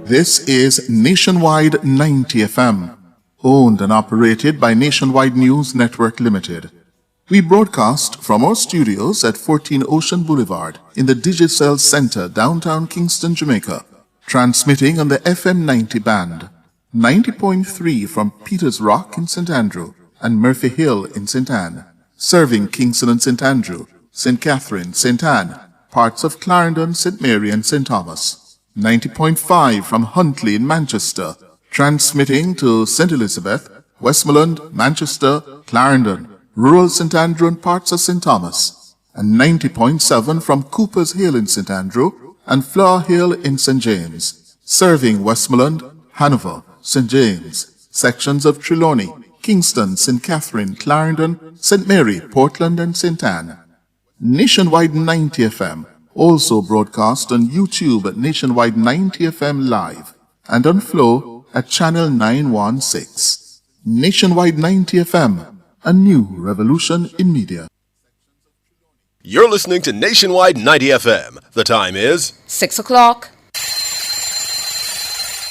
This is Nationwide 90 FM, owned and operated by Nationwide News Network Limited. We broadcast from our studios at 14 Ocean Boulevard in the Digicel Center, downtown Kingston, Jamaica, transmitting on the FM 90 band, 90.3 from Peters Rock in St. Andrew and Murphy Hill in St. Anne, serving Kingston and St. Andrew, St. Catherine, St. Anne, parts of Clarendon, St. Mary and St. Thomas. 90.5 from Huntley in Manchester, transmitting to St. Elizabeth, Westmoreland, Manchester, Clarendon, rural St. Andrew and parts of St. Thomas. And 90.7 from Cooper's Hill in St. Andrew and Flower Hill in St. James, serving Westmoreland, Hanover, St. James, sections of Trelawney, Kingston, St. Catherine, Clarendon, St. Mary, Portland and St. Anne. Nationwide 90 FM also broadcast on YouTube at Nationwide 90 FM Live and on Flow at Channel 916. Nationwide 90 FM, a new revolution in media. You're listening to Nationwide 90 FM. The time is 6 o'clock.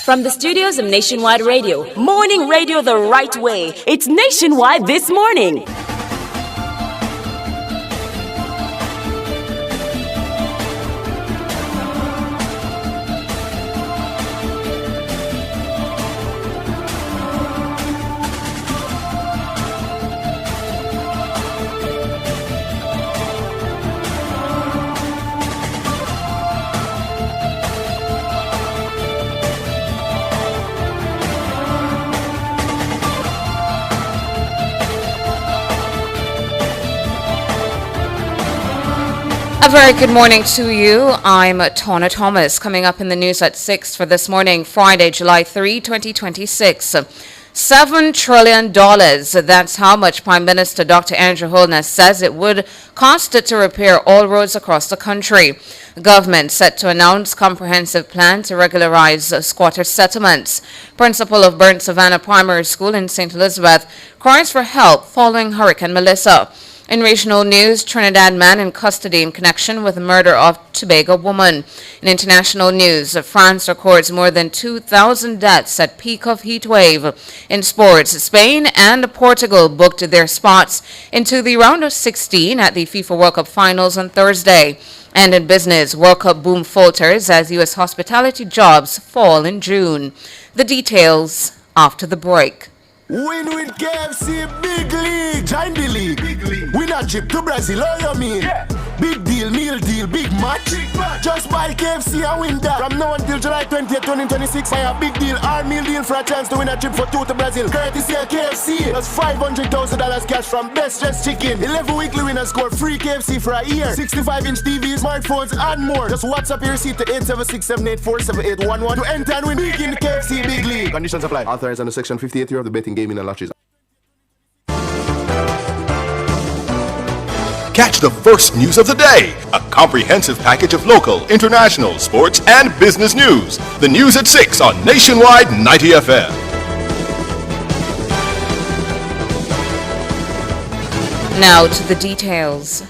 From the studios of Nationwide Radio, morning radio the right way. It's Nationwide This Morning. A very good morning to you. I'm Tona Thomas. Coming up in the news at 6 for this morning, Friday, July 3, 2026. $7 trillion. That's how much Prime Minister Dr. Andrew Holness says it would cost it to repair all roads across the country. The government set to announce comprehensive plan to regularize squatter settlements. Principal of Burnt Savannah Primary School in St. Elizabeth cries for help following Hurricane Melissa. In regional news, Trinidad man in custody in connection with the murder of Tobago woman. In international news, France records more than 2,000 deaths at peak of heat wave. In sports, Spain and Portugal booked their spots into the round of 16 at the FIFA World Cup finals on Thursday. And in business, World Cup boom falters as U.S. hospitality jobs fall in June. The details after the break. Win with KFC, big league, join the league. Win a trip to Brazil, all you mean? Yeah. Big deal, meal deal, big match. Just buy KFC and win that. From now until July 20th, 2026, buy a big deal or meal deal for a chance to win a trip for two to Brazil. Courtesy of KFC, that's $500,000 cash from Best Dressed Chicken. 11 weekly winners score free KFC for a year. 65-inch TVs, smartphones, and more. Just WhatsApp your receipt to 876-784-7811 to enter and win big in the KFC Big League. Conditions apply. Authorized under Section 58 of the Betting, Gaming and Lotteries. Catch the first news of the day. A comprehensive package of local, international, sports, and business news. The news at 6 on Nationwide 90 FM. Now to the details.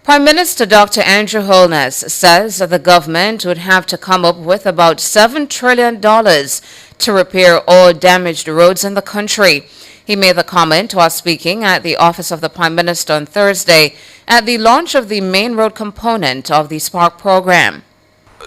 Prime Minister Dr. Andrew Holness says that the government would have to come up with about $7 trillion to repair all damaged roads in the country. He made the comment while speaking at the office of the Prime Minister on Thursday at the launch of the main road component of the Spark program.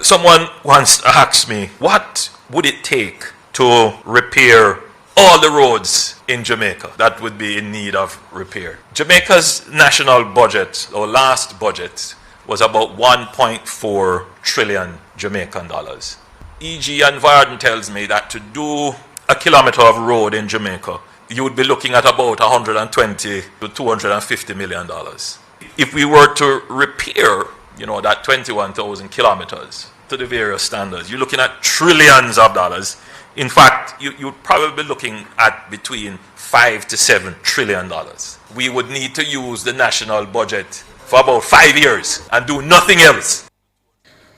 Someone once asked me, what would it take to repair all the roads in Jamaica that would be in need of repair? Jamaica's national budget, or last budget, was about 1.4 trillion Jamaican dollars. E.G. and Varden tells me that to do a kilometer of road in Jamaica, you would be looking at about 120 to 250 million dollars. If we were to repair, that 21,000 kilometers to the various standards, you're looking at trillions of dollars. In fact, you'd probably be looking at between 5 to 7 trillion dollars. We would need to use the national budget for about 5 years and do nothing else.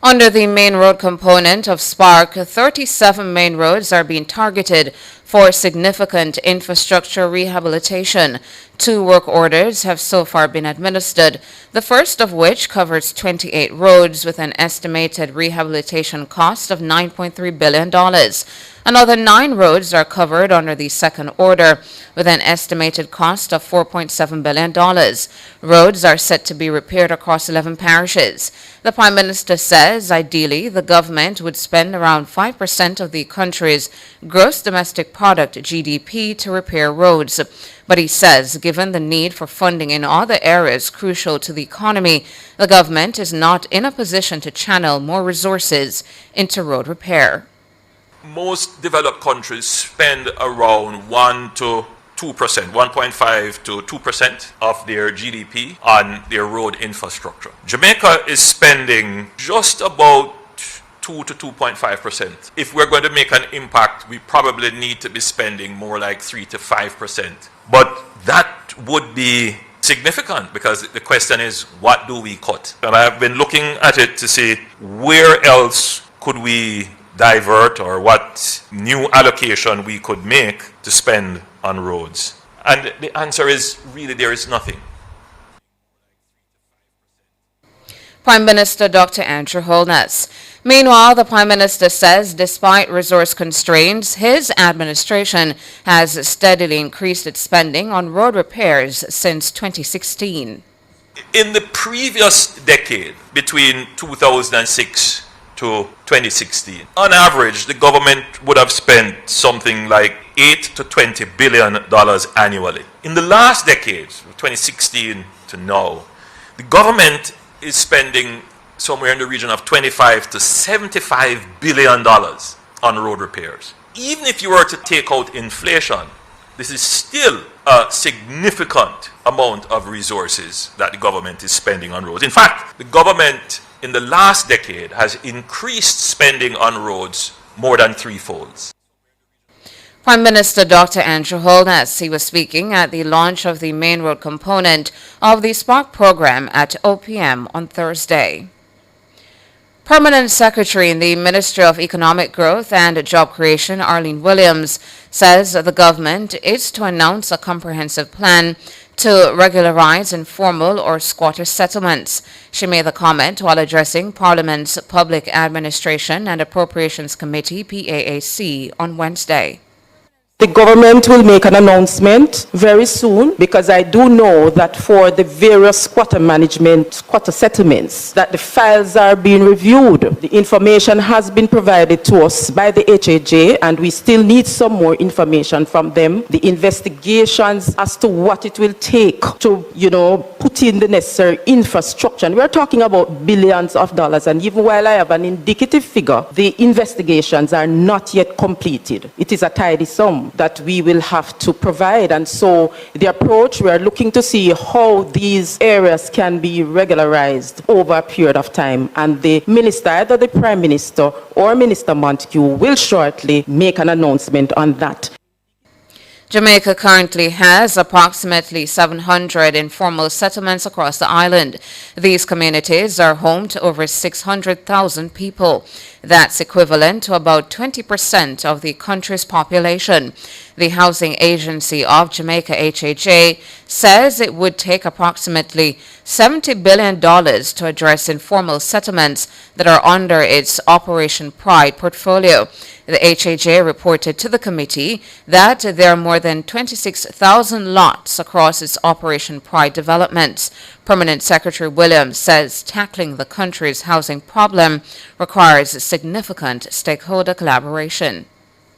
Under the main road component of Spark, 37 main roads are being targeted for significant infrastructure rehabilitation. 2 work orders have so far been administered, the first of which covers 28 roads with an estimated rehabilitation cost of $9.3 billion. Another 9 roads are covered under the second order with an estimated cost of $4.7 billion. Roads are set to be repaired across 11 parishes. The Prime Minister says ideally the government would spend around 5% of the country's gross domestic product GDP to repair roads. But he says given the need for funding in other areas crucial to the economy, the government is not in a position to channel more resources into road repair. Most developed countries spend around 1 to 2%, 1.5 to 2% of their GDP on their road infrastructure. Jamaica is spending just about 2 to 2.5%. If we're going to make an impact, we probably need to be spending more like 3 to 5%. But that would be significant because the question is, what do we cut? And I've been looking at it to see where else could we divert or what new allocation we could make to spend on roads. And the answer is really there is nothing. Prime Minister Dr. Andrew Holness. Meanwhile, the Prime Minister says despite resource constraints, his administration has steadily increased its spending on road repairs since 2016. In the previous decade, between 2006 to 2016, on average, the government would have spent something like $8 to $20 billion annually. In the last decade, 2016 to now, the government is spending somewhere in the region of $25 to $75 billion on road repairs. Even if you were to take out inflation, this is still a significant amount of resources that the government is spending on roads. In fact, the government in the last decade has increased spending on roads more than threefold. Prime Minister Dr. Andrew Holness, he was speaking at the launch of the main road component of the Spark program at OPM on Thursday. Permanent Secretary in the Ministry of Economic Growth and Job Creation, Arlene Williams, says the government is to announce a comprehensive plan to regularize informal or squatter settlements. She made the comment while addressing Parliament's Public Administration and Appropriations Committee, PAAC, on Wednesday. The government will make an announcement very soon because I do know that for the various squatter settlements that the files are being reviewed. The information has been provided to us by the HAJ and we still need some more information from them. The investigations as to what it will take to, put in the necessary infrastructure. And we're talking about billions of dollars, and even while I have an indicative figure, the investigations are not yet completed. It is a tidy sum that we will have to provide, and so the approach, we are looking to see how these areas can be regularized over a period of time, and the minister, either the Prime Minister or Minister Montague, will shortly make an announcement on that. Jamaica currently has approximately 700 informal settlements across the island. These communities are home to over 600,000 people. That's equivalent to about 20% of the country's population. The Housing Agency of Jamaica, HAJ, says it would take approximately $70 billion to address informal settlements that are under its Operation Pride portfolio. The HAJ reported to the committee that there are more than 26,000 lots across its Operation Pride developments. Permanent Secretary Williams says tackling the country's housing problem requires significant stakeholder collaboration.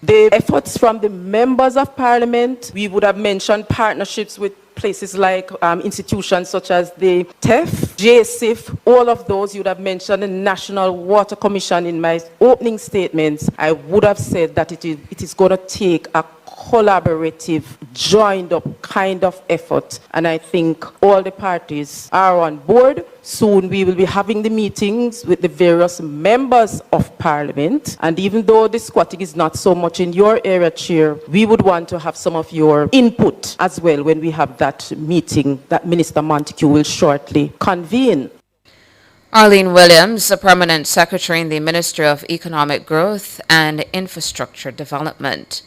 The efforts from the members of Parliament, we would have mentioned partnerships with places like institutions such as the TEF, JSIF, all of those. You would have mentioned the National Water Commission. In my opening statements, I would have said that it is going to take a collaborative, joined up kind of effort, and I think all the parties are on board. Soon we will be having the meetings with the various members of Parliament, and even though the squatting is not so much in your area, Chair, we would want to have some of your input as well when we have that meeting that Minister Montague will shortly convene. Arlene Williams, a Permanent Secretary in the Ministry of Economic Growth and Infrastructure Development.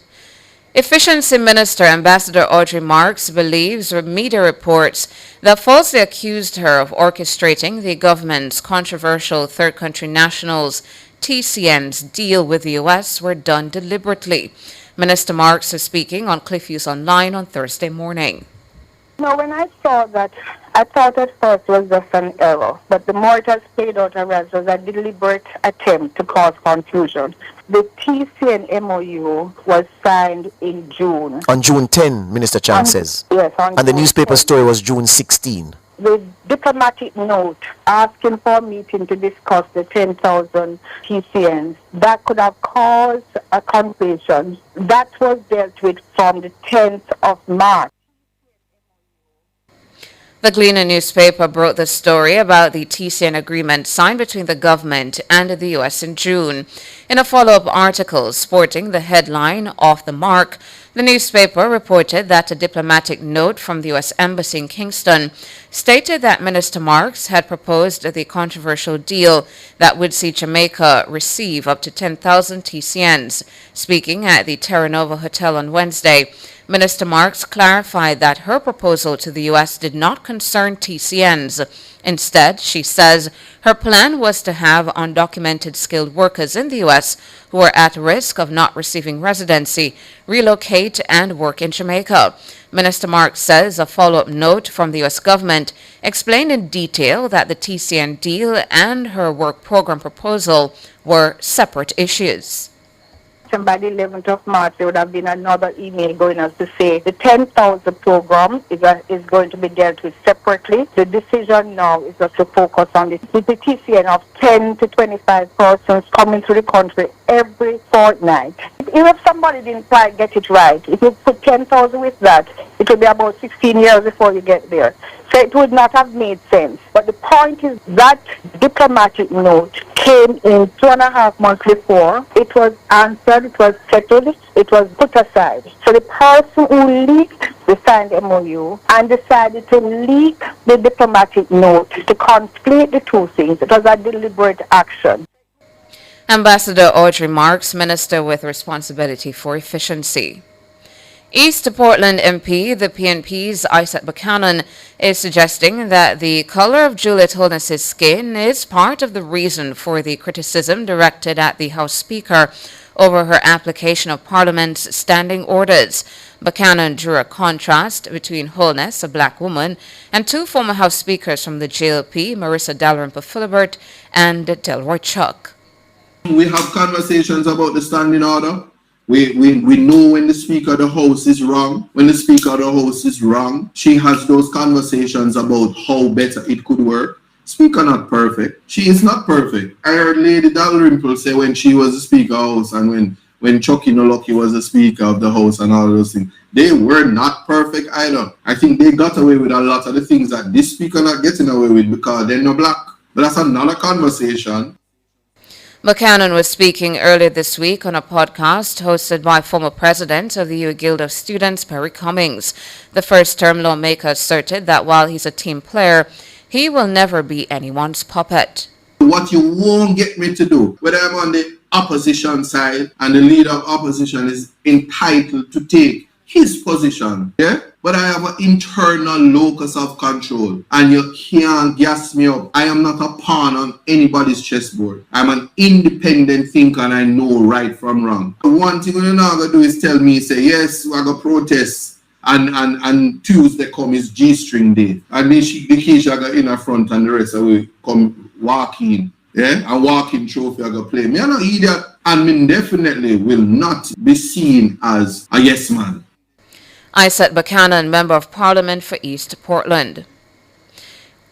Efficiency Minister Ambassador Audrey Marks believes media reports that falsely accused her of orchestrating the government's controversial third country nationals TCN's deal with the U.S. were done deliberately. Minister Marks is speaking on Cliffviews Online on Thursday morning. No, when I saw that, I thought at first it was just an error. But the more it has played out, I realized it was a deliberate attempt to cause confusion. The TCN MOU was signed in June. On June 10, Minister Chan says. Yes, on And the June newspaper 10. story was June 16. The diplomatic note asking for a meeting to discuss the 10,000 TCNs, that could have caused a confusion. That was dealt with from the 10th of March. The Gleaner newspaper broke the story about the TCN agreement signed between the government and the U.S. in June. In a follow-up article sporting the headline "Off the Mark," the newspaper reported that a diplomatic note from the U.S. Embassy in Kingston stated that Minister Marks had proposed the controversial deal that would see Jamaica receive up to 10,000 TCNs. Speaking at the Terra Nova Hotel on Wednesday, Minister Marks clarified that her proposal to the U.S. did not concern TCNs. Instead, she says her plan was to have undocumented skilled workers in the U.S. who are at risk of not receiving residency relocate and work in Jamaica. Minister Marks says a follow-up note from the U.S. government explained in detail that the TCN deal and her work program proposal were separate issues. And by the 11th of March, there would have been another email going out to say the 10,000 program is going to be dealt with separately. The decision now is just to focus on the TCN of 10 to 25 persons coming to the country every fortnight. Even if somebody didn't quite get it right, if you put 10,000 with that, it will be about 16 years before you get there. So it would not have made sense. But the point is that diplomatic note came in 2.5 months before. It was answered, it was settled, it was put aside. So the person who leaked the signed MOU and decided to leak the diplomatic note to conflate the two things, it was a deliberate action. Ambassador Audrey Marks, Minister with responsibility for efficiency. East Portland MP, the PNP's Isaac Buchanan, is suggesting that the color of Juliet Holness's skin is part of the reason for the criticism directed at the House Speaker over her application of Parliament's standing orders. Buchanan drew a contrast between Holness, a black woman, and two former House Speakers from the JLP, Marissa Dalrymple-Philibert and Delroy Chuck. We have conversations about the standing order. We know when the Speaker of the House is wrong. When the Speaker of the House is wrong, she has those conversations about how better it could work. Speaker not perfect. She is not perfect. I heard Lady Dalrymple say when she was the Speaker of the House and when Chucky Noloki was the Speaker of the House and all those things, they were not perfect either. I think they got away with a lot of the things that this Speaker not getting away with because they're not black. But that's another conversation. Buchanan was speaking earlier this week on a podcast hosted by former president of the U Guild of Students, Perry Cummings. The first-term lawmaker asserted that while he's a team player, he will never be anyone's puppet. What you won't get me to do, whether I'm on the opposition side and the leader of opposition is entitled to take his position, yeah? But I have an internal locus of control and you can't gas me up. I am not a pawn on anybody's chessboard. I'm an independent thinker and I know right from wrong. One thing you're not going to do is tell me, say, yes, we're going to protest and Tuesday come is G-string day. And then the Keisha got in the front and the rest of we come walk in. Yeah, and walking trophy I going to play. Me I'm not idiot and me definitely will not be seen as a yes man. Isaac Buchanan, Member of Parliament for East Portland.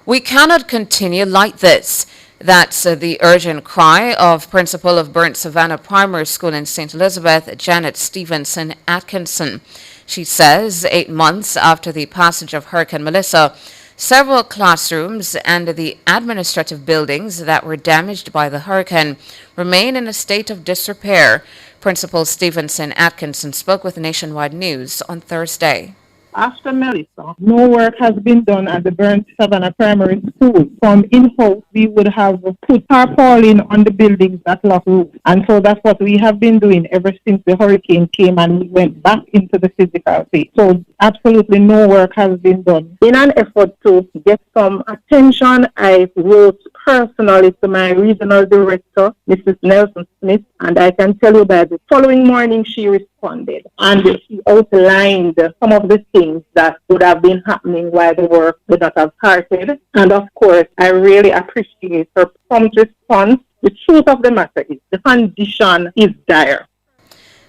We cannot continue like this. That's the urgent cry of Principal of Burnt Savannah Primary School in St. Elizabeth, Janet Stevenson Atkinson. She says 8 months after the passage of Hurricane Melissa, several classrooms and the administrative buildings that were damaged by the hurricane remain in a state of disrepair. Principal Stevenson Atkinson spoke with Nationwide News on Thursday. After Melissa, no work has been done at the Burnt Savannah Primary School. From in-house, we would have put tarpaulin on the buildings that lost roof. And so that's what we have been doing ever since the hurricane came and we went back into the physical phase. So absolutely no work has been done. In an effort to get some attention, I wrote personally to my regional director, Mrs. Nelson Smith, and I can tell you that the following morning she responded and she outlined some of the things that would have been happening while the work would not have started. And of course, I really appreciate her prompt response. The truth of the matter is the condition is dire.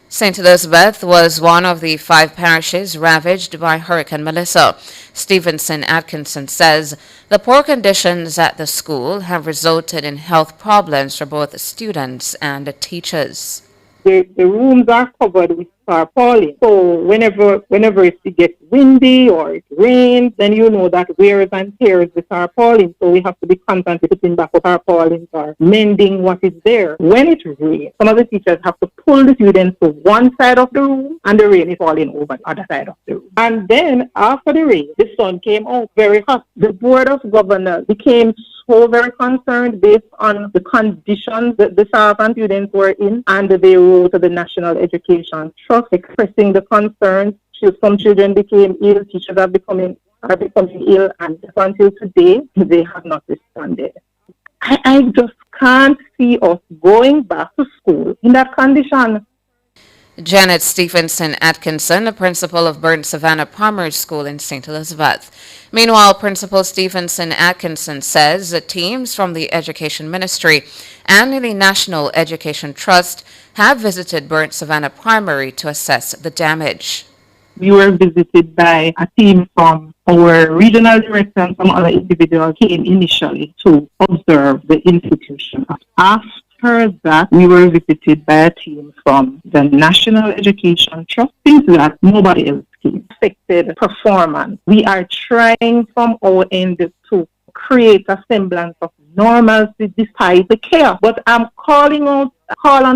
St. Elizabeth was one of the 5 parishes ravaged by Hurricane Melissa. Stevenson Atkinson says the poor conditions at the school have resulted in health problems for both students and teachers. The rooms are covered with tarpaulin. So whenever it gets windy or it rains, then you know that wears and tears the tarpaulin. So we have to be constantly putting back the tarpaulins or mending what is there. When it rains, some of the teachers have to pull the students to one side of the room and the rain is falling over the other side of the room. And then after the rain, the sun came out very hot. The Board of Governors became so very concerned based on the conditions that the staff and students were in, and they wrote to the National Education Trust expressing the concerns. Some children became ill, teachers are becoming ill, and until today, they have not responded. I just can't see us going back to school in that condition. Janet Stevenson Atkinson, a principal of Burnt Savannah Primary School in St. Elizabeth. Meanwhile, Principal Stevenson Atkinson says that teams from the Education Ministry and the National Education Trust have visited Burnt Savannah Primary to assess the damage. We were visited by a team from our regional director and some other individuals came initially to observe the institution. After that, we were visited by a team from the National Education Trust. Things that nobody else came. Affected performance. We are trying from our end to create a semblance of normalcy despite the chaos. But I'm calling on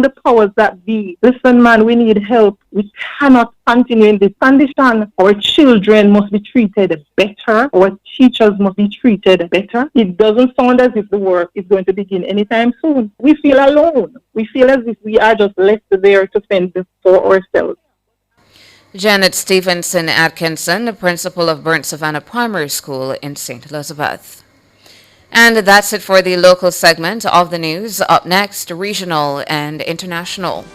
the powers that be. Listen, man, we need help. We cannot continue in this condition. Our children must be treated better. Our teachers must be treated better. It doesn't sound as if the work is going to begin anytime soon. We feel alone. We feel as if we are just left there to fend for ourselves. Janet Stevenson Atkinson, the principal of Burnt Savannah Primary School in St. Elizabeth. And that's it for the local segment of the news. Up next, regional and international.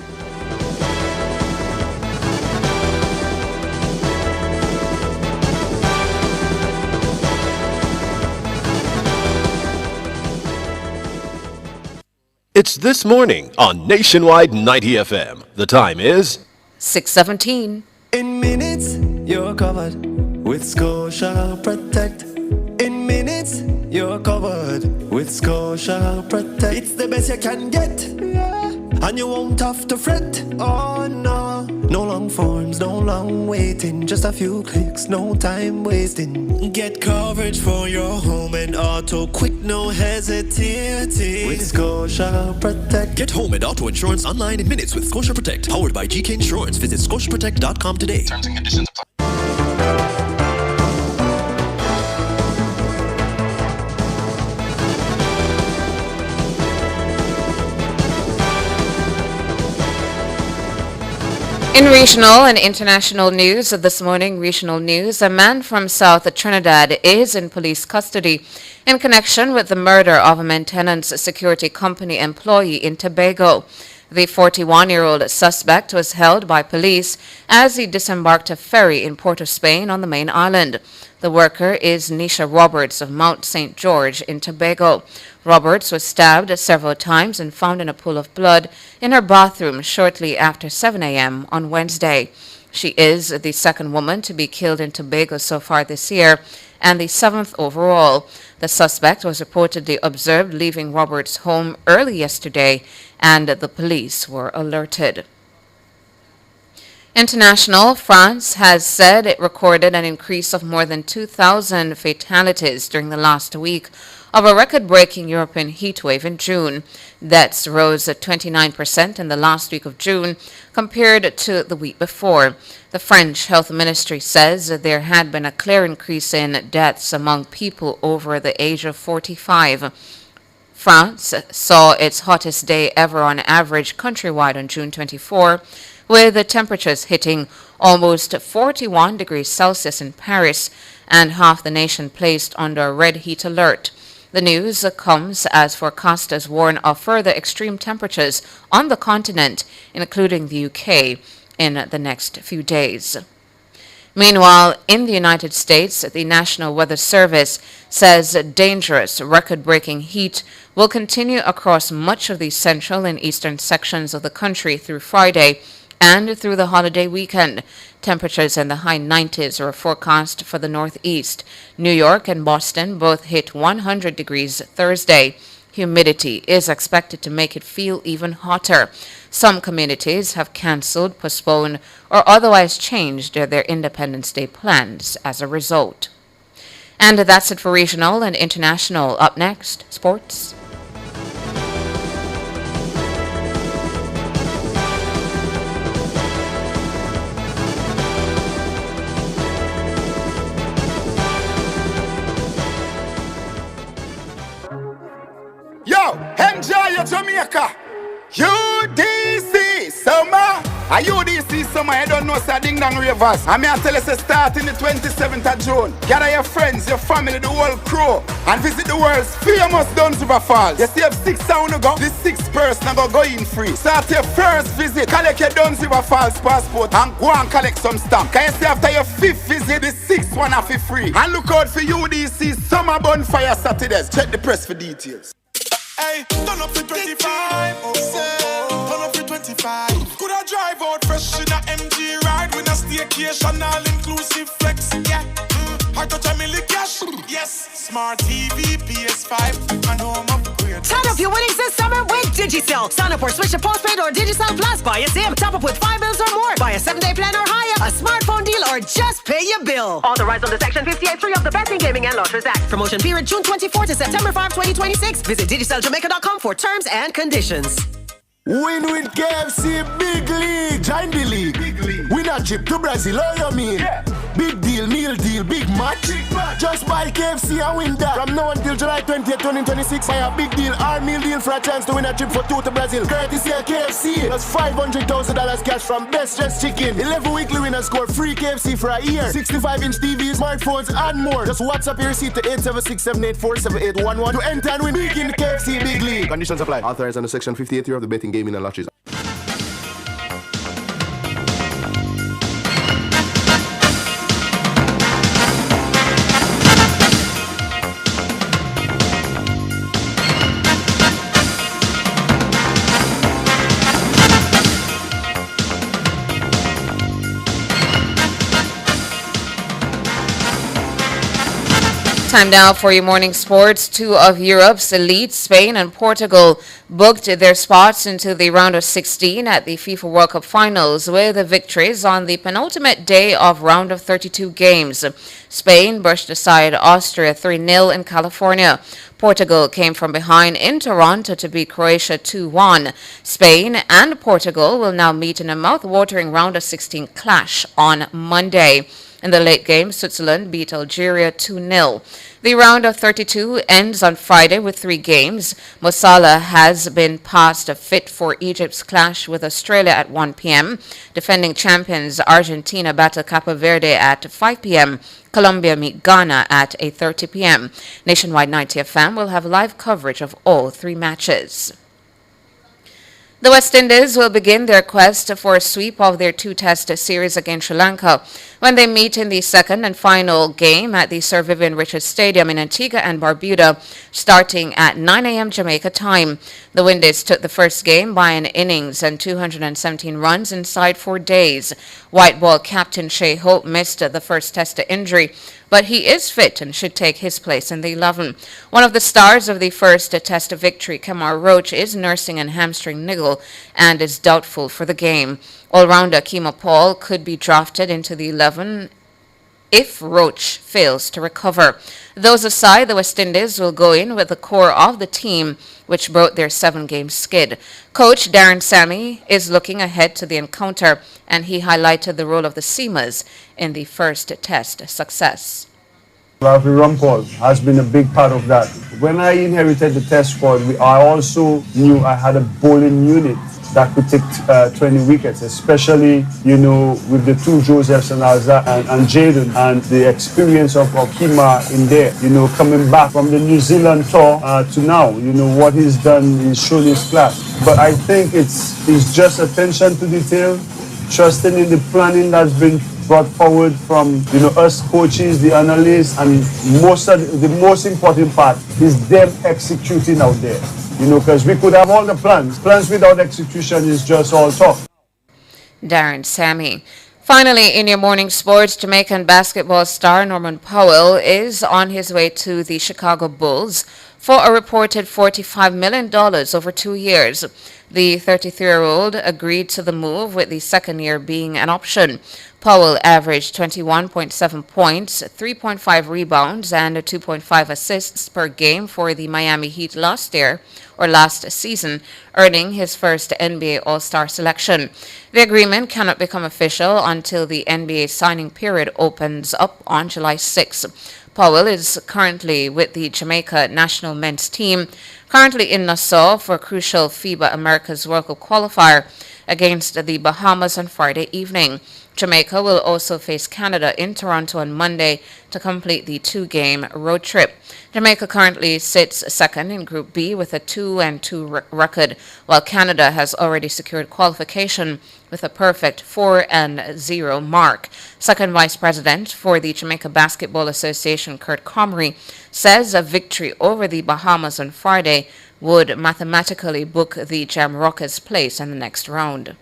It's This Morning on Nationwide 90 FM. The time is 6:17. In minutes, you're covered with Scotia Protect. In minutes, you're covered with Scotia Protect. It's the best you can get, and you won't have to fret. Oh no, no long forms, no long waiting, just a few clicks, no time wasting. Get coverage for your home and auto, quick, no hesitating. With Scotia Protect. Get home and auto insurance online in minutes with Scotia Protect, powered by GK Insurance. Visit scotiaprotect.com today. Terms and conditions apply. In regional and international news this morning, regional news, a man from South Trinidad is in police custody in connection with the murder of a maintenance security company employee in Tobago. The 41-year-old suspect was held by police as he disembarked a ferry in Port of Spain on the main island. The worker is Nisha Roberts of Mount St. George in Tobago. Roberts was stabbed several times and found in a pool of blood in her bathroom shortly after 7 a.m. on Wednesday. She is the second woman to be killed in Tobago so far this year and the 7th overall. The suspect was reportedly observed leaving Roberts' home early yesterday, and the police were alerted. International, France has said it recorded an increase of more than 2,000 fatalities during the last week of a record-breaking European heatwave in June. Deaths rose at 29% in the last week of June compared to the week before. The French Health Ministry says there had been a clear increase in deaths among people over the age of 45. France saw its hottest day ever on average countrywide on June 24, with the temperatures hitting almost 41 degrees Celsius in Paris and half the nation placed under a red heat alert. The news comes as forecasters warn of further extreme temperatures on the continent, including the UK, in the next few days. Meanwhile, in the United States, the National Weather Service says dangerous, record-breaking heat will continue across much of the central and eastern sections of the country through Friday and through the holiday weekend. Temperatures in the high 90s are forecast for the Northeast. New York and Boston both hit 100 degrees Thursday. Humidity is expected to make it feel even hotter. Some communities have cancelled, postponed, or otherwise changed their Independence Day plans as a result. And that's it for regional and international. Up next, sports. Yo, enjoy your Jamaica. UDC summer. A UDC summer, you don't know, sir, Ding Dong Ravers. I tell you, say, start in the 27th of June. Gather your friends, your family, the whole crew, and visit the world's famous Duns River Falls. You see, have 6 sound to go. The 6th person go in free. Start your first visit, collect your Duns River Falls passport, and go and collect some stamp. Can you see, after your 5th visit, the 6th one have free. And look out for UDC Summer Bonfire Saturdays. Check the press for details. Hey, turn up to 25. Turn up to 25. Could I drive out fresh in a MG ride with a staycation, all inclusive flex? Yeah. I touch a million cash. Yes. Smart TV, PS5, and home upgrade. Turn up your winnings this summer with Digicel. Sign up or switch to postpaid or Digicel Plus. Buy a SIM. Top up with 5 bills or more. Buy a 7-day plan or higher. A smartphone deal or just pay your bill. Authorized under Section 58.3 of the Betting, Gaming and Lotteries Act. Promotion period June 24 to September 5, 2026. Visit DigicelJamaica.com for terms and conditions. Win with KFC Big League. Join the league. Big league. Win a trip to Brazil, all you mean? Yeah. Big deal, meal deal, big match. Just buy KFC and win that. From now until July 20th, 2026, buy a big deal or meal deal for a chance to win a trip for 2 to Brazil. Courtesy of KFC. That's $500,000 cash from Best Dressed Chicken. 11 weekly winners score free KFC for a year. 65-inch TVs, smartphones, and more. Just WhatsApp your receipt to 876-784-7811 to enter and win big in the KFC Big League. Conditions apply. Authorized under Section 58 of the Betting, Gaming and Lotteries. Time now for your morning sports. 2 of Europe's elite, Spain and Portugal, booked their spots into the round of 16 at the FIFA World Cup finals with victories on the penultimate day of round of 32 games. Spain brushed aside Austria 3-0 in California. Portugal came from behind in Toronto to beat Croatia 2-1. Spain and Portugal will now meet in a mouth-watering round of 16 clash on Monday. In the late game, Switzerland beat Algeria 2-0. The round of 32 ends on Friday with 3 games. Mo Salah has been passed fit for Egypt's clash with Australia at 1 p.m. Defending champions Argentina battle Cape Verde at 5 p.m. Colombia meet Ghana at 8:30 p.m. Nationwide 90 FM will have live coverage of all 3 matches. The West Indies will begin their quest for a sweep of their 2-test series against Sri Lanka when they meet in the second and final game at the Sir Vivian Richards Stadium in Antigua and Barbuda, starting at 9 a.m. Jamaica time. The Windies took the first game by an innings and 217 runs inside 4 days. White ball captain Shai Hope missed the first test injury, but he is fit and should take his place in the 11. One of the stars of the first test victory, Kemar Roach, is nursing a hamstring niggle and is doubtful for the game. All-rounder Kemo Paul could be drafted into the 11 if Roach fails to recover. Those aside, the West Indies will go in with the core of the team, which broke their 7-game skid. Coach Darren Sammy is looking ahead to the encounter, and he highlighted the role of the Seamers in the first test success. Rafi Rumpel has been a big part of that. When I inherited the test squad, I also knew I had a bowling unit that could take 20 wickets, especially, with the two Josephs and Jaden, and the experience of Kima in there, coming back from the New Zealand tour to now, what he's done is shown his class. But I think it's just attention to detail, trusting in the planning that's been brought forward from us coaches, the analysts, and the most important part is them executing out there. Because we could have all the plans. Plans without execution is just all talk. Darren Sammy. Finally, in your morning sports, Jamaican basketball star Norman Powell is on his way to the Chicago Bulls for a reported $45 million over 2 years. The 33-year-old agreed to the move, with the second year being an option. Powell averaged 21.7 points, 3.5 rebounds, and 2.5 assists per game for the Miami Heat last season, earning his first NBA All-Star selection. The agreement cannot become official until the NBA signing period opens up on July 6. Powell is currently with the Jamaica national men's team, currently in Nassau for a crucial FIBA Americas World Cup qualifier against the Bahamas on Friday evening. Jamaica will also face Canada in Toronto on Monday to complete the 2-game road trip. Jamaica currently sits second in Group B with a 2-2 record, while Canada has already secured qualification with a perfect 4-0 mark. Second Vice President for the Jamaica Basketball Association, Kurt Comrie, says a victory over the Bahamas on Friday would mathematically book the Jam Rockets' place in the next round.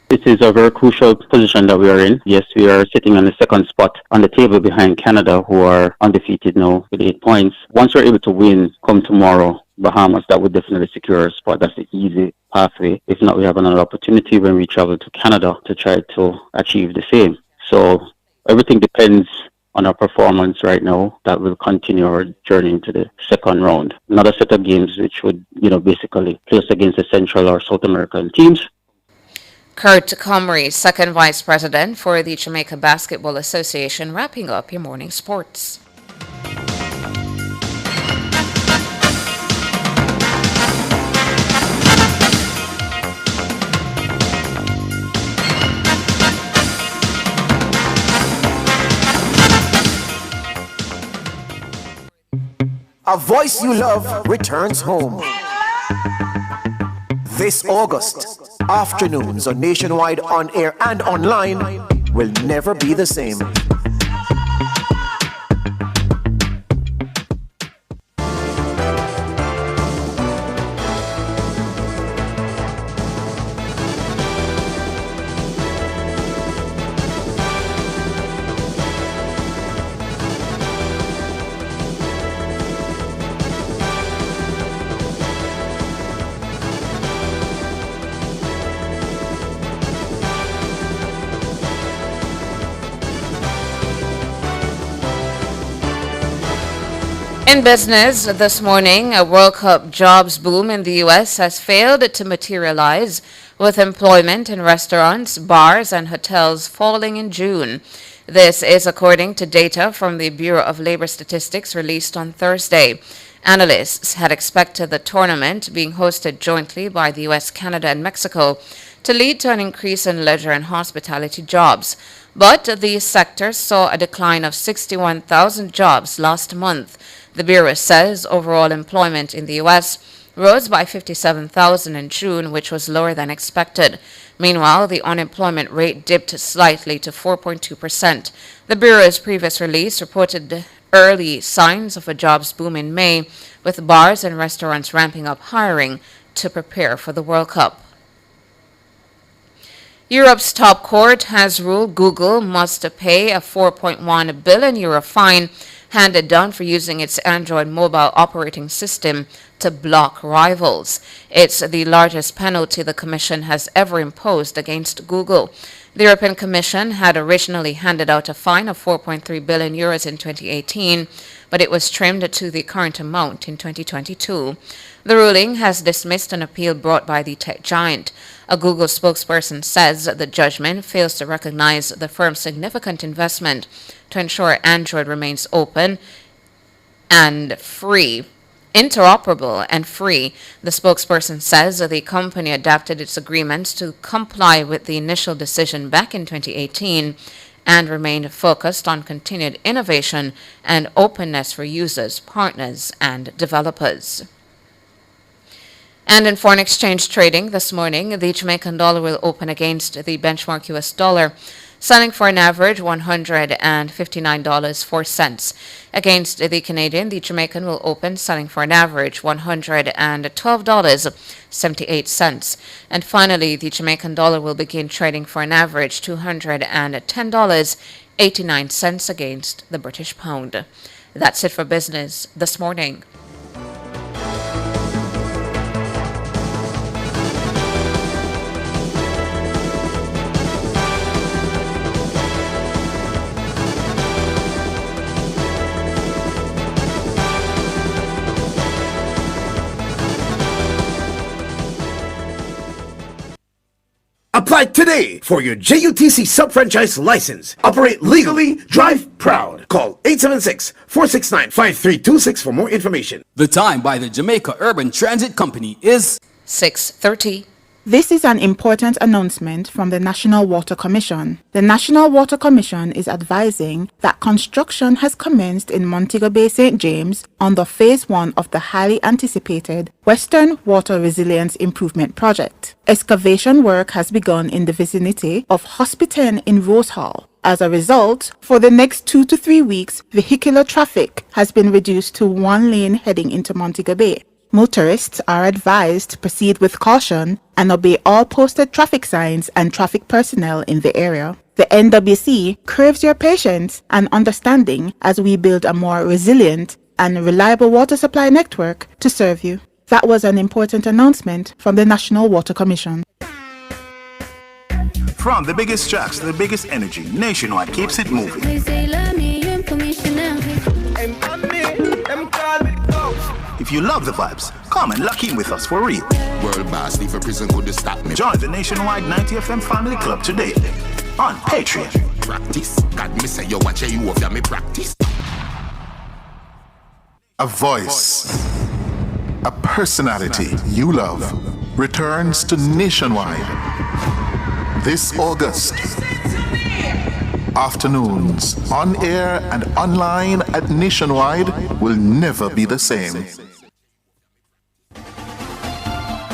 It is a very crucial position that we are in. Yes, we are sitting on the second spot on the table behind Canada, who are undefeated now with 8 points. Once we're able to win come tomorrow, Bahamas, that would definitely secure a spot. That's the easy pathway. If not, we have another opportunity when we travel to Canada to try to achieve the same. So everything depends on our performance right now. That will continue our journey into the second round. Another set of games which would, basically place against the Central or South American teams. Kurt Comrie, second vice president for the Jamaica Basketball Association, wrapping up your morning sports. A voice you love returns home. This August, afternoons on Nationwide, on air and online will never be the same. In business this morning, a World Cup jobs boom in the U.S. has failed to materialize, with employment in restaurants, bars, and hotels falling in June. This is according to data from the Bureau of Labor Statistics released on Thursday. Analysts had expected the tournament, being hosted jointly by the U.S., Canada, and Mexico, to lead to an increase in leisure and hospitality jobs. But the sector saw a decline of 61,000 jobs last month. The Bureau says overall employment in the U.S. rose by 57,000 in June, which was lower than expected. Meanwhile, the unemployment rate dipped slightly to 4.2%. The Bureau's previous release reported early signs of a jobs boom in May, with bars and restaurants ramping up hiring to prepare for the World Cup. Europe's top court has ruled Google must pay a 4.1 billion euro fine handed down for using its Android mobile operating system to block rivals. It's the largest penalty the Commission has ever imposed against Google. The European Commission had originally handed out a fine of 4.3 billion euros in 2018, but it was trimmed to the current amount in 2022. The ruling has dismissed an appeal brought by the tech giant. A Google spokesperson says the judgment fails to recognize the firm's significant investment to ensure Android remains open and free, interoperable and free. The spokesperson says the company adapted its agreements to comply with the initial decision back in 2018 and remained focused on continued innovation and openness for users, partners, and developers. And in foreign exchange trading this morning, the Jamaican dollar will open against the benchmark US dollar, selling for an average $159.04. Against the Canadian, the Jamaican will open selling for an average $112.78. And finally, the Jamaican dollar will begin trading for an average $210.89 against the British pound. That's it for business this morning. Apply today for your JUTC sub-franchise license. Operate legally, drive proud. Call 876-469-5326 for more information. The time by the Jamaica Urban Transit Company is 6:30. This is an important announcement from the National Water Commission. The National Water Commission is advising that construction has commenced in Montego Bay, St. James on the Phase 1 of the highly anticipated Western Water Resilience Improvement Project. Excavation work has begun in the vicinity of Hospiton in Rose Hall. As a result, for the next 2 to 3 weeks, vehicular traffic has been reduced to one lane heading into Montego Bay. Motorists are advised to proceed with caution and obey all posted traffic signs and traffic personnel in the area. The NWC craves your patience and understanding as we build a more resilient and reliable water supply network to serve you. That was an important announcement from the National Water Commission. From the biggest tracks to the biggest energy, Nationwide keeps it moving. If you love the vibes, come and lock in with us for real. World boss, leave a prison could stop me. Join the Nationwide 90FM Family Club today on Patreon. Practice. God, me say you watch you of me practice. A voice, a personality you love returns to Nationwide this August. Afternoons on air and online at Nationwide will never be the same.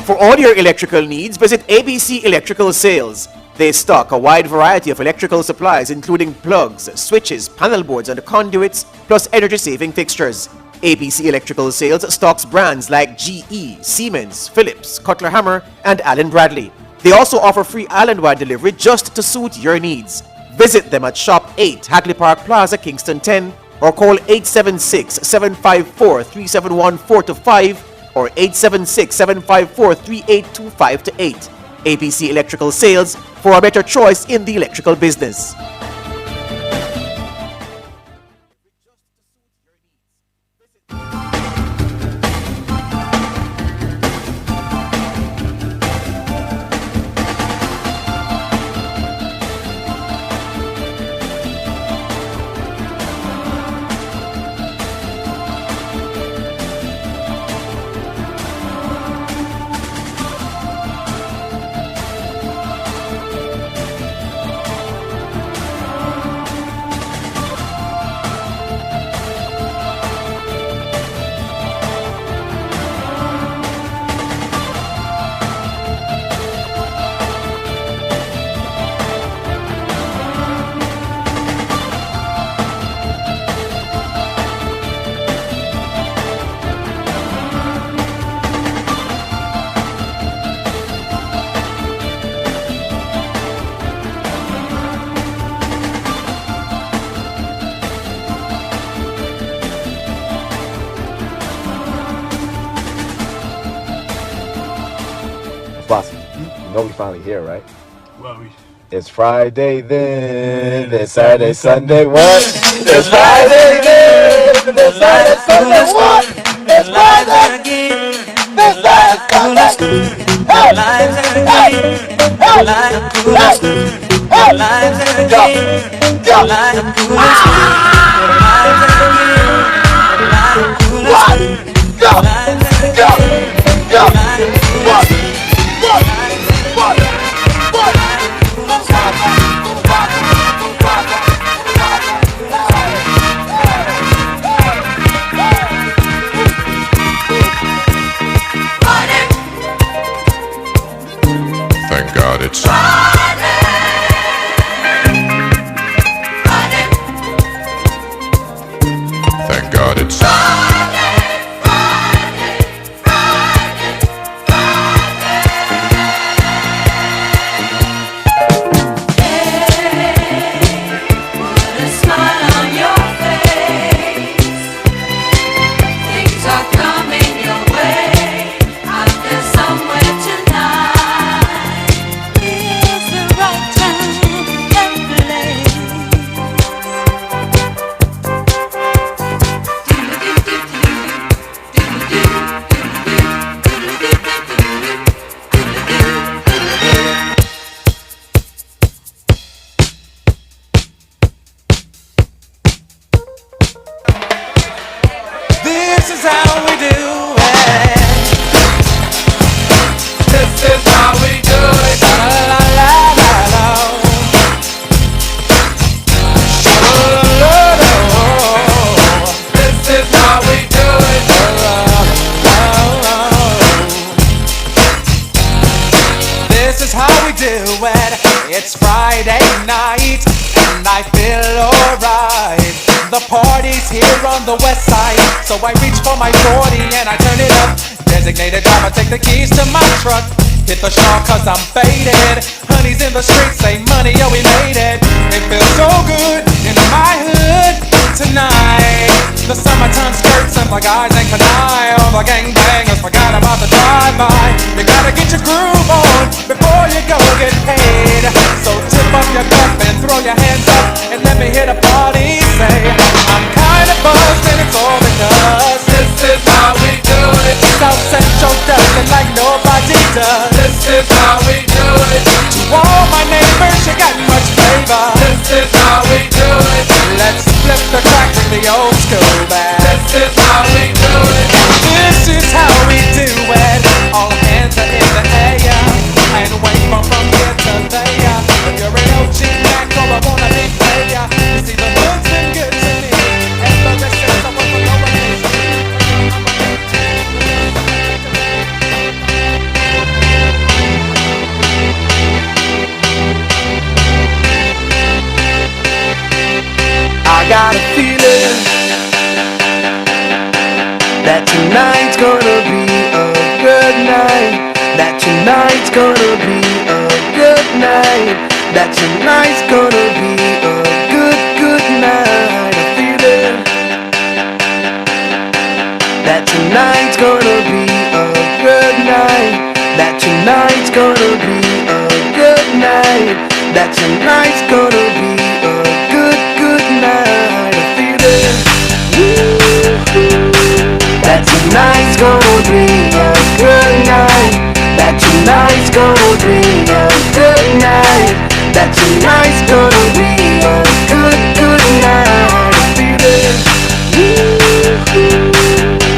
For all your electrical needs, visit ABC Electrical Sales. They stock a wide variety of electrical supplies including plugs, switches, panel boards and conduits, plus energy-saving fixtures. ABC Electrical Sales stocks brands like GE, Siemens, Philips, Cutler Hammer and Allen Bradley. They also offer free island-wide delivery just to suit your needs. Visit them at Shop 8, Hagley Park Plaza, Kingston 10, or call 876-754-3714-5 or 876-754-3825-8. ABC Electrical Sales, for a better choice in the electrical business. know we finally here, right? Well, It's Friday then, it's Saturday, Sunday, what? It's Friday then, it's Saturday, Sunday, what? It's Friday again, it's Saturday, Thank God it's Thank God it's This is how we do it. This is how we do it. La la la la la. This is how we do it. This is how we do it. It's Friday night and I feel alright. The party's here on the west side, so I reach for my 40 and I turn it up. Designated driver, take the keys to my truck. Hit the shawl cause I'm faded. Honey's in the streets, say money, yo we made it. It feels so good in my hood tonight. The summertime skirts and the guys ain't canine. All the gangbangers forgot about the drive-by. You gotta get your groove on before you go get paid. So tip up your cup and throw your hands up and let me hear the party say, I'm kinda buzzed and it's all because this is how we do it. South Central does it like nobody does. This is how we do it. To all my neighbors, you got much flavor. This is how we do it. Let's flip the crack with the old school band. This is how we do it. This is how we do it. All hands are in the air and wave from here to there. If you're an OG Mac or a wannabe player, you see the hood's been good to me. And the rest is someone for no occasion. I got a feeling that tonight's gonna be a good night. That tonight's gonna be a good night. That tonight's gonna be a good night. A feeling that tonight's gonna be a good night. That tonight's gonna be a good night. That tonight's gonna be a good night. A feeling that tonight's gonna be a good night. That tonight's gonna be a good night. That tonight's gonna be a good night. A feeling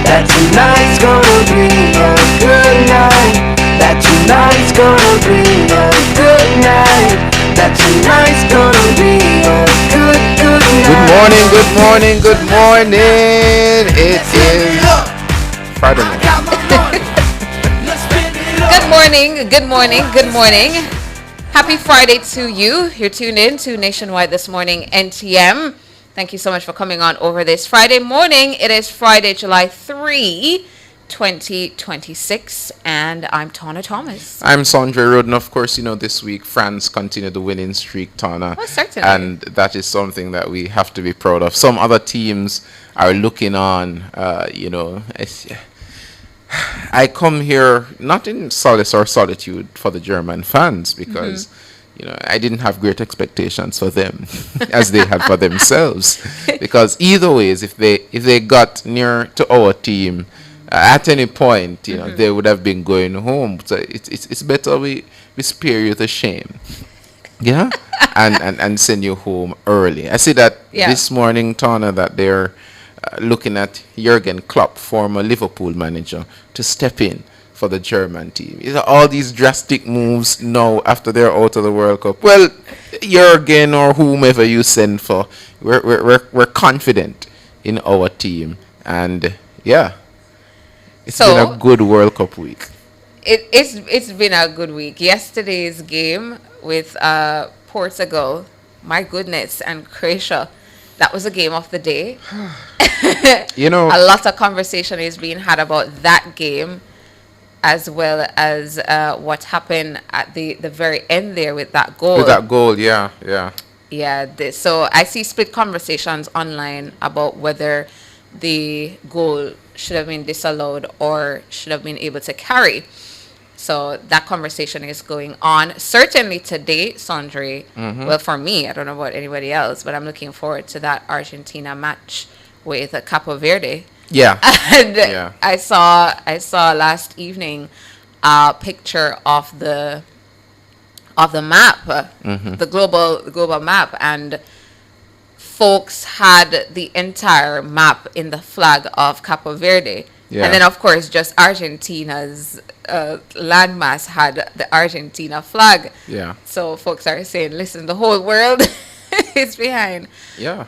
that tonight's gonna be a good night. That tonight's gonna be a good night. That tonight's gonna be a good night. Good morning, good morning, good morning. It is Friday night. Good morning, good morning, good morning. Happy Friday to you. You're tuned in to Nationwide This Morning, NTM. Thank you so much for coming on over this Friday morning. It is Friday, July 3, 2026, and I'm Tana Thomas. I'm Sondre Roden. Of course, you know, this week France continued the winning streak, Tana. Oh, certainly. And that is something that we have to be proud of. Some other teams are looking on, I come here not in solace or solitude for the German fans because I didn't have great expectations for them as they had for themselves. Because either ways, if they got near to our team at any point, they would have been going home. So it's better we spare you the shame. Yeah, and send you home early. I see that this morning, Tana, that they're looking at Jurgen Klopp, former Liverpool manager, to step in for the German team. All these drastic moves now after they're out of the World Cup. Well, Jurgen or whomever you send for, we're confident in our team, and it's been a good World Cup week. It's been a good week. Yesterday's game with Portugal, my goodness, and Croatia, that was a game of the day. A lot of conversation is being had about that game, as well as what happened at the very end there with that goal. So I see split conversations online about whether the goal should have been disallowed or should have been able to carry. So that conversation is going on. Certainly today, Sondre, well, for me, I don't know about anybody else, but I'm looking forward to that Argentina match with Capo Verde. Yeah. And I saw last evening a picture of the map, the global map, and folks had the entire map in the flag of Capo Verde. And then, of course, just Argentina's landmass had the Argentina flag. So folks are saying, listen, the whole world is behind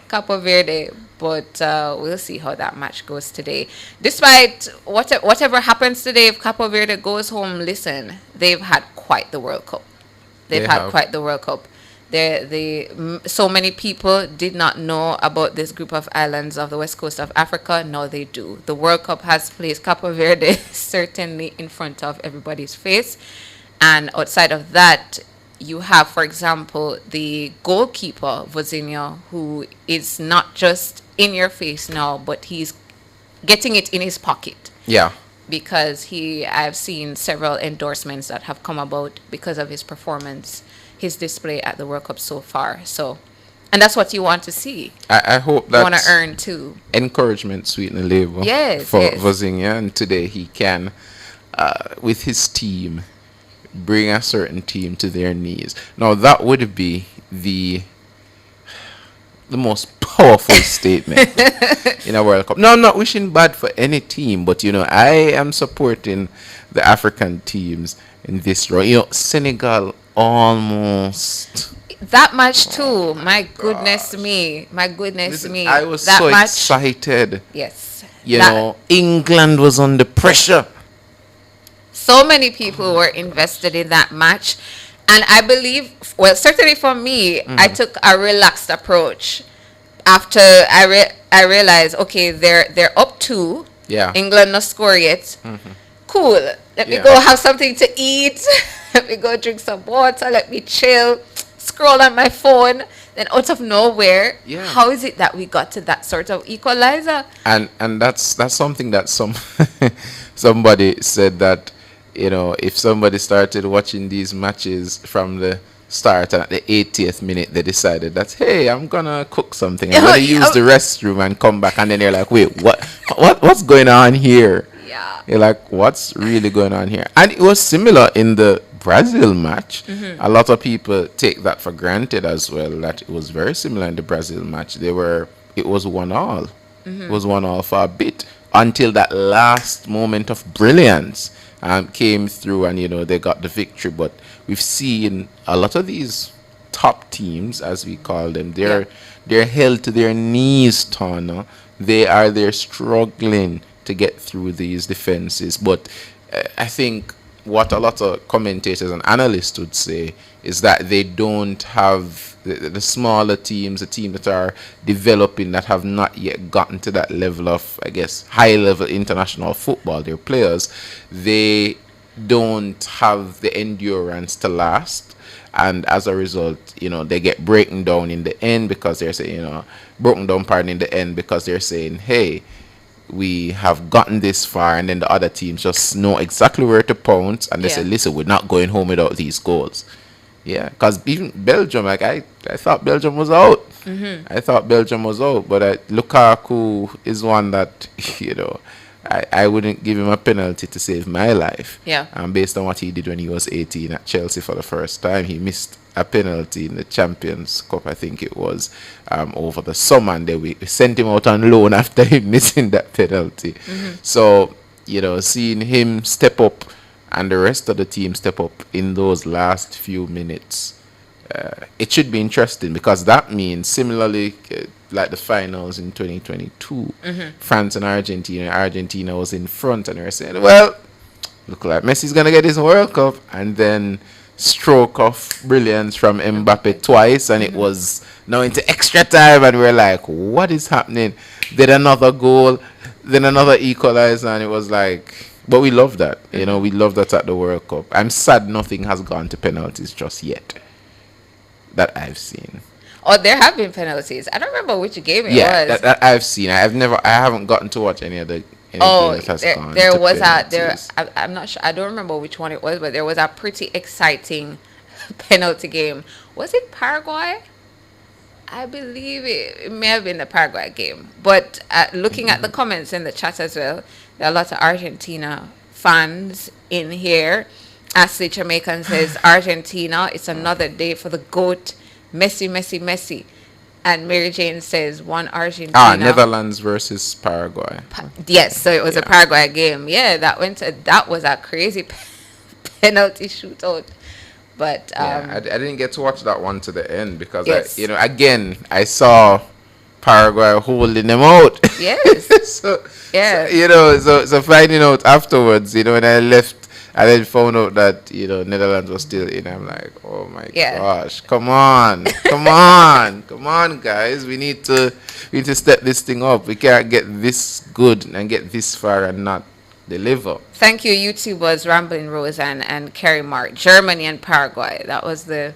Capo Verde. But we'll see how that match goes today. Despite whatever happens today, if Capo Verde goes home, listen, they've had quite the World Cup. So many people did not know about this group of islands of the west coast of Africa. Now they do. The World Cup has placed Capo Verde certainly in front of everybody's face. And outside of that, you have, for example, the goalkeeper, Vozinho, who is not just in your face now, but he's getting it in his pocket. Yeah. Because I've seen several endorsements that have come about because of his performance, his display at the World Cup so far. So, and that's what you want to see. I hope that you want to earn too. Encouragement sweeten the labor for Vozinha, and today he can, with his team, bring a certain team to their knees. Now that would be the most powerful statement in a World Cup. No, I'm not wishing bad for any team, but I am supporting the African teams in this round. Senegal almost. That match too. My goodness me. Listen, I was so excited. Yes. England was under pressure. So many people were invested in that match. And I believe, well, certainly for me, I took a relaxed approach after I realized, okay, they're up 2. Yeah. England not score yet. Cool. Let me go have something to eat. Let me go drink some water. Let me chill. Scroll on my phone. Then out of nowhere, how is it that we got to that sort of equalizer? And that's something that somebody said that, if somebody started watching these matches from the start and at the 80th minute they decided that, hey, I'm gonna cook something, I'm gonna use the restroom and come back, and then they're like, wait, what's going on here? You're like, what's really going on here? And it was similar in the Brazil match. A lot of people take that for granted as well, that it was very similar in the Brazil match. It was 1-1. It was 1-1 for a bit until that last moment of brilliance came through, and they got the victory. But we've seen a lot of these top teams, as we call them, they're held to their knees, Tana. They're struggling to get through these defenses. But I think what a lot of commentators and analysts would say is that they don't have the smaller teams, the teams that are developing, that have not yet gotten to that level of, I guess, high-level international football. Their players, they don't have the endurance to last. And as a result, they get broken down in the end because they're saying, in the end because they're saying, hey, we have gotten this far, and then the other teams just know exactly where to pounce, and they say, Yeah. listen, we're not going home without these goals. Yeah, because even Belgium, like I thought Belgium was out. I thought Belgium was out, but Lukaku is one that, you know, I wouldn't give him a penalty to save my life. Yeah. Based on what he did when he was 18 at Chelsea for the first time, he missed a penalty in the Champions Cup, I think it was, over the summer, and then we sent him out on loan after him missing that penalty. So, you know, seeing him step up and the rest of the team step up in those last few minutes, it should be interesting, because that means similarly like the finals in 2022, France and Argentina was in front, and they were saying, well, look like Messi's gonna get his World Cup, and then stroke of brilliance from Mbappe twice, and it was now into extra time, and we're like, what is happening? Then another goal, then another equalizer, and it was like, but we love that. You know, we love that at the World Cup. I'm sad nothing has gone to penalties just yet that I've seen. Oh, there have been penalties. I don't remember which game it was. that I've seen. I haven't gotten to watch any that has gone there to was penalties. I'm not sure. I don't remember which one it was, but there was a pretty exciting penalty game. Was it Paraguay? I believe it may have been the Paraguay game. But looking at the comments in the chat as well, there are a lot of Argentina fans in here. Ashley Jamaican says, Argentina, it's another day for the GOAT. Messi, Messi, Messi. And Mary Jane says, one Argentina. Netherlands versus Paraguay. Yes, so it was a Paraguay game. Yeah, that was a crazy penalty shootout. But I didn't get to watch that one to the end because Yes. I saw Paraguay holding them out. Yes. so Yeah. so finding out afterwards, when I left, I then found out that Netherlands was still in. I'm like, oh my gosh, come on, guys, we need to step this thing up. We can't get this good and get this far and not deliver. Thank you, YouTubers Rambling Rose and Kerry Mark. Germany and Paraguay. That was the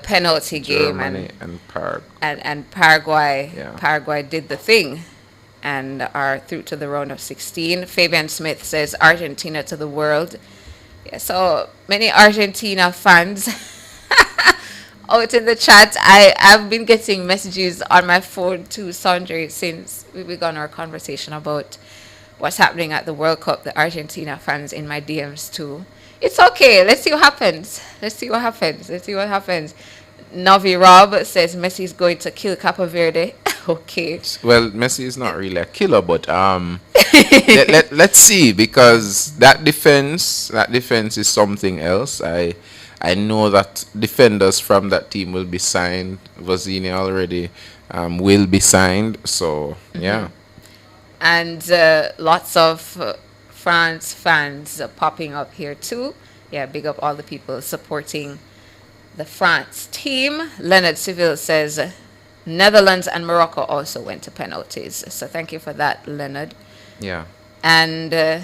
penalty game. Germany and Paraguay. And Paraguay. Yeah. Paraguay did the thing and are through to the round of 16. Fabian Smith says Argentina to the world. Yeah, so many Argentina fans out in the chat. I've been getting messages on my phone too, Sandra, since we began our conversation about what's happening at the World Cup. The Argentina fans in my DMs too. It's okay. Let's see what happens. Navi Rob says Messi's going to kill Capo Verde. Okay. Well, Messi is not really a killer, but let's see, because that defense is something else. I know that defenders from that team will be signed. Vazini already will be signed. So yeah. And lots of France fans popping up here too. Yeah, big up all the people supporting the France team. Leonard Seville says Netherlands and Morocco also went to penalties. So thank you for that, Leonard. Yeah. And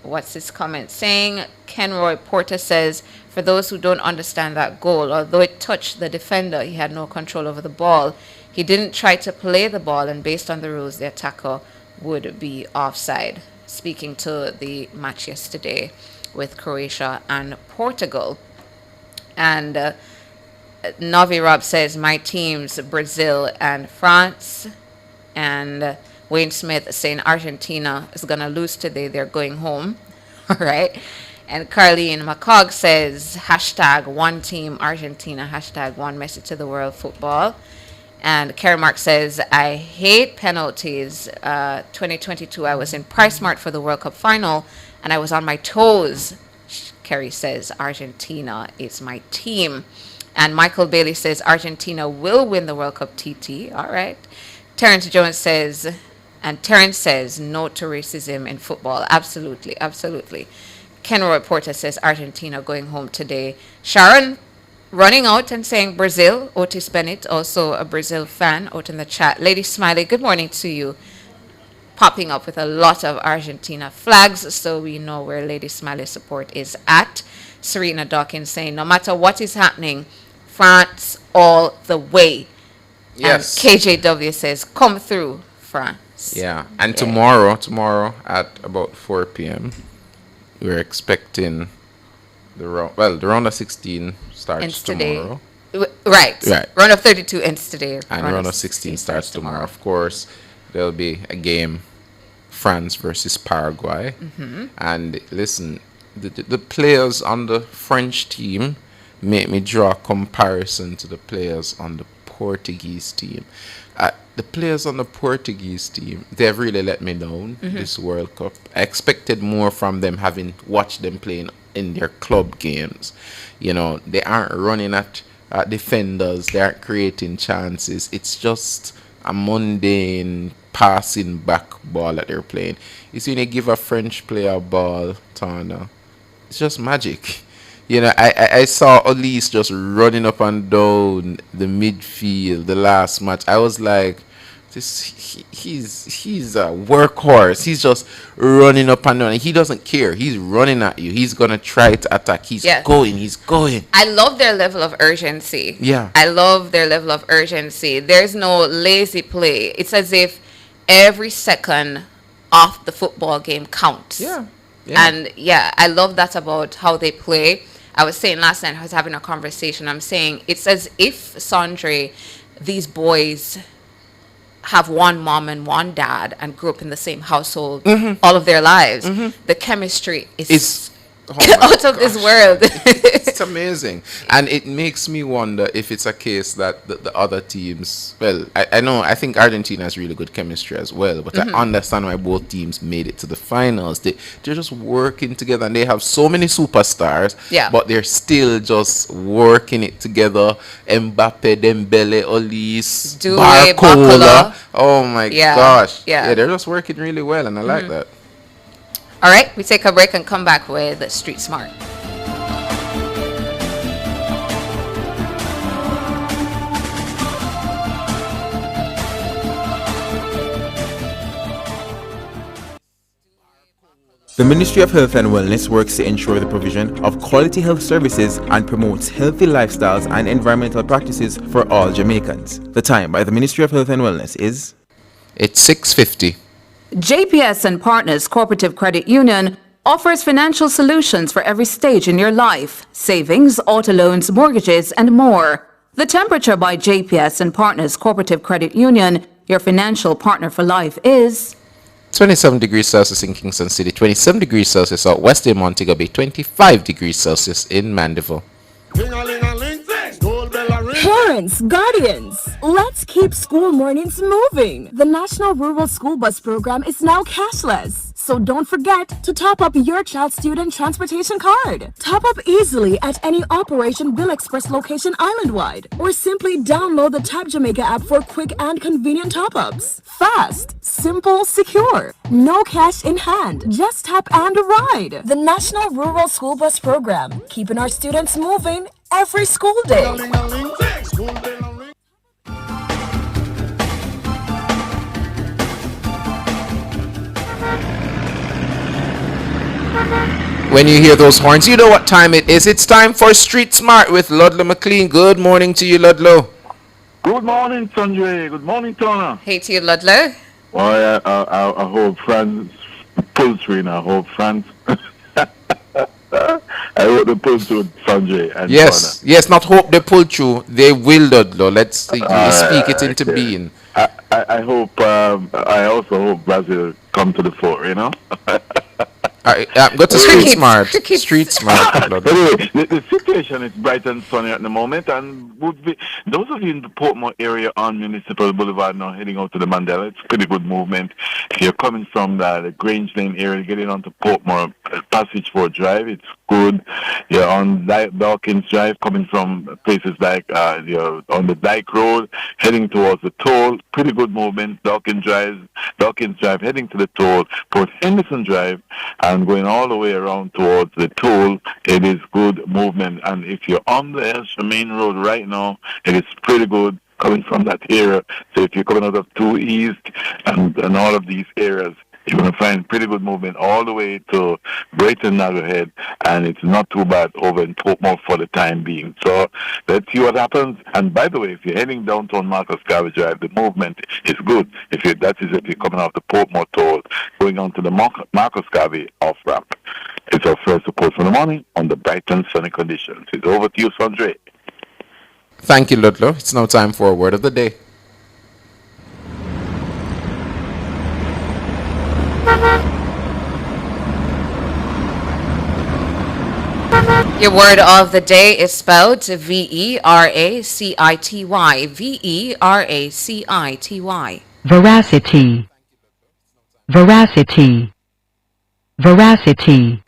what's his comment saying? Kenroy Porter says, for those who don't understand that goal, although it touched the defender, he had no control over the ball. He didn't try to play the ball, and based on the rules, the attacker would be offside. Speaking to the match yesterday with Croatia and Portugal. And Navi Rob says, my teams, Brazil and France. And Wayne Smith saying Argentina is going to lose today. They're going home. All right. And Carleen McCog says, hashtag one team Argentina, hashtag one Messi to the world football. And Kerry Mark says, I hate penalties. 2022, I was in PriceSmart for the World Cup final, and I was on my toes. Kerry says, Argentina is my team. And Michael Bailey says, Argentina will win the World Cup TT. All right. Terrence Jones says, and Terrence says, no to racism in football. Absolutely, absolutely. Kenroy Porter says, Argentina going home today. Sharon running out and saying Brazil. Otis Bennett, also a Brazil fan, out in the chat. Lady Smiley, good morning to you. Popping up with a lot of Argentina flags, so we know where Lady Smiley's support is at. Serena Dawkins saying, no matter what is happening, France all the way. Yes. And KJW says, come through, France. Yeah, and tomorrow at about 4 p.m. we're expecting the round of 16 starts Ends today. tomorrow. Right. Right. Round of 32 ends today. And round of 16 starts tomorrow. Of course, there'll be a game, France versus Paraguay. And listen, the players on the French team make me draw a comparison to the players on the Portuguese team. The players on the Portuguese team, they've really let me down this World Cup. I expected more from them, having watched them playing in their club games. You know, they aren't running at defenders, they aren't creating chances. It's just a mundane passing back ball that they're playing. You see, when you give a French player a ball, Tana, it's just magic. You know, I saw Elise just running up and down the midfield the last match. I was like, he's a workhorse. He's just running up and down. He doesn't care. He's running at you. He's gonna try to attack. He's going. I love their level of urgency. Yeah. I love their level of urgency. There's no lazy play. It's as if every second of the football game counts. Yeah. And I love that about how they play. I was saying last night, I was having a conversation. I'm saying it's as if, Sandre, these boys have one mom and one dad and grew up in the same household all of their lives. The chemistry is out of this world. It's amazing. And it makes me wonder if it's a case that the other teams, well, I think Argentina has really good chemistry as well, but I understand why both teams made it to the finals. They're just working together, and they have so many superstars, but they're still just working it together. Mbappe, Dembele, Olise, Barcola. Oh my gosh. Yeah, they're just working really well, and I like that. All right, we take a break and come back with Street Smart. The Ministry of Health and Wellness works to ensure the provision of quality health services and promotes healthy lifestyles and environmental practices for all Jamaicans. The time by the Ministry of Health and Wellness is... It's 6:50. JPS and Partners Cooperative Credit Union offers financial solutions for every stage in your life: savings, auto loans, mortgages, and more. The Temperature by JPS and Partners Cooperative Credit Union, your financial partner for life, is 27 degrees Celsius in Kingston City, 27 degrees Celsius out west in Montego Bay, 25 degrees Celsius in Mandeville. Parents, guardians, let's keep school mornings moving. The National Rural School Bus Program is now cashless, so don't forget to top up your child's student transportation card. Top up easily at any Operation Bill Express location island-wide, or simply download the Tap Jamaica app for quick and convenient top-ups. Fast, simple, secure. No cash in hand, just tap and ride. The National Rural School Bus Program, keeping our students moving every school day. When you hear those horns, you know what time it is. It's time for Street Smart with Ludlow McLean. Good morning to you, Ludlow. Good morning, Sandre. Good morning, Tona. Hey to you, Ludlow. Well, I hope France pulls through. I hope France. I hope they pull through, Sanjay and Yes, Tona. yes, not hope they pull through. They will, Ludlow. Let's speak it into being. I hope, I also hope Brazil come to the fore, you know? Go to Street Smart. Street Smart. Anyway, the situation is bright and sunny at the moment, and would be those of you in the Portmore area on Municipal Boulevard now heading out to the Mandela. It's pretty good movement. If you're coming from the Grange Lane area, getting onto Portmore Passage 4 Drive, it's good. You're on Dawkins Drive, coming from places like you're on the Dyke Road, heading towards the toll. Pretty good movement. Dawkins Drive, heading to the toll. Port Henderson Drive, and going all the way around towards the toll, it is good movement. And if you're on the Elsha Main Road right now, it is pretty good coming from that area. So if you're coming out of 2 East and all of these areas, You're going to find pretty good movement all the way to Brighton Narrowhead, and it's not too bad over in Portmore for the time being. So let's see what happens. And by the way, if you're heading downtown Marcus Garvey Drive, the movement is good. If you're coming off the Portmore toll, going on to the Marcus Garvey off-ramp. It's our first report for the morning on the Brighton sunny conditions. It's over to you, Sandre. Thank you, Ludlow. It's now time for a word of the day. Your word of the day is spelled V-E-R-A-C-I-T-Y. V-E-R-A-C-I-T-Y. Veracity. Veracity. Veracity.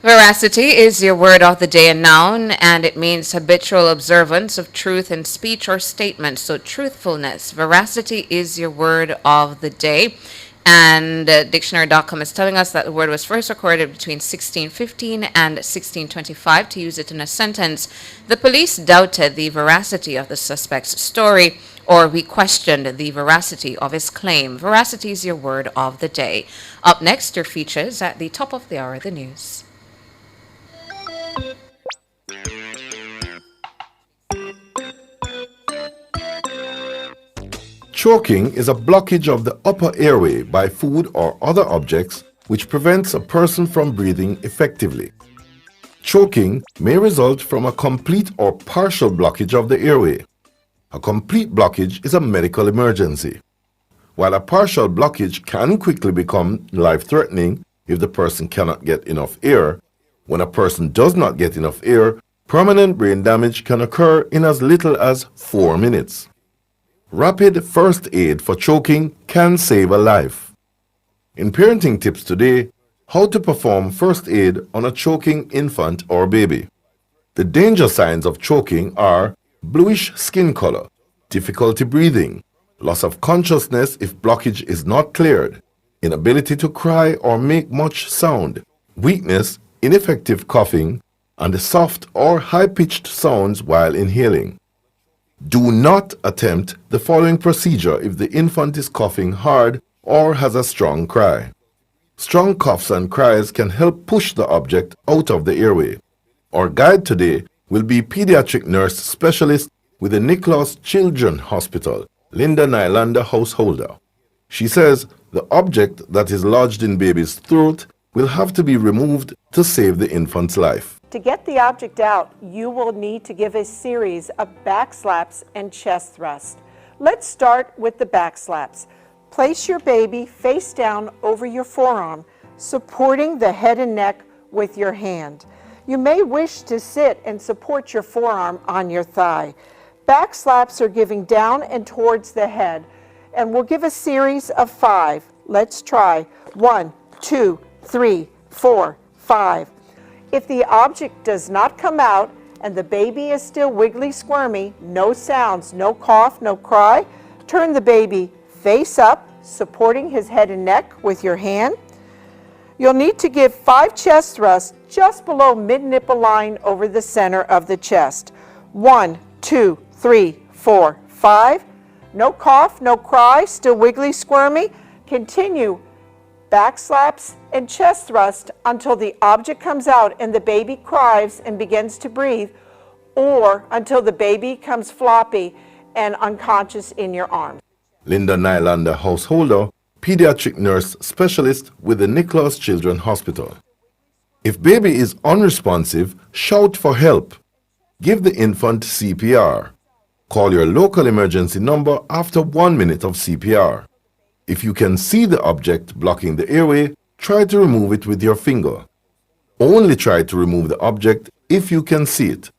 Veracity is your word of the day, a noun, and it means habitual observance of truth in speech or statement. So truthfulness. Veracity is your word of the day. And dictionary.com is telling us that the word was first recorded between 1615 and 1625. To use it in a sentence, the police doubted the veracity of the suspect's story, or we questioned the veracity of his claim. Veracity is your word of the day. Up next, your features at the top of the hour, the news. Choking is a blockage of the upper airway by food or other objects which prevents a person from breathing effectively. Choking may result from a complete or partial blockage of the airway. A complete blockage is a medical emergency, while a partial blockage can quickly become life-threatening if the person cannot get enough air. When a person does not get enough air, permanent brain damage can occur in as little as 4 minutes. Rapid first aid for choking can save a life. In parenting tips today, how to perform first aid on a choking infant or baby. The danger signs of choking are bluish skin color, difficulty breathing, loss of consciousness if blockage is not cleared, inability to cry or make much sound, weakness, ineffective coughing, and soft or high-pitched sounds while inhaling. Do not attempt the following procedure if the infant is coughing hard or has a strong cry. Strong coughs and cries can help push the object out of the airway. Our guide today will be pediatric nurse specialist with the Nicholas Children's Hospital, Linda Nylander, householder. She says the object that is lodged in baby's throat will have to be removed to save the infant's life. To get the object out, you will need to give a series of back slaps and chest thrusts. Let's start with the back slaps. Place your baby face down over your forearm, supporting the head and neck with your hand. You may wish to sit and support your forearm on your thigh. Back slaps are giving down and towards the head, and we'll give a series of 5. Let's try. 1, 2, 3, 4, 5. If the object does not come out and the baby is still wiggly squirmy, no sounds, no cough, no cry, turn the baby face up, supporting his head and neck with your hand. You'll need to give 5 chest thrusts just below mid-nipple line over the center of the chest. 1, 2, 3, 4, 5. No cough, no cry, still wiggly squirmy. Continue back slaps and chest thrust until the object comes out and the baby cries and begins to breathe, or until the baby comes floppy and unconscious in your arms. Linda Nylander, householder, pediatric nurse specialist with the Nicholas Children's Hospital. If baby is unresponsive, shout for help. Give the infant CPR. Call your local emergency number after 1 minute of CPR. If you can see the object blocking the airway, try to remove it with your finger. Only try to remove the object if you can see it.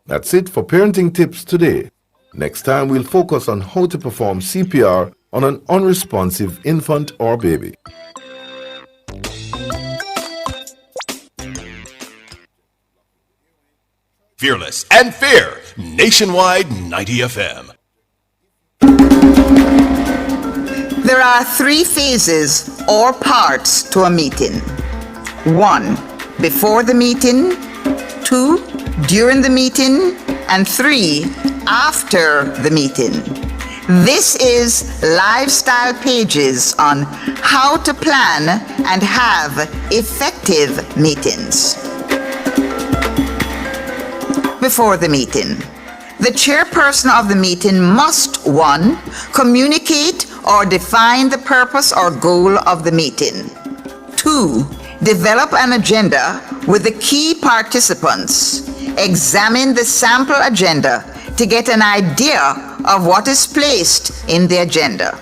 That's it for parenting tips today. Next time we'll focus on how to perform CPR on an unresponsive infant or baby. Fearless and fair, Nationwide 90 FM. There are 3 phases or parts to a meeting. 1, before the meeting. 2, during the meeting. And 3, after the meeting. This is Lifestyle Pages on how to plan and have effective meetings. Before the meeting, the chairperson of the meeting must 1. Communicate or define the purpose or goal of the meeting. 2. Develop an agenda with the key participants. Examine the sample agenda to get an idea of what is placed in the agenda.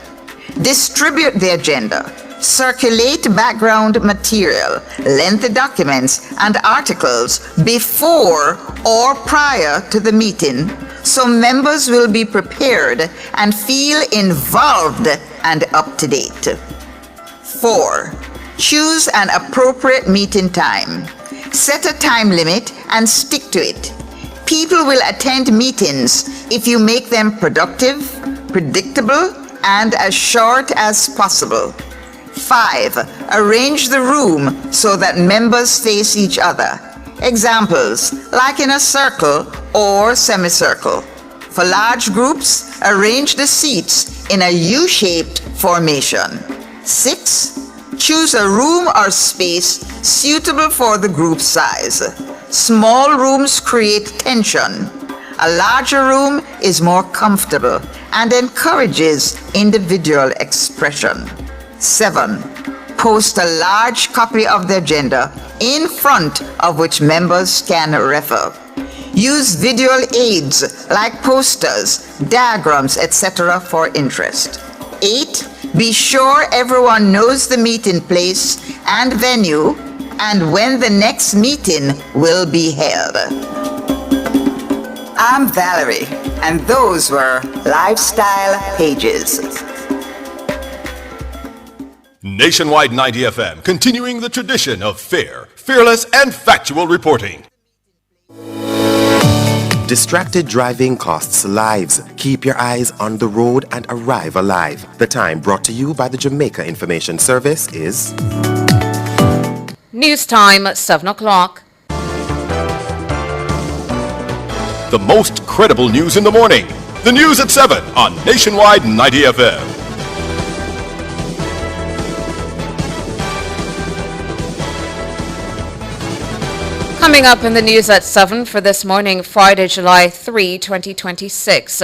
Distribute the agenda. Circulate background material, lengthy documents, and articles before or prior to the meeting so members will be prepared and feel involved and up to date. 4. Choose an appropriate meeting time. Set a time limit and stick to it. People will attend meetings if you make them productive, predictable, and as short as possible. 5. Arrange the room so that members face each other. Examples, like in a circle or semicircle. For large groups, arrange the seats in a U-shaped formation. 6. Choose a room or space suitable for the group size. Small rooms create tension. A larger room is more comfortable and encourages individual expression. 7. Post a large copy of the agenda in front of which members can refer. Use visual aids like posters, diagrams, etc. for interest. 8. Be sure everyone knows the meeting place and venue and when the next meeting will be held. I'm Valerie, and those were Lifestyle Pages. Nationwide 90 FM, continuing the tradition of fair, fearless, and factual reporting. Distracted driving costs lives. Keep your eyes on the road and arrive alive. The time brought to you by the Jamaica Information Service is News time at 7 o'clock. The most credible news in the morning. The news at 7 on Nationwide 90 FM. Coming up in the news at 7 for this morning, Friday, July 3, 2026.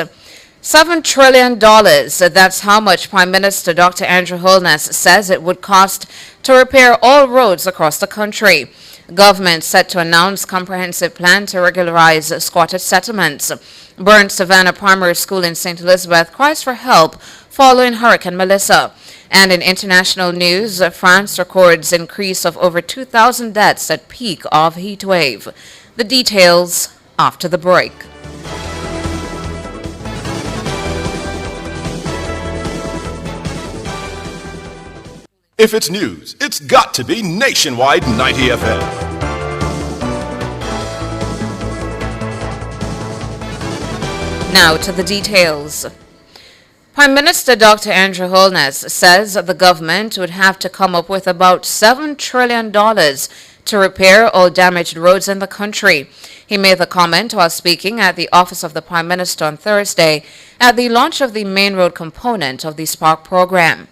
$7 trillion, that's how much Prime Minister Dr. Andrew Holness says it would cost to repair all roads across the country. Government set to announce comprehensive plan to regularize squatter settlements. Burnt Savannah Primary School in St. Elizabeth cries for help following Hurricane Melissa. And in international news, France records increase of over 2,000 deaths at peak of heat wave. The details after the break. If it's news, it's got to be Nationwide 90 FM. Now to the details. Prime Minister Dr. Andrew Holness says the government would have to come up with about $7 trillion to repair all damaged roads in the country. He made the comment while speaking at the office of the Prime Minister on Thursday at the launch of the main road component of the Spark program.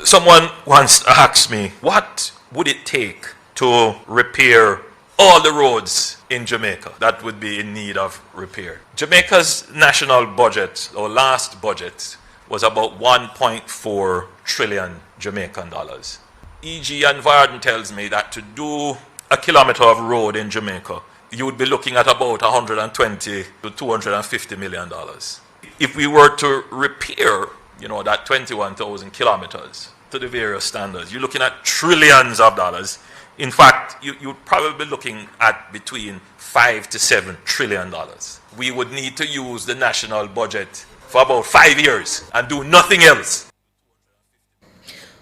Someone once asked me, what would it take to repair all the roads in Jamaica that would be in need of repair? Jamaica's national budget, or last budget, was about 1.4 trillion Jamaican dollars. E.G. and Varden tells me that to do a kilometer of road in Jamaica, you would be looking at about 120 to 250 million dollars. If we were to repair, that 21,000 kilometers to the various standards, you're looking at trillions of dollars. In fact, you'd probably be looking at between $5 to $7 trillion. We would need to use the national budget for about 5 years and do nothing else.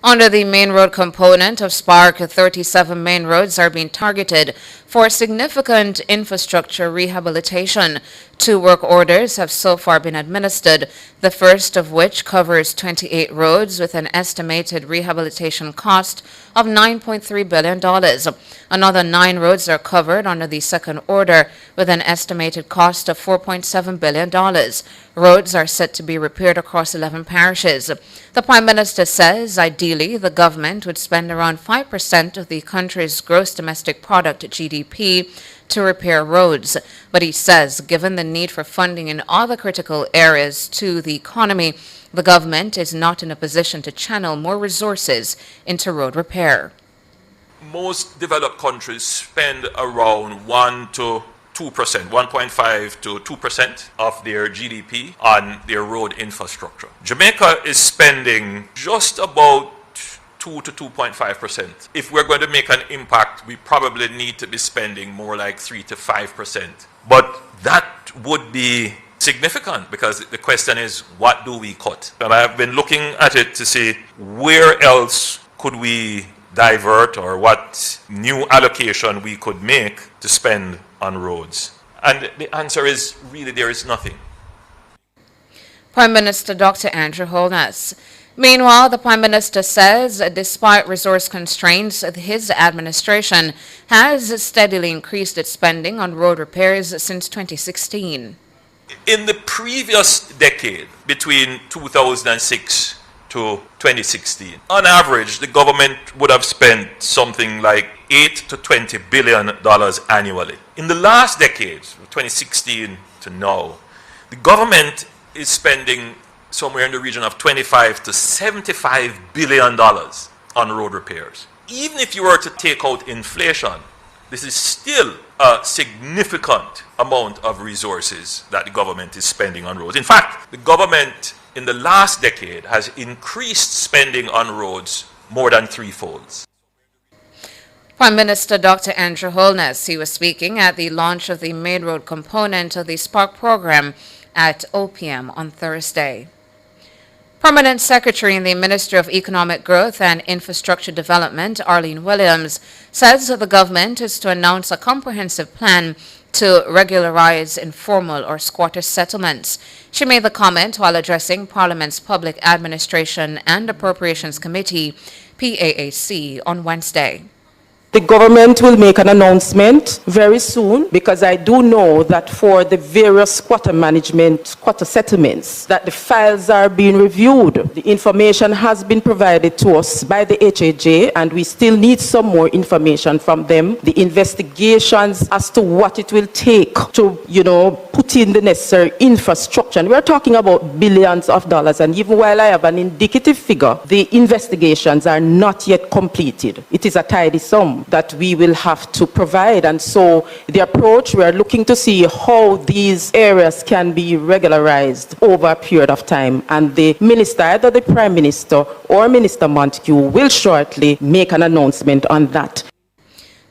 Under the main road component of Spark, 37 main roads are being targeted for significant infrastructure rehabilitation. 2 work orders have so far been administered, the first of which covers 28 roads with an estimated rehabilitation cost of $9.3 billion. Another 9 roads are covered under the second order with an estimated cost of $4.7 billion. Roads are set to be repaired across 11 parishes. The Prime Minister says ideally the government would spend around 5% of the country's gross domestic product GDP to repair roads. But he says given the need for funding in other critical areas to the economy, the government is not in a position to channel more resources into road repair. Most developed countries spend around 1 to 2%, 1.5 to 2% of their GDP on their road infrastructure. Jamaica is spending just about 2 to 2.5%. If we're going to make an impact, we probably need to be spending more like 3 to 5%. But that would be significant because the question is, what do we cut? And I've been looking at it to see where else could we divert or what new allocation we could make to spend on roads. And the answer is really there is nothing. Prime Minister Dr. Andrew Holness. Meanwhile, the Prime Minister says despite resource constraints, his administration has steadily increased its spending on road repairs since 2016. In the previous decade, between 2006 to 2016, on average, the government would have spent something like $8 to $20 billion annually. In the last decade, 2016 to now, the government is spending somewhere in the region of $25 to $75 billion on road repairs. Even if you were to take out inflation, this is still a significant amount of resources that the government is spending on roads. In fact, the government in the last decade has increased spending on roads more than threefold. Prime Minister Dr. Andrew Holness, he was speaking at the launch of the Main Road component of the Spark program at OPM on Thursday. Permanent Secretary in the Ministry of Economic Growth and Infrastructure Development, Arlene Williams, says the government is to announce a comprehensive plan to regularize informal or squatter settlements. She made the comment while addressing Parliament's Public Administration and Appropriations Committee, PAAC, on Wednesday. The government will make an announcement very soon because I do know that for the various squatter settlements that the files are being reviewed. The information has been provided to us by the HAJ and we still need some more information from them. The investigations as to what it will take to, put in the necessary infrastructure. And we're talking about billions of dollars, and even while I have an indicative figure, the investigations are not yet completed. It is a tidy sum that we will have to provide. And so the approach, we are looking to see how these areas can be regularized over a period of time. And the minister, either the Prime Minister or Minister Montague, will shortly make an announcement on that.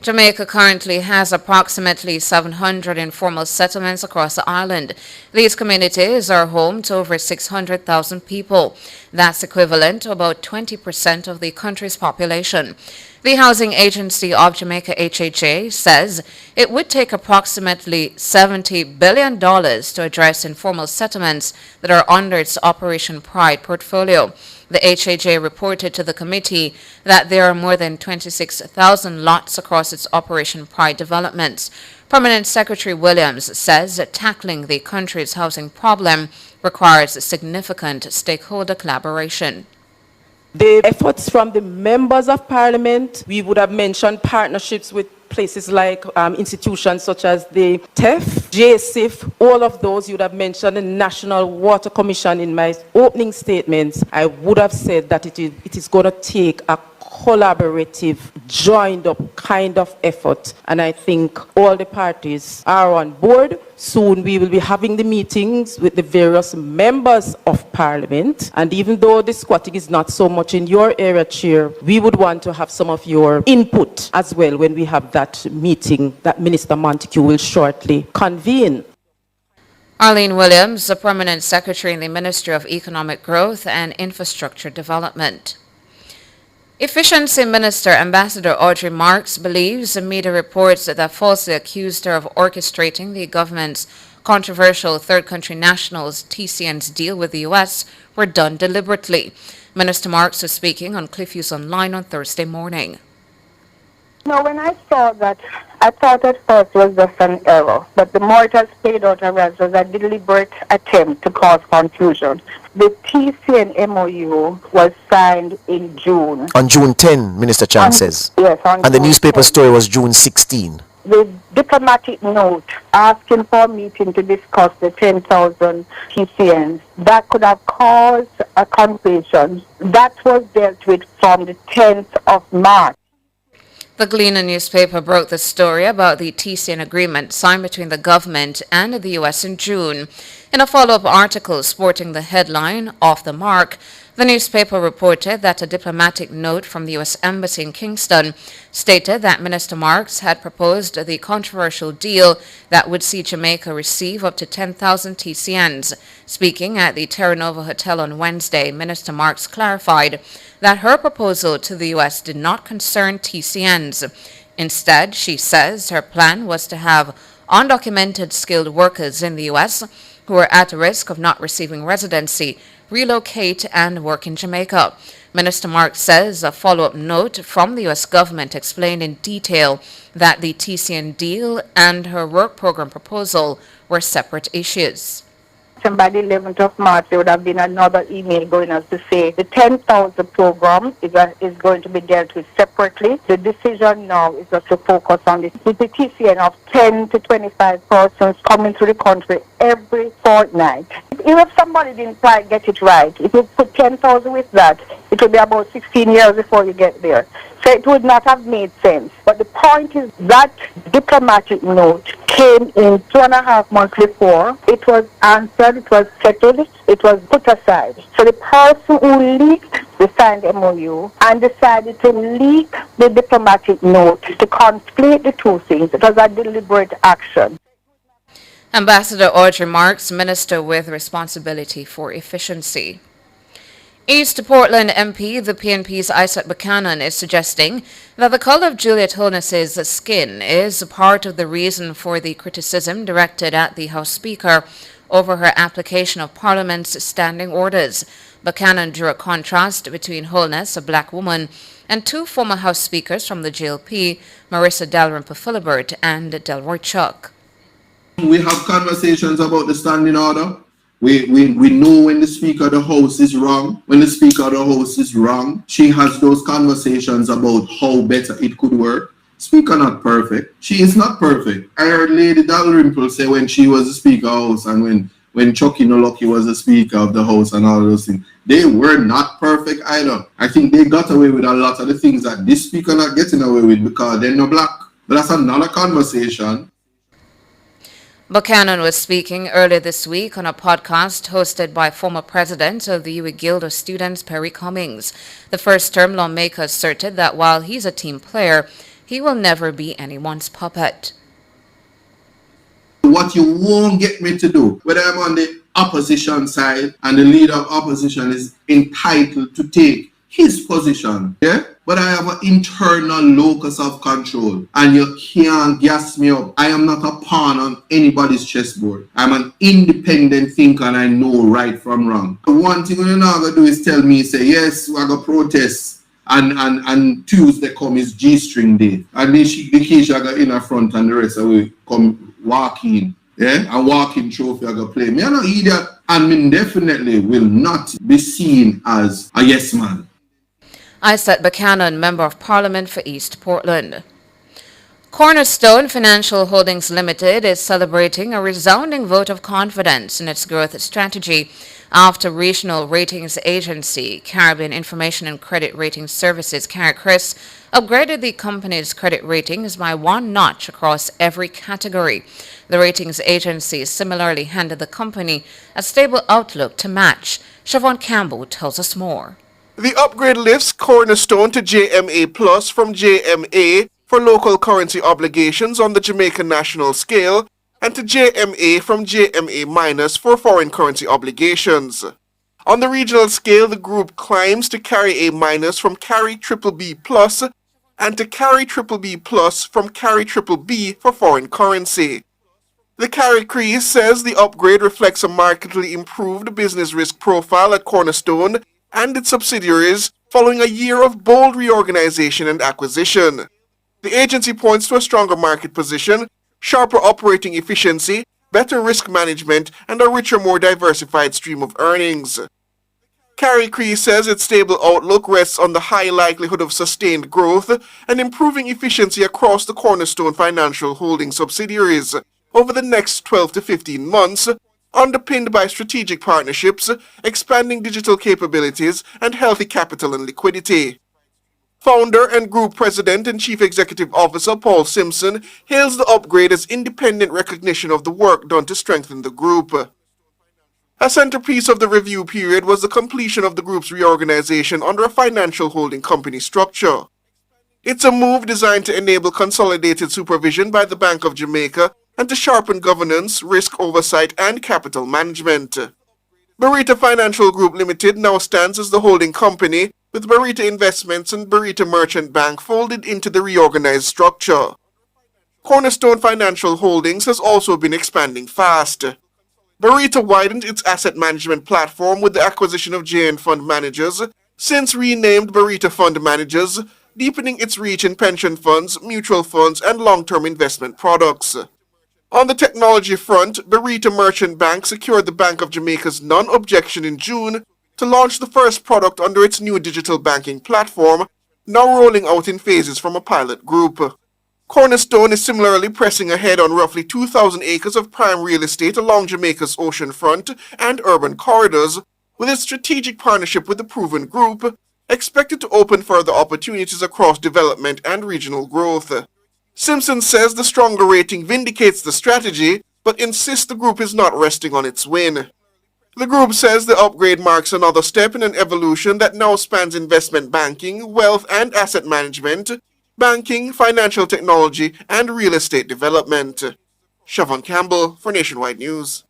Jamaica currently has approximately 700 informal settlements across the island. These communities are home to over 600,000 people. That's equivalent to about 20% of the country's population. The Housing Agency of Jamaica, HHA, says it would take approximately $70 billion to address informal settlements that are under its Operation Pride portfolio. The HHA reported to the committee that there are more than 26,000 lots across its Operation Pride developments. Permanent Secretary Williams says that tackling the country's housing problem requires significant stakeholder collaboration. The efforts from the members of parliament, we would have mentioned partnerships with places like institutions such as the TEF, JSIF, all of those you would have mentioned, the National Water Commission. In my opening statements, I would have said that it is going to take a collaborative, joined up kind of effort. And I think all the parties are on board. Soon we will be having the meetings with the various members of parliament. And even though the squatting is not so much in your area, Chair, we would want to have some of your input as well when we have that meeting that Minister Montague will shortly convene. Arlene Williams, the Permanent Secretary in the Ministry of Economic Growth and Infrastructure Development. Efficiency Minister Ambassador Audrey Marks believes the media reports that falsely accused her of orchestrating the government's controversial third country nationals TCN's deal with the U.S. were done deliberately. Minister Marks was speaking on Cliff Online on Thursday morning. When I saw that, I thought at first it was just an error, but the more it has played out around, it was a deliberate attempt to cause confusion. The TCN MOU was signed in June. On June 10, Minister Chan says. Yes, on And the June newspaper 10. story was June 16. The diplomatic note asking for a meeting to discuss the 10,000 TCNs, that could have caused a confusion. That was dealt with from the 10th of March. The Gleaner newspaper broke the story about the TCN agreement signed between the government and the U.S. in June. In a follow-up article sporting the headline, Off the Mark, the newspaper reported that a diplomatic note from the U.S. Embassy in Kingston stated that Minister Marks had proposed the controversial deal that would see Jamaica receive up to 10,000 TCNs. Speaking at the Terra Nova Hotel on Wednesday, Minister Marks clarified that her proposal to the U.S. did not concern TCNs. Instead, she says her plan was to have undocumented skilled workers in the U.S. who are at risk of not receiving residency relocate and work in Jamaica. Minister Marks says a follow-up note from the U.S. government explained in detail that the TCN deal and her work program proposal were separate issues. And by the 11th of March, there would have been another email going out to say the 10,000 program is going to be dealt with separately. The decision now is just to focus on the TCN of 10 to 25 persons coming to the country every fortnight. If somebody didn't quite get it right, if you put 10,000 with that, it will be about 16 years before you get there. So it would not have made sense. But the point is that diplomatic note came in 2.5 months before. It was answered, it was settled, it was put aside. So the person who leaked the signed MOU and decided to leak the diplomatic note to conflate the two things, it was a deliberate action. Ambassador Audrey Marks, Minister with responsibility for efficiency. East Portland MP, the PNP's Isaac Buchanan, is suggesting that the color of Juliet Holness's skin is part of the reason for the criticism directed at the House Speaker over her application of Parliament's standing orders. Buchanan drew a contrast between Holness, a black woman, and two former House Speakers from the GLP, Marissa Dalrymple Philibert and Delroy Chuck. We have conversations about the standing order. We know when the Speaker of the House is wrong. When the Speaker of the House is wrong, she has those conversations about how better it could work. Speaker not perfect. She is not perfect. I heard Lady Dalrymple say when she was the Speaker of the House and when Chucky Noloki was the Speaker of the House and all those things, they were not perfect either. I think they got away with a lot of the things that this Speaker not getting away with because they're no black. But that's another conversation. Buchanan was speaking earlier this week on a podcast hosted by former president of the UWI Guild of Students, Perry Cummings. The first-term lawmaker asserted that while he's a team player, he will never be anyone's puppet. What you won't get me to do, whether I'm on the opposition side and the leader of opposition is entitled to take his position, yeah? But I have an internal locus of control and you can't gas me up. I am not a pawn on anybody's chessboard. I'm an independent thinker and I know right from wrong. The one thing you're not going to do is tell me, say, yes, we're going to protest and Tuesday come is G-string day. And then the Keisha got in the front and the rest of it come walk in. Yeah, and walking trophy I go play. Me I'm not idiot and me definitely will not be seen as a yes man. Isaac Buchanan, Member of Parliament for East Portland. Cornerstone Financial Holdings Limited is celebrating a resounding vote of confidence in its growth strategy after regional ratings agency Caribbean Information and Credit Rating Services, CARICRIS, upgraded the company's credit ratings by one notch across every category. The ratings agency similarly handed the company a stable outlook to match. Siobhan Campbell tells us more. The upgrade lifts Cornerstone to JMA Plus from JMA for local currency obligations on the Jamaican national scale and to JMA from JMA minus for foreign currency obligations. On the regional scale, the group climbs to carry A- from carry BBB+, and to carry BBB+ from carry BBB for foreign currency. The carry crease says the upgrade reflects a markedly improved business risk profile at Cornerstone and its subsidiaries following a year of bold reorganization and acquisition. The agency points to a stronger market position, sharper operating efficiency, better risk management, and a richer, more diversified stream of earnings. Carrie Cree says its stable outlook rests on the high likelihood of sustained growth and improving efficiency across the Cornerstone Financial Holding subsidiaries over the next 12 to 15 months, underpinned by strategic partnerships, expanding digital capabilities, and healthy capital and liquidity. Founder and Group President and Chief Executive Officer Paul Simpson hails the upgrade as independent recognition of the work done to strengthen the group. A centerpiece of the review period was the completion of the group's reorganization under a financial holding company structure. It's a move designed to enable consolidated supervision by the Bank of Jamaica and to sharpen governance, risk oversight, and capital management. Barita Financial Group Limited now stands as the holding company, with Barita Investments and Barita Merchant Bank folded into the reorganized structure. Cornerstone Financial Holdings has also been expanding fast. Barita widened its asset management platform with the acquisition of JN Fund Managers, since renamed Barita Fund Managers, deepening its reach in pension funds, mutual funds, and long-term investment products. On the technology front, Barita Merchant Bank secured the Bank of Jamaica's non-objection in June to launch the first product under its new digital banking platform, now rolling out in phases from a pilot group. Cornerstone is similarly pressing ahead on roughly 2,000 acres of prime real estate along Jamaica's ocean front and urban corridors, with its strategic partnership with the Proven Group, expected to open further opportunities across development and regional growth. Simpson says the stronger rating vindicates the strategy, but insists the group is not resting on its win. The group says the upgrade marks another step in an evolution that now spans investment banking, wealth and asset management, banking, financial technology, and real estate development. Siobhan Campbell for Nationwide News.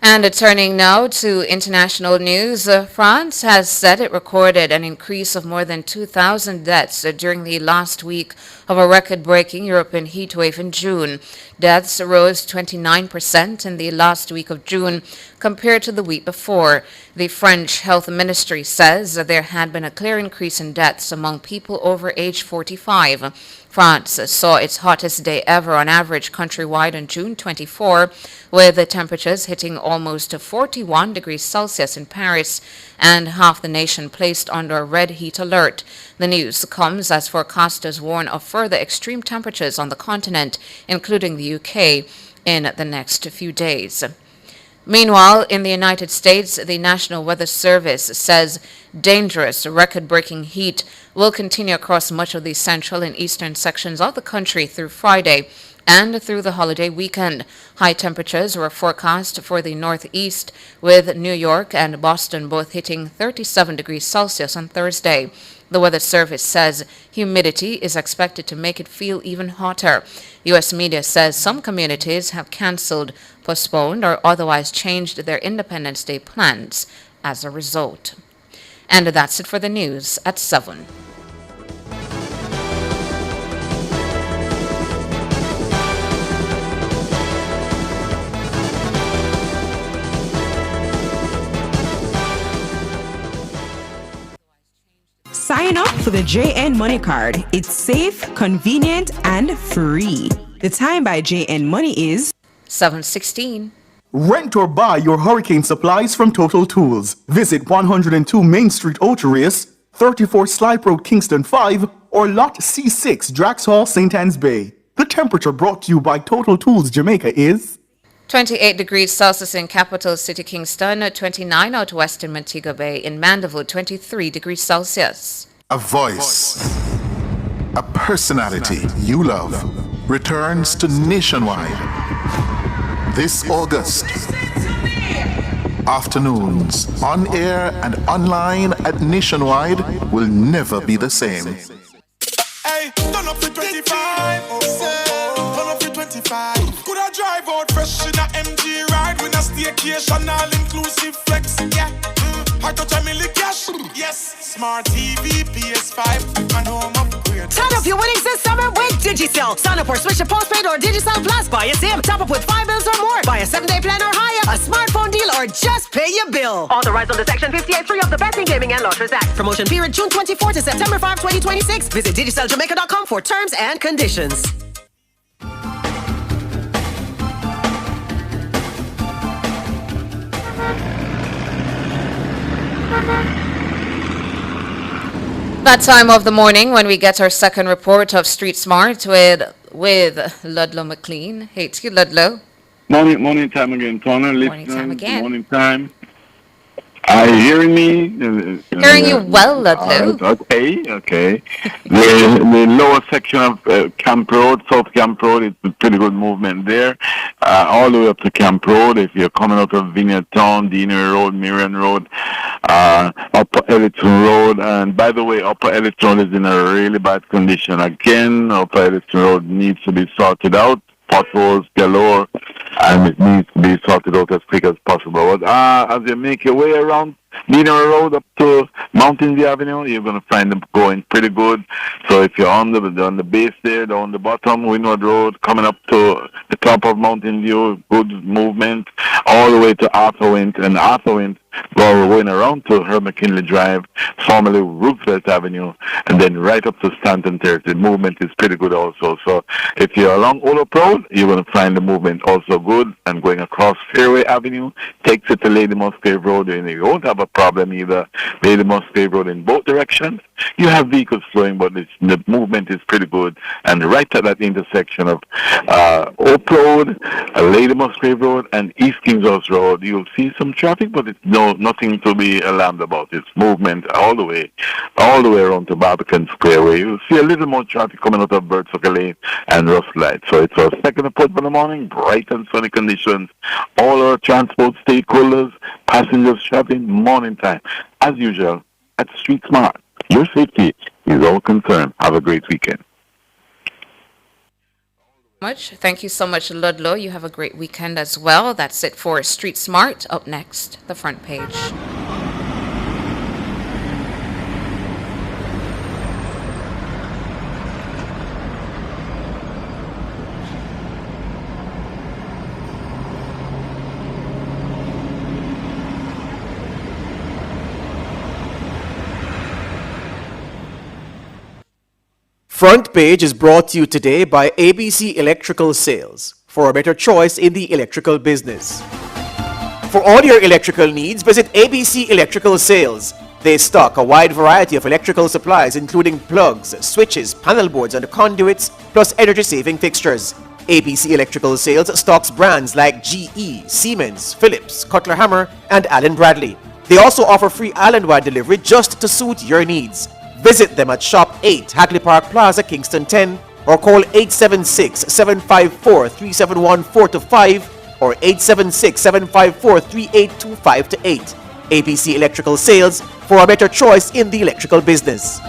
And turning now to international news, France has said it recorded an increase of more than 2,000 deaths during the last week of a record-breaking European heatwave in June. Deaths rose 29% in the last week of June compared to the week before. The French Health Ministry says there had been a clear increase in deaths among people over age 45. France saw its hottest day ever on average countrywide on June 24, with the temperatures hitting almost 41 degrees Celsius in Paris and half the nation placed under a red heat alert. The news comes as forecasters warn of further extreme temperatures on the continent, including the UK, in the next few days. Meanwhile, in the United States, the National Weather Service says dangerous, record-breaking heat will continue across much of the central and eastern sections of the country through Friday and through the holiday weekend. High temperatures were forecast for the northeast, with New York and Boston both hitting 37 degrees Celsius on Thursday. The Weather Service says humidity is expected to make it feel even hotter. U.S. media says some communities have canceled, postponed, or otherwise changed their Independence Day plans as a result. And that's it for the news at 7. Sign up for the JN Money Card. It's safe, convenient, and free. The time by JN Money is 7:16. Rent or buy your hurricane supplies from Total Tools. Visit 102 Main Street, Ocho-Rios, 34 Slipe Road, Kingston 5, or Lot C6, Drax Hall, St. Anne's Bay. The temperature brought to you by Total Tools Jamaica is 28 degrees Celsius in capital city Kingston, 29 out west in Montego Bay. In Mandeville, 23 degrees Celsius. A voice, a personality you love returns to Nationwide this August. Afternoons on air and online at Nationwide will never be the same. Hey, turn up to 25. Turn up to 25. Could I drive out fresh in a MG ride? We not staycation, all inclusive flex. Yeah, I touch a milli cash. Yes, smart TV, PS5, and home upgrade. Turn up your winnings this summer with Digicel. Sign up or switch to postpaid or Digicel Plus. Buy a SIM, top up with 5 bills or more. Buy a 7-day plan or higher, a smartphone deal, or just pay your bill. Authorized under Section 58.3 of the Betting, Gaming and Lotteries Act. Promotion period June 24 to September 5, 2026. Visit DigicelJamaica.com for terms and conditions. That time of the morning when we get our second report of Street Smart with Ludlow McLean. Hey to you, Ludlow. Morning time again, Tona. Morning time again. Morning time. Are you hearing me? Hearing you well, Ludlow. Okay. The lower section of Camp Road, South Camp Road, it's a pretty good movement there. All the way up to Camp Road, if you're coming out of Vineyard Town, Deanery Road, Miriam Road, Upper Elliston Road, and by the way, Upper Elliston Road is in a really bad condition. Again, Upper Elliston Road needs to be sorted out. Potholes galore, and it needs to be sorted out as quick as possible. But as you make your way around Deanery Road up to Mountain View Avenue, you're going to find them going pretty good. So if you're on the base there, down the bottom, Windward Road, coming up to the top of Mountain View, good movement, all the way to Arthurwint, and Arthurwint going around to Herb McKinley Drive, formerly Roosevelt Avenue, and then right up to Stanton Terrace. The movement is pretty good also. So if you're along Olop Road, you're going to find the movement also good, and going across Fairway Avenue takes it to Lady Musgrave Road, and you won't have a problem either. Lady Musgrave Road in both directions. You have vehicles flowing, but the movement is pretty good. And right at that intersection of Oak Road, Lady Musgrave Road, and East Kings House Road, you'll see some traffic, but it's nothing to be alarmed about. It's movement all the way around to Barbican Square, where you'll see a little more traffic coming out of Birdsucker Lane and Rough Light. So it's our second report for the morning, bright and sunny conditions. All our transport stakeholders, passengers shopping, morning time. As usual, at Street Smart, your safety is our concern. Have a great weekend. Thank you so much, Ludlow. You have a great weekend as well. That's it for Street Smart. Up next, the front page. Front Page is brought to you today by ABC Electrical Sales, for a better choice in the electrical business. For all your electrical needs, visit ABC Electrical Sales. They stock a wide variety of electrical supplies including plugs, switches, panel boards and conduits, plus energy-saving fixtures. ABC Electrical Sales stocks brands like GE, Siemens, Philips, Cutler Hammer and Allen Bradley. They also offer free island-wide delivery just to suit your needs. Visit them at Shop 8, Hagley Park Plaza, Kingston 10, or call 876-754-3714-5 or 876-754-3825-8. ABC Electrical Sales, for a better choice in the electrical business.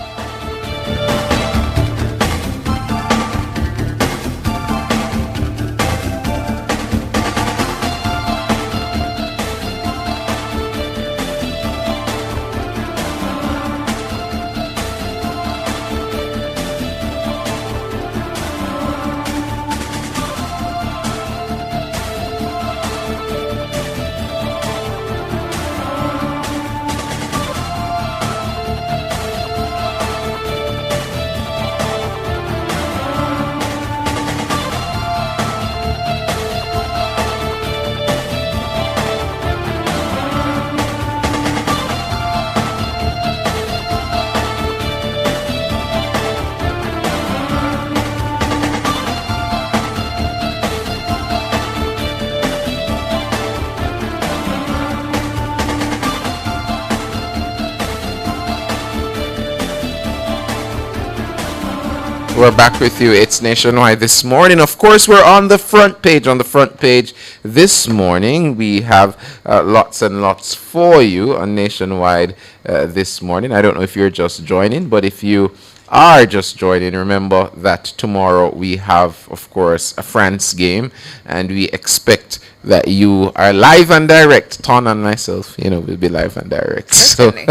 We're back with you. It's Nationwide this morning. Of course, we're on the front page. On the front page this morning, we have lots and lots for you on Nationwide this morning. I don't know if you're just joining, but if you are just joining, remember that tomorrow we have, of course, a France game, and we expect that you are live and direct. Ton and myself, will be live and direct. Certainly.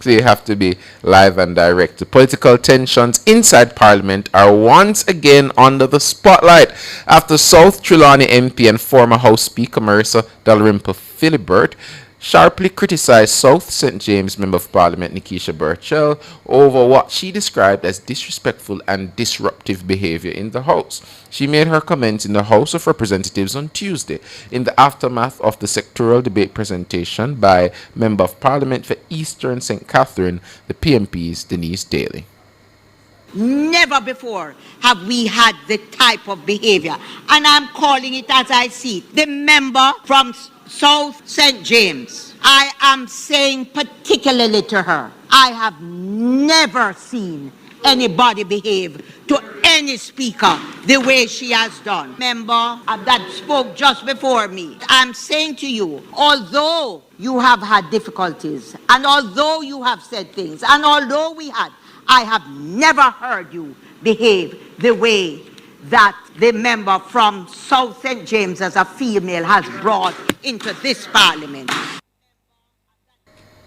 So you have to be live and direct. The political tensions inside Parliament are once again under the spotlight after South Trelawney MP and former House Speaker Marissa Dalrymple Philibert sharply criticized South St. James Member of Parliament Nikisha Burchell over what she described as disrespectful and disruptive behavior in the House. She made her comments in the House of Representatives on Tuesday in the aftermath of the sectoral debate presentation by Member of Parliament for Eastern St. Catherine, the PMP's Denise Daly. Never before have we had the type of behavior, and I'm calling it as I see it. The member from South St. James, I am saying particularly to her, I have never seen anybody behave to any speaker the way she has done. Member that spoke just before me, I'm saying to you, although you have had difficulties, and although you have said things, and although I have never heard you behave the way that the member from South St. James as a female has brought into this parliament.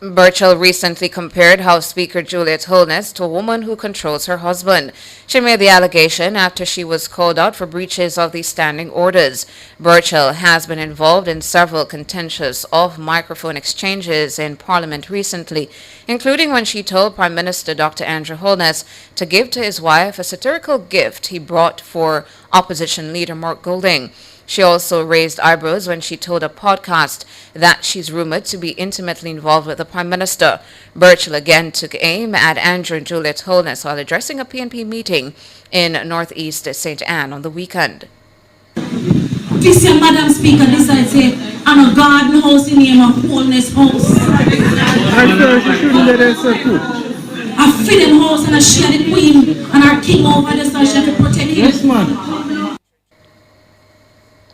Burchell recently compared House Speaker Juliet Holness to a woman who controls her husband. She made the allegation after she was called out for breaches of the standing orders. Burchell has been involved in several contentious off-microphone exchanges in Parliament recently, including when she told Prime Minister Dr. Andrew Holness to give to his wife a satirical gift he brought for opposition leader Mark Golding. She also raised eyebrows when she told a podcast that she's rumored to be intimately involved with the Prime Minister. Burchell again took aim at Andrew and Juliet Holness while addressing a PNP meeting in Northeast St. Anne on the weekend. This year, Madam Speaker decides say, I'm a garden house in name of Holness House. A freedom house and a share the queen and our king over there so she can protect him. Yes, ma'am.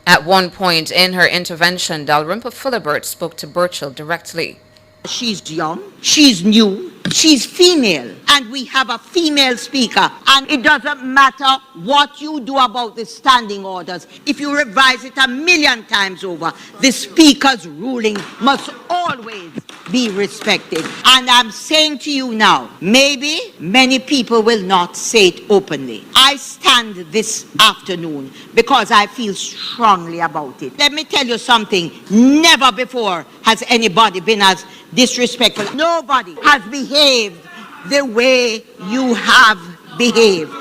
At one point in her intervention, Dalrymple Philibert spoke to Burchell directly. She's young, she's new, she's female, and we have a female speaker. And it doesn't matter what you do about the standing orders. If you revise it 1,000,000 times over, the speaker's ruling must always be respected. And I'm saying to you now, maybe many people will not say it openly. I stand this afternoon because I feel strongly about it. Let me tell you something. Never before has anybody been as disrespectful. Nobody has behaved the way you have behaved.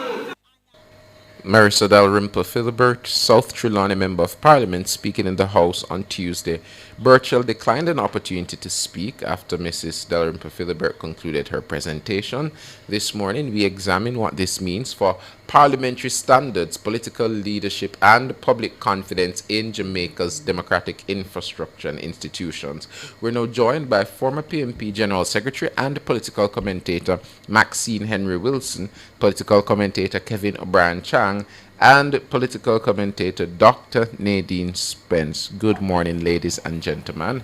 Marissa Dalrymple Philibert, South Trelawney Member of Parliament, speaking in the House on Tuesday. Burchell declined an opportunity to speak after Mrs. Dalrymple Philibert concluded her presentation. This morning, we examine what this means for parliamentary standards, political leadership, and public confidence in Jamaica's democratic infrastructure and institutions. We're now joined by former PMP General Secretary and political commentator Maxine Henry Wilson, political commentator Kevin O'Brien Chang, and political commentator Dr. Nadine Spence. Good morning, ladies and gentlemen.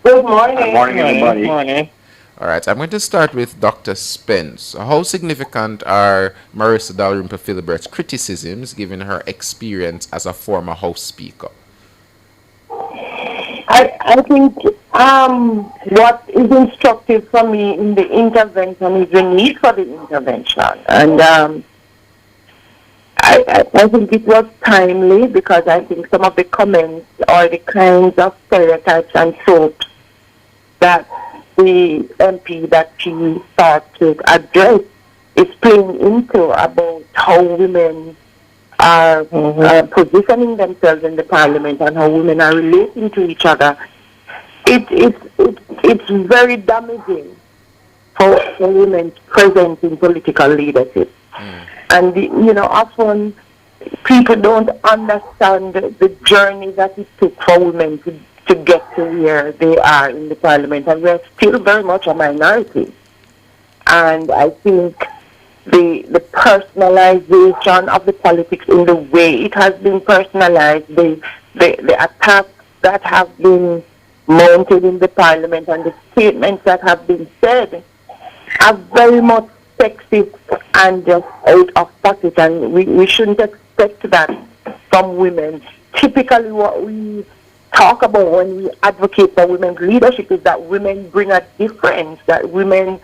Good morning. Good morning, everybody. Good morning. All right, I'm going to start with Dr. Spence. How significant are Marissa Dalrymple Philibert's criticisms given her experience as a former House Speaker? I think what is instructive for me in the intervention is the need for the intervention. And I think it was timely because I think some of the comments or the kinds of stereotypes and tropes that the MP that she thought to address is playing into about how women are positioning themselves in the parliament and how women are relating to each other. It's very damaging for women present in political leadership. And, often people don't understand the journey that it took for women to get to where they are in the parliament. And we're still very much a minority. And I think the personalization of the politics in the way it has been personalized, the attacks that have been mounted in the parliament and the statements that have been said have very much sexist and just out of pocket, and we shouldn't expect that from women. Typically what we talk about when we advocate for women's leadership is that women bring a difference, that women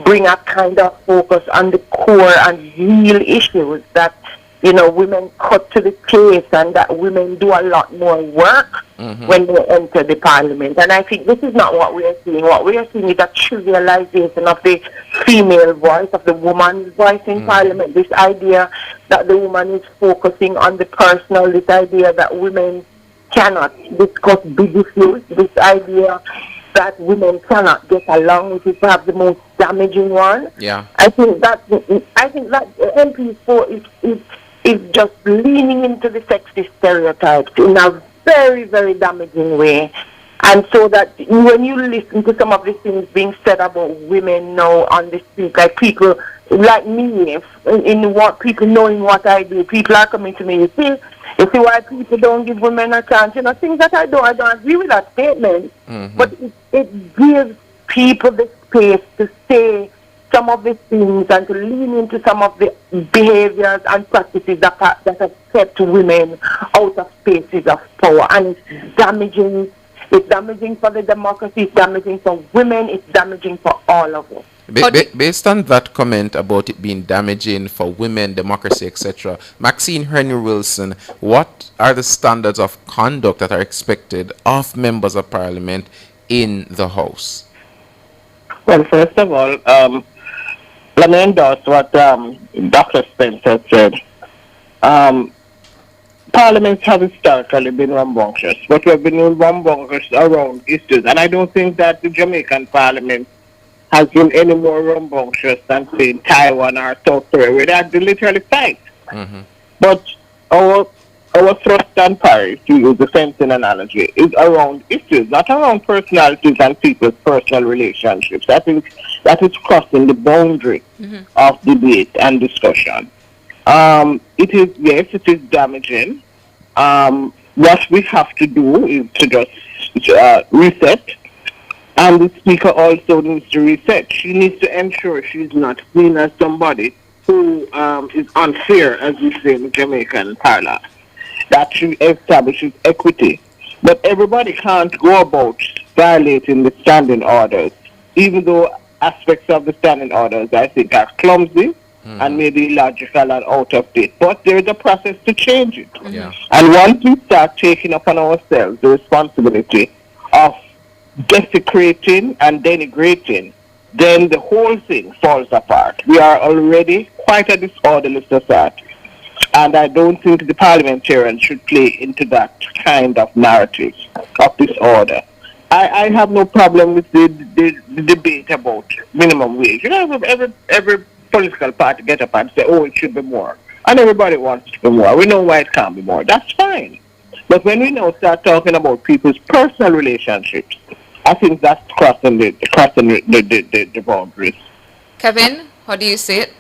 bring a kind of focus on the core and real issues, that, you know, women cut to the chase, and that women do a lot more work when they enter the parliament. And I think this is not what we are seeing. What we are seeing is a trivialization of the female voice, of the woman's voice in parliament. This idea that the woman is focusing on the personal, this idea that women cannot discuss big issues, this idea that women cannot get along, which is perhaps the most damaging one. Yeah. I think that MP4 is just leaning into the sexist stereotypes in a very, very damaging way. And so that when you listen to some of the things being said about women now on the street, like people like me, in what people knowing what I do, people are coming to me, you see why people don't give women a chance, you know, things that I don't agree with that statement. But it gives people the space to say some of the things and to lean into some of the behaviors and practices that have kept women out of spaces of power. And it's damaging. It's damaging for the democracy, it's damaging for women, it's damaging for all of us. Based on that comment about it being damaging for women, democracy, etc., Maxine Henry Wilson, what are the standards of conduct that are expected of members of parliament in the House? Well, first of all, let me endorse what Dr. Spencer said. Parliaments have historically been rambunctious, but we have been rambunctious around issues, and I don't think that the Jamaican Parliament has been any more rambunctious than, say, Taiwan or South Korea, where they had to literally fight. But our thrust and parry, to use the fencing analogy, is around issues, not around personalities and people's personal relationships. I think that is crossing the boundary of debate and discussion. It is damaging. What we have to do is to just reset. And the speaker also needs to reset. She needs to ensure she's not seen as somebody who is unfair, as we say in the Jamaican parlance. That she establishes equity. But everybody can't go about violating the standing orders, even though aspects of the standing orders, I think, are clumsy and maybe illogical and out of date. But there is a process to change it. And once we start taking upon ourselves the responsibility of desecrating and denigrating, then the whole thing falls apart. We are already quite a disorderly society, and I don't think the parliamentarians should play into that kind of narrative of disorder. I have no problem with the debate about minimum wage. You know, every political party get up and say, oh, it should be more. And everybody wants it to be more. We know why it can't be more. That's fine. But when we now start talking about people's personal relationships, I think that's crossing the boundaries. Kevin, how do you see it?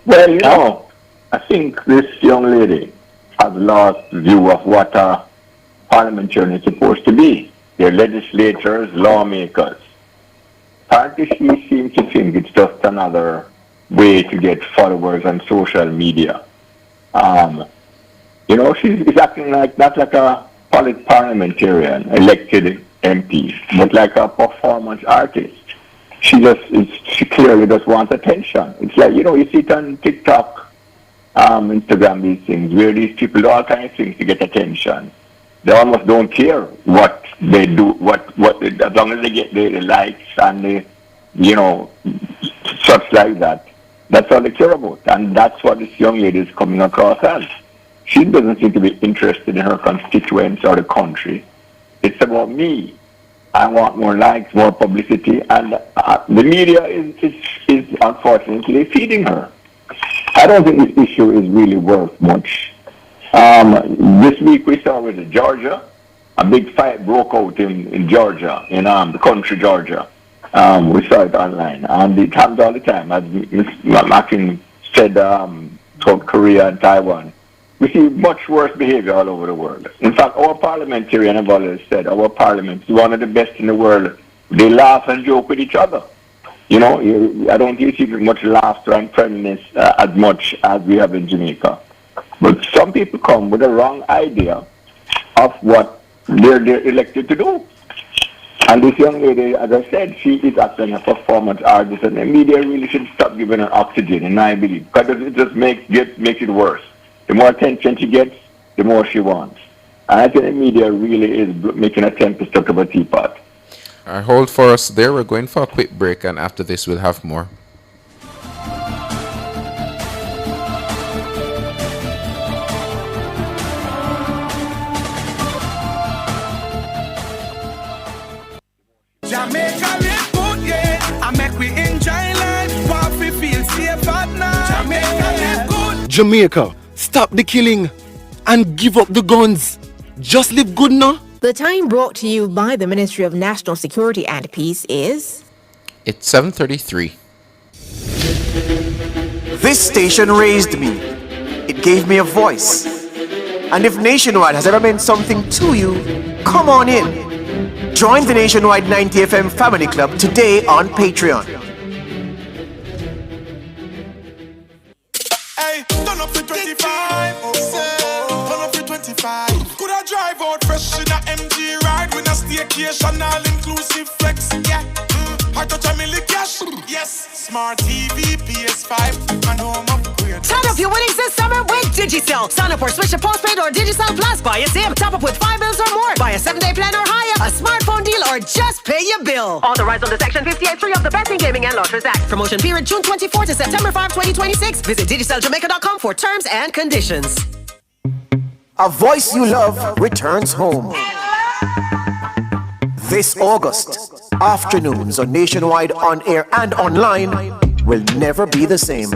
Well, you know, I think this young lady has lost view of what a parliamentarian is supposed to be. They're legislators, lawmakers. Apparently she seems to think it's just another way to get followers on social media. You know, she's acting like, not like a parliamentarian, elected MP, but like a performance artist. She clearly just wants attention. It's like, you know, you see it on TikTok, Instagram, these things, where these people do all kinds of things to get attention. They almost don't care what they do, as long as they get the likes and the, you know, such like that. That's all they care about. And that's what this young lady is coming across as. She doesn't seem to be interested in her constituents or the country. It's about me. I want more likes, more publicity, and the media is unfortunately feeding her. I don't think this issue is really worth much. This week we saw with Georgia, a big fight broke out in Georgia, in the country Georgia. We saw it online, and it happens all the time. As Ms. Mackin said, South Korea and Taiwan. We see much worse behavior all over the world. In fact, our parliamentarian have always said our parliament is one of the best in the world. They laugh and joke with each other. You know, I don't think you see much laughter and friendliness as much as we have in Jamaica. But some people come with a wrong idea of what they're elected to do. And this young lady, as I said, she is actually a performance artist, and the media really should stop giving her oxygen, and I believe, because it just makes it worse. The more attention she gets, the more she wants. And I think the media really is making a tempest out of a teapot. Hold for us there. We're going for a quick break, and after this, we'll have more. Jamaica live good, yeah. I make we enjoy life, while we feel safe at night. Jamaica live good. Jamaica, stop the killing and give up the guns. Just live good now. The time brought to you by the Ministry of National Security and Peace is... It's 7:33. This station raised me. It gave me a voice. And if Nationwide has ever meant something to you, come on in. Join the Nationwide 90 FM Family Club today on Patreon. Hey, turn up to 25. Turn up to 25. Could I drive out fresh in a MG ride with a staycation, all inclusive flex? Yeah. I touch a million cash. Yes. Smart TV, PS5, and home upgrade. Turn up your winnings this summer with Digicel. Sign up or switch to postpaid or Digicel Plus by a SIM. Top up with 5 bills or more. Buy a 7-day plan or higher. A smartphone deal or just pay your bill. Authorized under Section 58.3 of the Betting, Gaming and Lotteries Act. Promotion period June 24 to September 5, 2026. Visit DigicelJamaica.com for terms and conditions. A voice you love returns home. This August, afternoons on Nationwide on air and online will never be the same.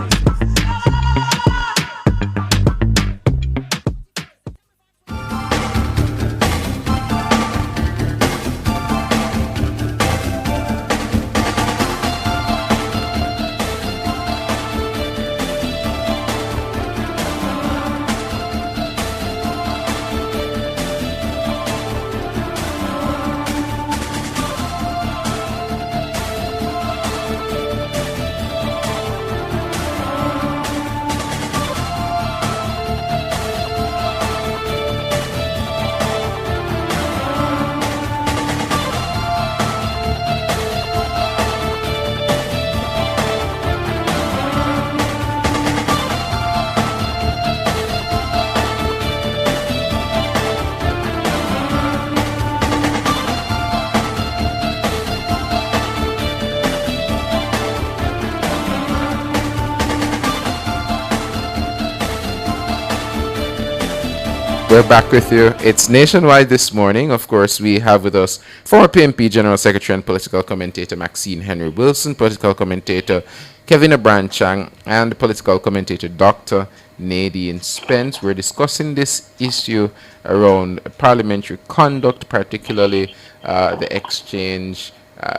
We're back with you. It's Nationwide this morning. Of course, we have with us former PMP General Secretary and political commentator Maxine Henry Wilson, political commentator Kevin Abranchang, and political commentator Dr. Nadine Spence. We're discussing this issue around parliamentary conduct, particularly the exchange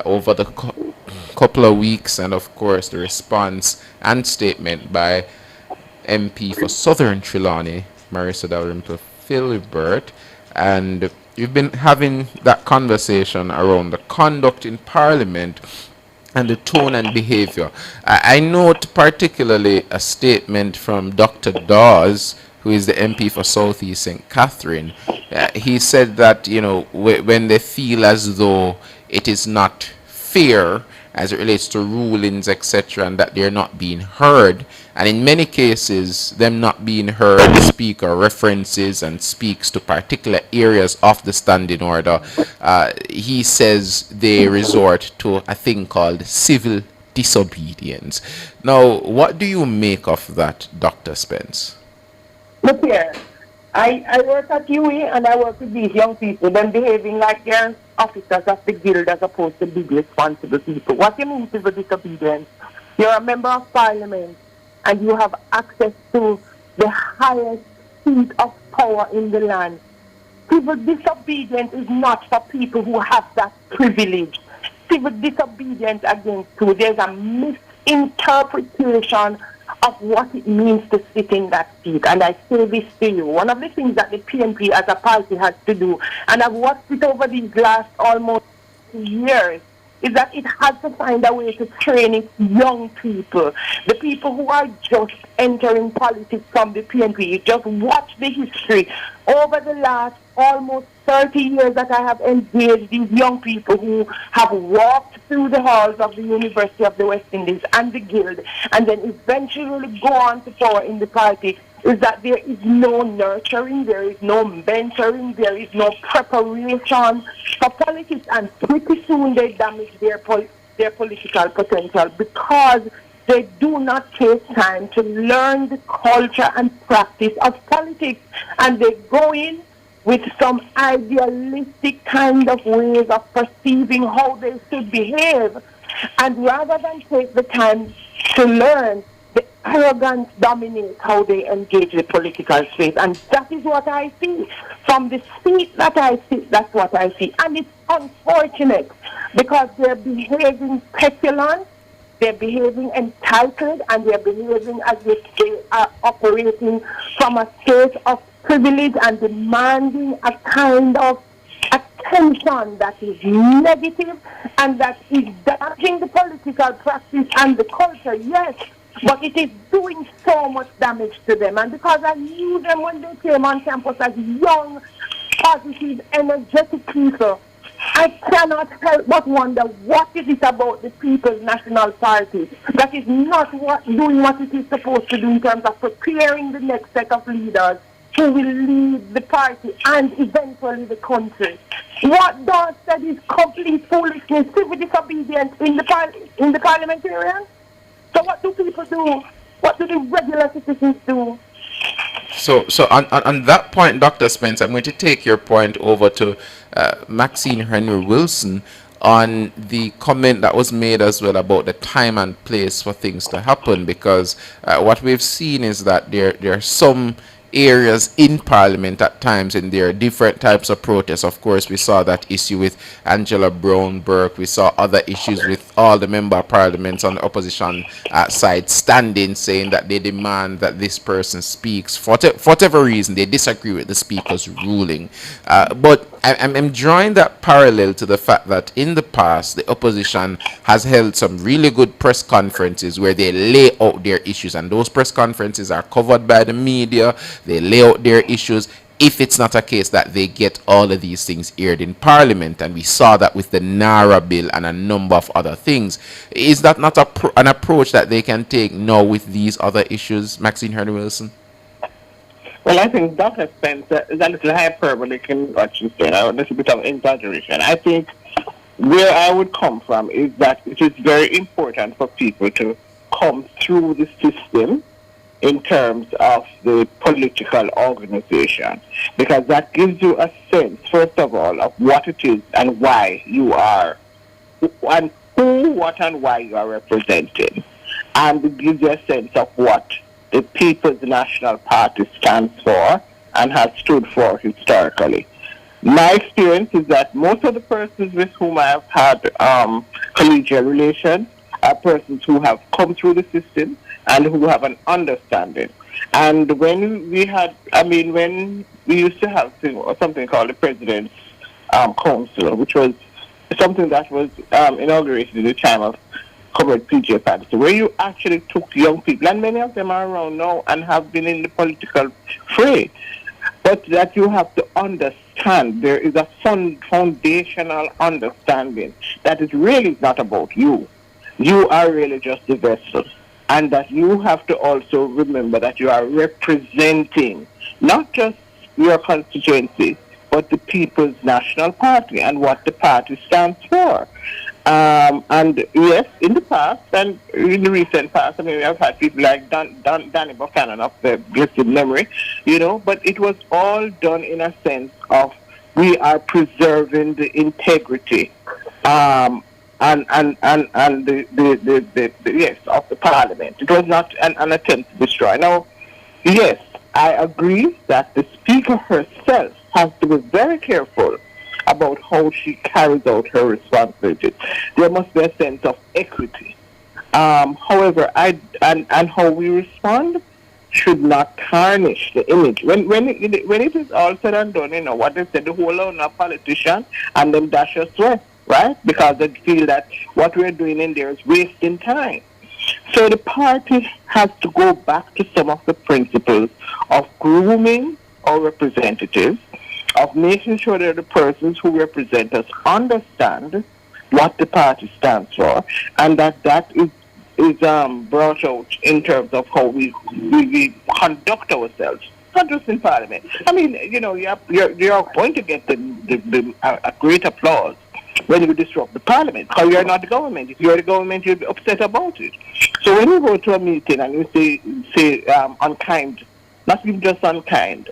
over the couple of weeks, and of course the response and statement by MP for Southern Trelawney, Marissa Dalrymple Philibert, and we've been having that conversation around the conduct in Parliament and the tone and behavior. I note particularly a statement from Dr. Dawes, who is the MP for Southeast St. Catherine. He said that, you know, when they feel as though it is not fair as it relates to rulings, etc., and that they're not being heard. And in many cases, them not being heard, the speaker references and speaks to particular areas of the standing order. He says they resort to a thing called civil disobedience. Now, what do you make of that, Dr. Spence? Look here, I work at UE and I work with these young people, them behaving like they're officers of the guild as opposed to big responsible people. What do you mean civil disobedience? You're a member of parliament and you have access to the highest seat of power in the land. Civil disobedience is not for people who have that privilege. Civil disobedience against who? There's a misinterpretation of what it means to sit in that seat. And I say this to you, one of the things that the PNP as a party has to do, and I've watched it over these last almost years, is that it has to find a way to train its young people, the people who are just entering politics from the PNP. You just watch the history over the last almost 30 years that I have engaged these young people who have walked through the halls of the University of the West Indies and the Guild and then eventually go on to power in the party, is that there is no nurturing, there is no mentoring, there is no preparation for politics, and pretty soon they damage their political potential because they do not take time to learn the culture and practice of politics, and they go in with some idealistic kind of ways of perceiving how they should behave, and rather than take the time to learn, the arrogance dominates how they engage the political space. And that is what I see. From the seat that I sit, that's what I see. And it's unfortunate because they're behaving petulant, they're behaving entitled, and they're behaving as if they are operating from a state of privilege and demanding a kind of attention that is negative and that is damaging the political practice and the culture, yes. But it is doing so much damage to them. And because I knew them when they came on campus as young, positive, energetic people, I cannot help but wonder what is it about the People's National Party that is not doing what it is supposed to do in terms of preparing the next set of leaders who will lead the party and eventually the country. What Dodd said is complete foolishness, civil disobedience in the parliamentarians. So what do people do? What do the regular citizens do? So on that point, Dr. Spence, I'm going to take your point over to Maxine Henry Wilson on the comment that was made as well about the time and place for things to happen, because what we've seen is that there are some areas in Parliament at times, and there are different types of protests. Of course, we saw that issue with Angela Brown Burke. We saw other issues with all the member of Parliaments on the opposition side standing, saying that they demand that this person speaks. For whatever reason, they disagree with the Speaker's ruling. But I'm drawing that parallel to the fact that in the past, the opposition has held some really good press conferences where they lay out their issues, and those press conferences are covered by the media. They lay out their issues, if it's not a case that they get all of these things aired in Parliament. And we saw that with the NARA bill and a number of other things. Is that not an approach that they can take now with these other issues, Maxine Henry Wilson? Well, I think Dr. Spencer is a little hyperbolic in what you said, a little bit of exaggeration. I think where I would come from is that it is very important for people to come through the system in terms of the political organization, because that gives you a sense, first of all, of what it is and why you are, and who, what, and why you are representing. And it gives you a sense of what the People's National Party stands for and has stood for historically. My experience is that most of the persons with whom I have had collegial relations are persons who have come through the system and who have an understanding. And when we had, when we used to have something called the President's Council, which was something that was inaugurated at the time of Comrade P.J. Patterson, where you actually took young people, and many of them are around now and have been in the political fray, but that you have to understand there is a foundational understanding that it really is not about you. You are really just the vessel. And that you have to also remember that you are representing not just your constituency, but the People's National Party and what the party stands for. And yes, in the past and in the recent past, I've had people like Danny Buchanan of the blessed memory, but it was all done in a sense of we are preserving the integrity and the yes of the Parliament. It was not an attempt to destroy. Now, yes, I agree that the Speaker herself has to be very careful about how she carries out her responsibilities. There must be a sense of equity. However, and how we respond should not tarnish the image. When it is all said and done, what they said, the whole lot of politician and them dash us away. right? Because they feel that what we're doing in there is wasting time. So the party has to go back to some of the principles of grooming our representatives, of making sure that the persons who represent us understand what the party stands for, and that is brought out in terms of how we conduct ourselves, not just in Parliament. I mean, you know, you're going to get a great applause when you disrupt the Parliament, because you're not the government. If you're the government, you'll be upset about it. So when you go to a meeting and you say unkind, not even just unkind,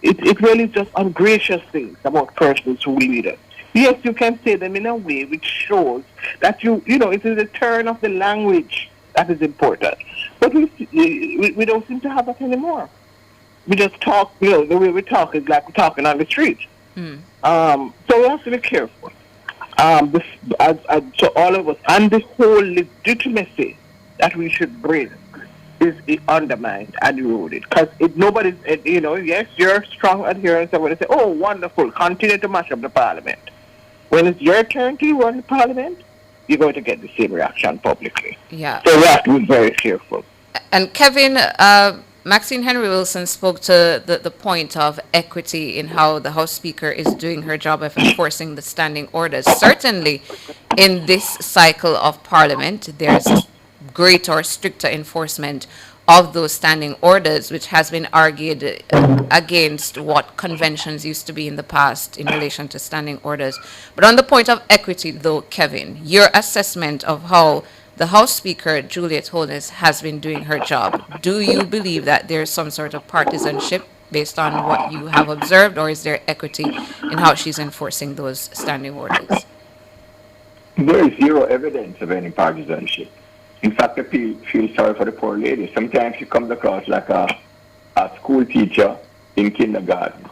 it really is just ungracious things about persons who lead us. Yes, you can say them in a way which shows that you know, it is the turn of the language that is important. But we don't seem to have that anymore. We just talk, you know, the way we talk is like we're talking on the street. So we have to be careful. So all of us, and the whole legitimacy that we should bring is undermined and eroded. Because nobody's, you know, yes, you're strong adherents and when they say, oh, wonderful, continue to mash up the Parliament. When it's your turn to run the Parliament, you're going to get the same reaction publicly. Yeah. So we have to be very careful. And Kevin, Maxine Henry Wilson spoke to the point of equity in how the House Speaker is doing her job of enforcing the standing orders. Certainly, in this cycle of Parliament, there's greater or stricter enforcement of those standing orders, which has been argued against what conventions used to be in the past in relation to standing orders. But on the point of equity, though, Kevin, your assessment of how the House Speaker, Juliet Holness, has been doing her job, do you believe that there's some sort of partisanship based on what you have observed, or is there equity in how she's enforcing those standing orders? There is zero evidence of any partisanship. In fact, I feel sorry for the poor lady. Sometimes she comes across like a school teacher in kindergarten,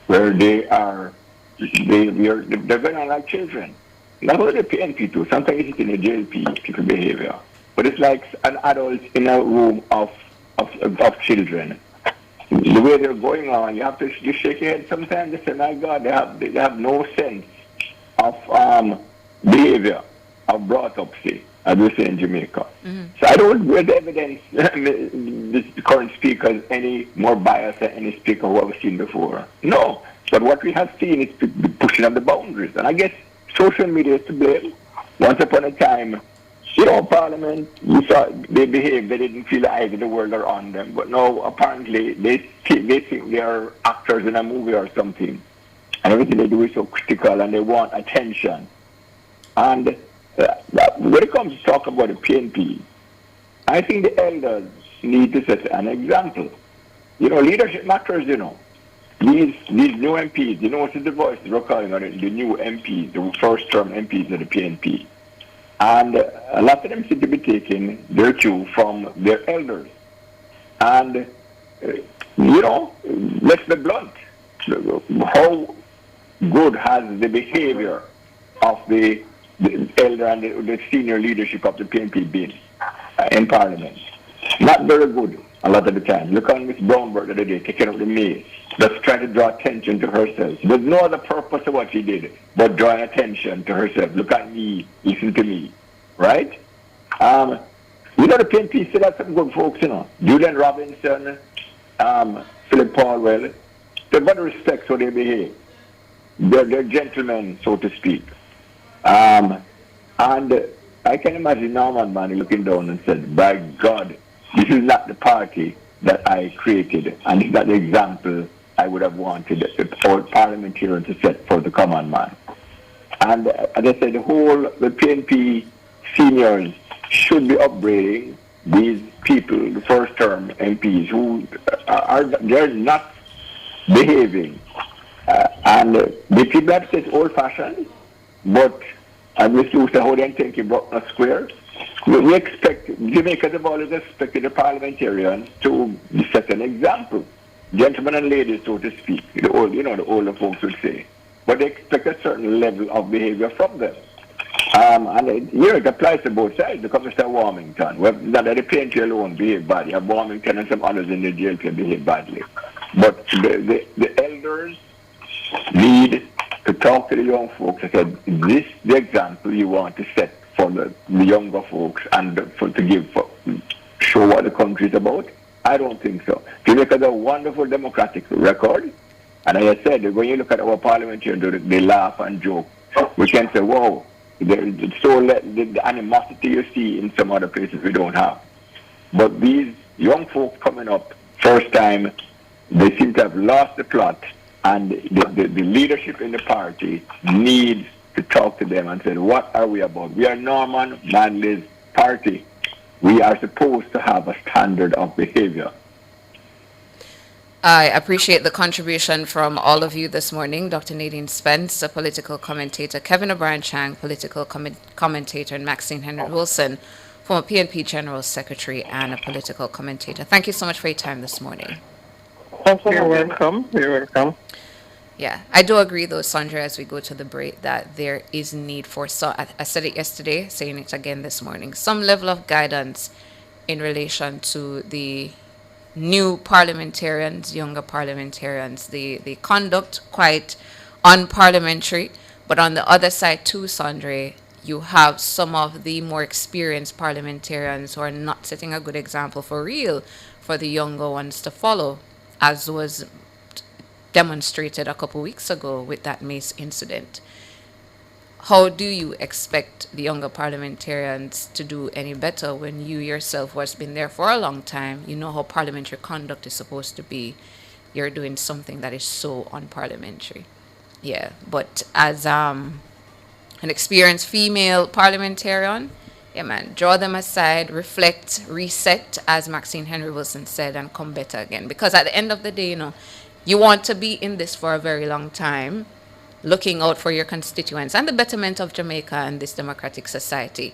where they're going on like children. Not only the PNP too, sometimes it's in the JLP, people behavior. But it's like an adult in a room of children. The way they're going on, you shake your head sometimes and say, my God, they have no sense of behavior, of brought up, say, as we say in Jamaica. So I don't read evidence the current speaker is any more biased than any speaker who I've seen before. No, but what we have seen is the pushing of the boundaries. And I guess social media is to blame. Once upon a time, you know, Parliament, you saw they behaved, they didn't feel the eye of the world around them. But now, apparently, they think they are actors in a movie or something. And everything they do is so critical and they want attention. And when it comes to talk about the PNP, I think the elders need to set an example. You know, leadership matters, you know. These new MPs, you know what's the voice they're calling on it, the new MPs, the first term MPs of the PNP. And a lot of them seem to be taking their cue from their elders. And, you know, let's be blunt. How good has the behavior of the elder and the senior leadership of the PNP been in Parliament? Not very good a lot of the time. Look on Miss Brownberg the other day, taking up the mace, just trying to draw attention to herself. There's no other purpose of what she did but drawing attention to herself. Look at me, listen to me, right? You know, the PNP still have some good folks, you know. Julian Robinson, Philip Paulwell, they've got respect so they behave. They're gentlemen, so to speak. And I can imagine Norman Manley looking down and said, by God, this is not the party that I created, and it's not the example I would have wanted our parliamentarian to set for the common man. And as I said, the PNP seniors should be upgrading these people, the first term MPs, who they're not behaving. And the people that say it's old fashioned, but as Mr. Lucia Hodian think he brought a square. We expect, Jamaicans have always expected the parliamentarians to set an example. Gentlemen and ladies, so to speak, the older folks would say. But they expect a certain level of behavior from them. And it applies to both sides. Because Mr. Warmington, not that the PNP alone behave badly. Warmington and some others in the jail can behave badly. But the elders need to talk to the young folks. I said, is this the example you want to set for the younger folks and show what the country is about? I don't think so. If you look at the wonderful democratic record, and as I said, when you look at our parliamentarians, they laugh and joke. We can say, wow, the animosity you see in some other places we don't have. But these young folks coming up, first time, they seem to have lost the plot, and the leadership in the party needs to talk to them and say, what are we about? We are Norman Manley's party. We are supposed to have a standard of behavior. I appreciate the contribution from all of you this morning. Dr. Nadine Spence, a political commentator, Kevin O'Brien Chang, political commentator, and Maxine Henry Wilson, former PNP General Secretary and a political commentator. Thank you so much for your time this morning. You're welcome. You're welcome. Yeah, I do agree though, Sandra, as we go to the break, that there is need for, I said it yesterday, saying it again this morning, some level of guidance in relation to the new parliamentarians, younger parliamentarians, the conduct quite unparliamentary, but on the other side too, Sandra, you have some of the more experienced parliamentarians who are not setting a good example for real for the younger ones to follow, as was demonstrated a couple weeks ago with that Mace incident. How do you expect the younger parliamentarians to do any better when you yourself, who has been there for a long time, you know how parliamentary conduct is supposed to be, you're doing something that is so unparliamentary? Yeah, but as an experienced female parliamentarian, yeah man, draw them aside, reflect, reset, as Maxine Henry Wilson said, and come better again. Because at the end of the day, you know, you want to be in this for a very long time, looking out for your constituents and the betterment of Jamaica and this democratic society.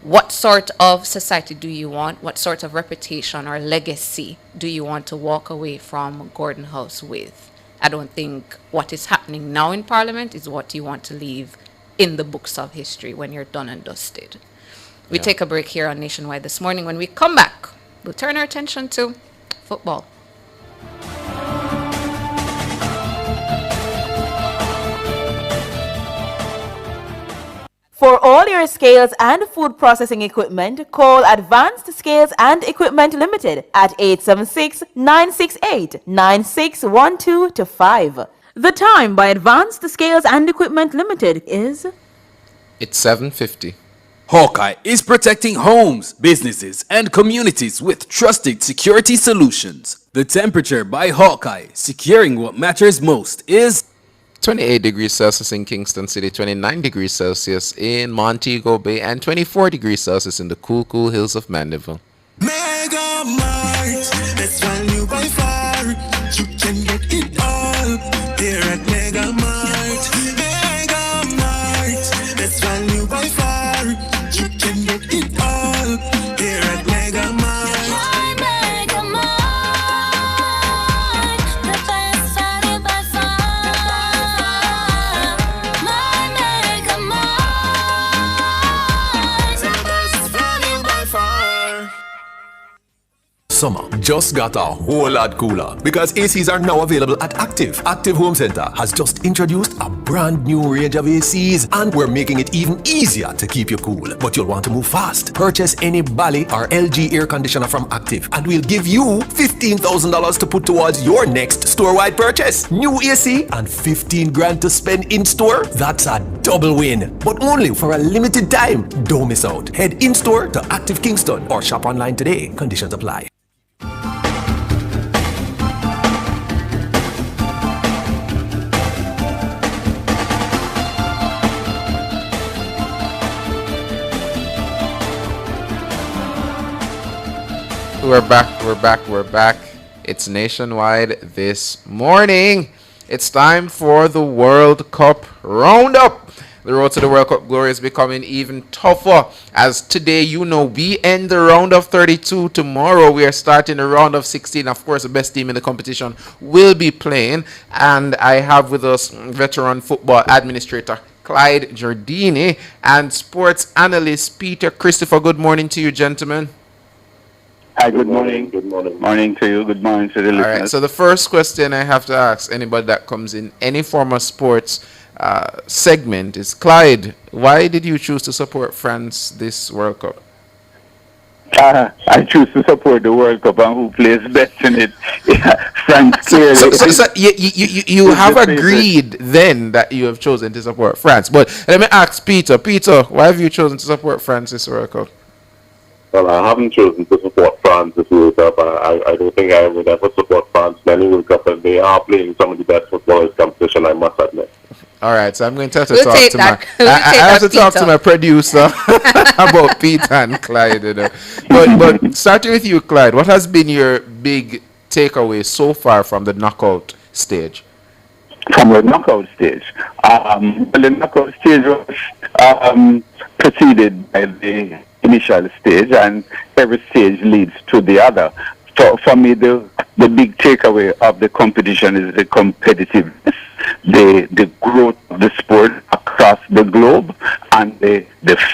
What sort of society do you want? What sort of reputation or legacy do you want to walk away from Gordon House with? I don't think what is happening now in Parliament is what you want to leave in the books of history when you're done and dusted. We take a break here on Nationwide this morning. When we come back, we'll turn our attention to football. For all your scales and food processing equipment, call Advanced Scales and Equipment Limited at 876-968-9612 to 5. The time by Advanced Scales and Equipment Limited is... It's 7:50. Hawkeye is protecting homes, businesses, and communities with trusted security solutions. The temperature by Hawkeye, securing what matters most, is 28 degrees Celsius in Kingston City, 29 degrees Celsius in Montego Bay, and 24 degrees Celsius in the cool hills of Mandeville. Mega Mart, that's value by far. You can get it all here at Mega Mart. Mega Mart, that's value by far. You can get it all here at Mega Mart. Mega Mart, the best value by far. My Mega Mart, the best value by far. Summer just got a whole lot cooler because ACs are now available at Active. Active Home Center has just introduced a brand new range of ACs, and we're making it even easier to keep you cool. But you'll want to move fast. Purchase any Bally or LG air conditioner from Active, and we'll give you $15,000 to put towards your next store-wide purchase. New AC and $15,000 to spend in store. That's a double win, but only for a limited time. Don't miss out. Head in store to Active Kingston or shop online today. Conditions apply. We're back. It's Nationwide this morning. It's time for the World Cup Roundup. The road to the World Cup glory is becoming even tougher as today, we end the round of 32. Tomorrow, we are starting the round of 16. Of course, the best team in the competition will be playing. And I have with us veteran football administrator Clyde Giardini and sports analyst Peter Christopher. Good morning to you, gentlemen. Hi, good morning. Good morning. Morning to you. Good morning to the listeners. All right, so the first question I have to ask anybody that comes in any form of sports segment is Clyde. Why did you choose to support France this World Cup? I choose to support the World Cup and who plays best in it. France clearly. So you have agreed then that you have chosen to support France. But let me ask Peter. Peter, why have you chosen to support France this World Cup? Well, I haven't chosen to support France this World Cup. I don't think I would ever support France in any World Cup, but they are playing some of the best football in this competition, I must admit. All right, so I'm going to have to talk to talk to my producer about Peter and Clyde. You know. But starting with you, Clyde, what has been your big takeaway so far from the knockout stage? From the knockout stage, the knockout stage was preceded by the initial stage, and every stage leads to the other. For me, the big takeaway of the competition is the competitiveness, the growth of the sport across the globe, and the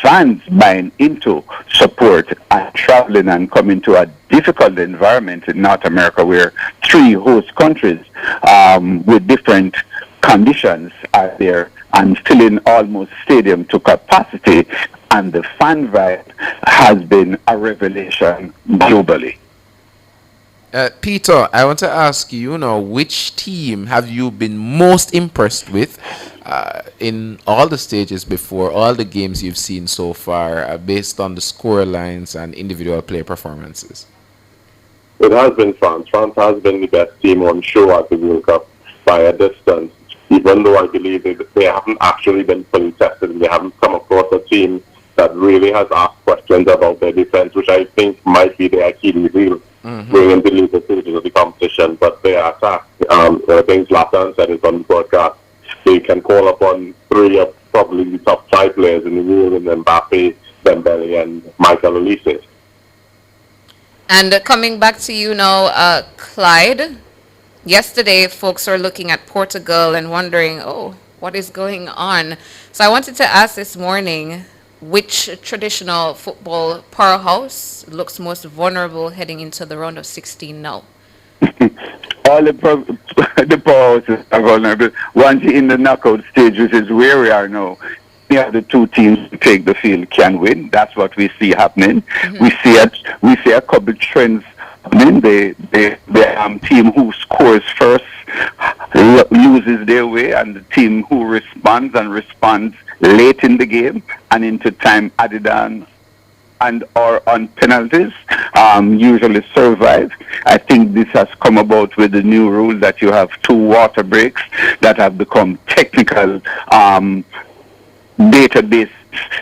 fans buying into support and traveling and coming to a difficult environment in North America where 3 host countries with different conditions are there and filling almost stadium to capacity, and the fan vibe has been a revelation globally. Peter, I want to ask you, which team have you been most impressed with in all the stages before, all the games you've seen so far, based on the score lines and individual player performances? It has been France. France has been the best team on show at the World Cup by a distance, even though I believe they haven't actually been fully tested and they haven't come across a team that really has asked questions about their defense, which I think might be their Achilles heel going into the later stages of the competition. But their attack, I think Zlatan said it on the broadcast, they can call upon 3 of probably the top 5 players in the world, in Mbappe, Dembele, and Michael Olise. And coming back to you now, Clyde, yesterday folks are looking at Portugal and wondering, what is going on? So I wanted to ask this morning, which traditional football powerhouse looks most vulnerable heading into the round of 16 now? All the powerhouses are vulnerable. Once you're in the knockout stage, which is where we are now, the 2 teams who take the field can win. That's what we see happening. We see a couple trends happening. The team who scores first loses their way, and the team who responds late in the game and into time added on and or on penalties usually survive. I think this has come about with the new rule that you have 2 water breaks that have become technical database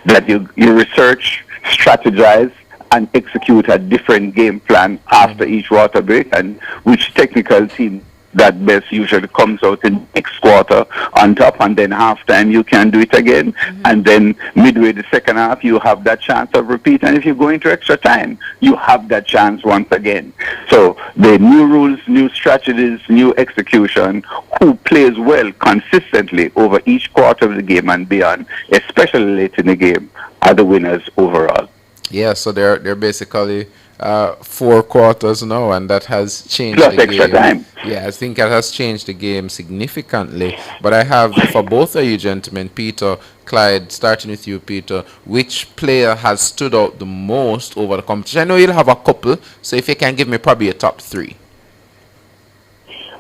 that you research, strategize, and execute a different game plan after each water break, and which technical team that best usually comes out in next quarter on top, and then halftime you can do it again, and then midway the second half you have that chance of repeat, and if you go into extra time you have that chance once again. So the new rules, new strategies, new execution, who plays well consistently over each quarter of the game and beyond, especially late in the game, are the winners overall. Yeah, so they're basically 4 quarters now, and that has changed plus the extra game. time. Yeah, I think that has changed the game significantly. But I have, for both of you gentlemen, Peter, Clyde, starting with you, Peter, which player has stood out the most over the competition? I know you'll have a couple, so if you can give me probably a top 3.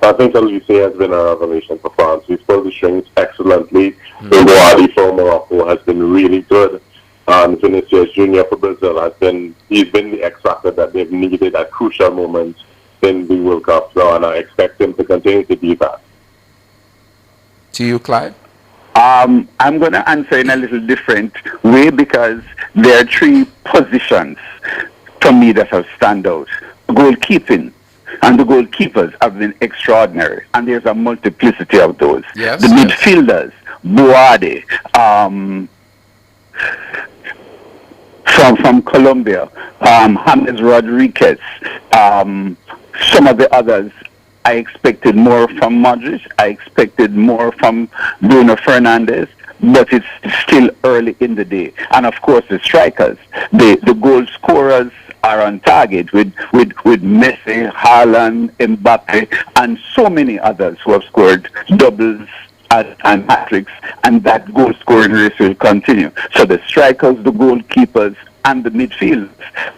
I think Olise has been a revelation for France. He's pulled the strings excellently. Boadi for Morocco has been really good. And Vinicius Junior for Brazil he's been the X factor that they've needed at crucial moments in the World Cup. So, and I expect him to continue to be that. To you, Clyde? I'm going to answer in a little different way, because there are 3 positions for me that have stand out. Goalkeeping and the goalkeepers have been extraordinary, and there's a multiplicity of those. Yes, the midfielders, Boadi, from Colombia, James Rodriguez, some of the others. I expected more from Modric. I expected more from Bruno Fernandes, but it's still early in the day. And of course, the strikers, the goal scorers are on target with Messi, Haaland, Mbappe, and so many others who have scored doubles and hat-tricks, and that goal scoring race will continue. So the strikers, the goalkeepers, and the midfielders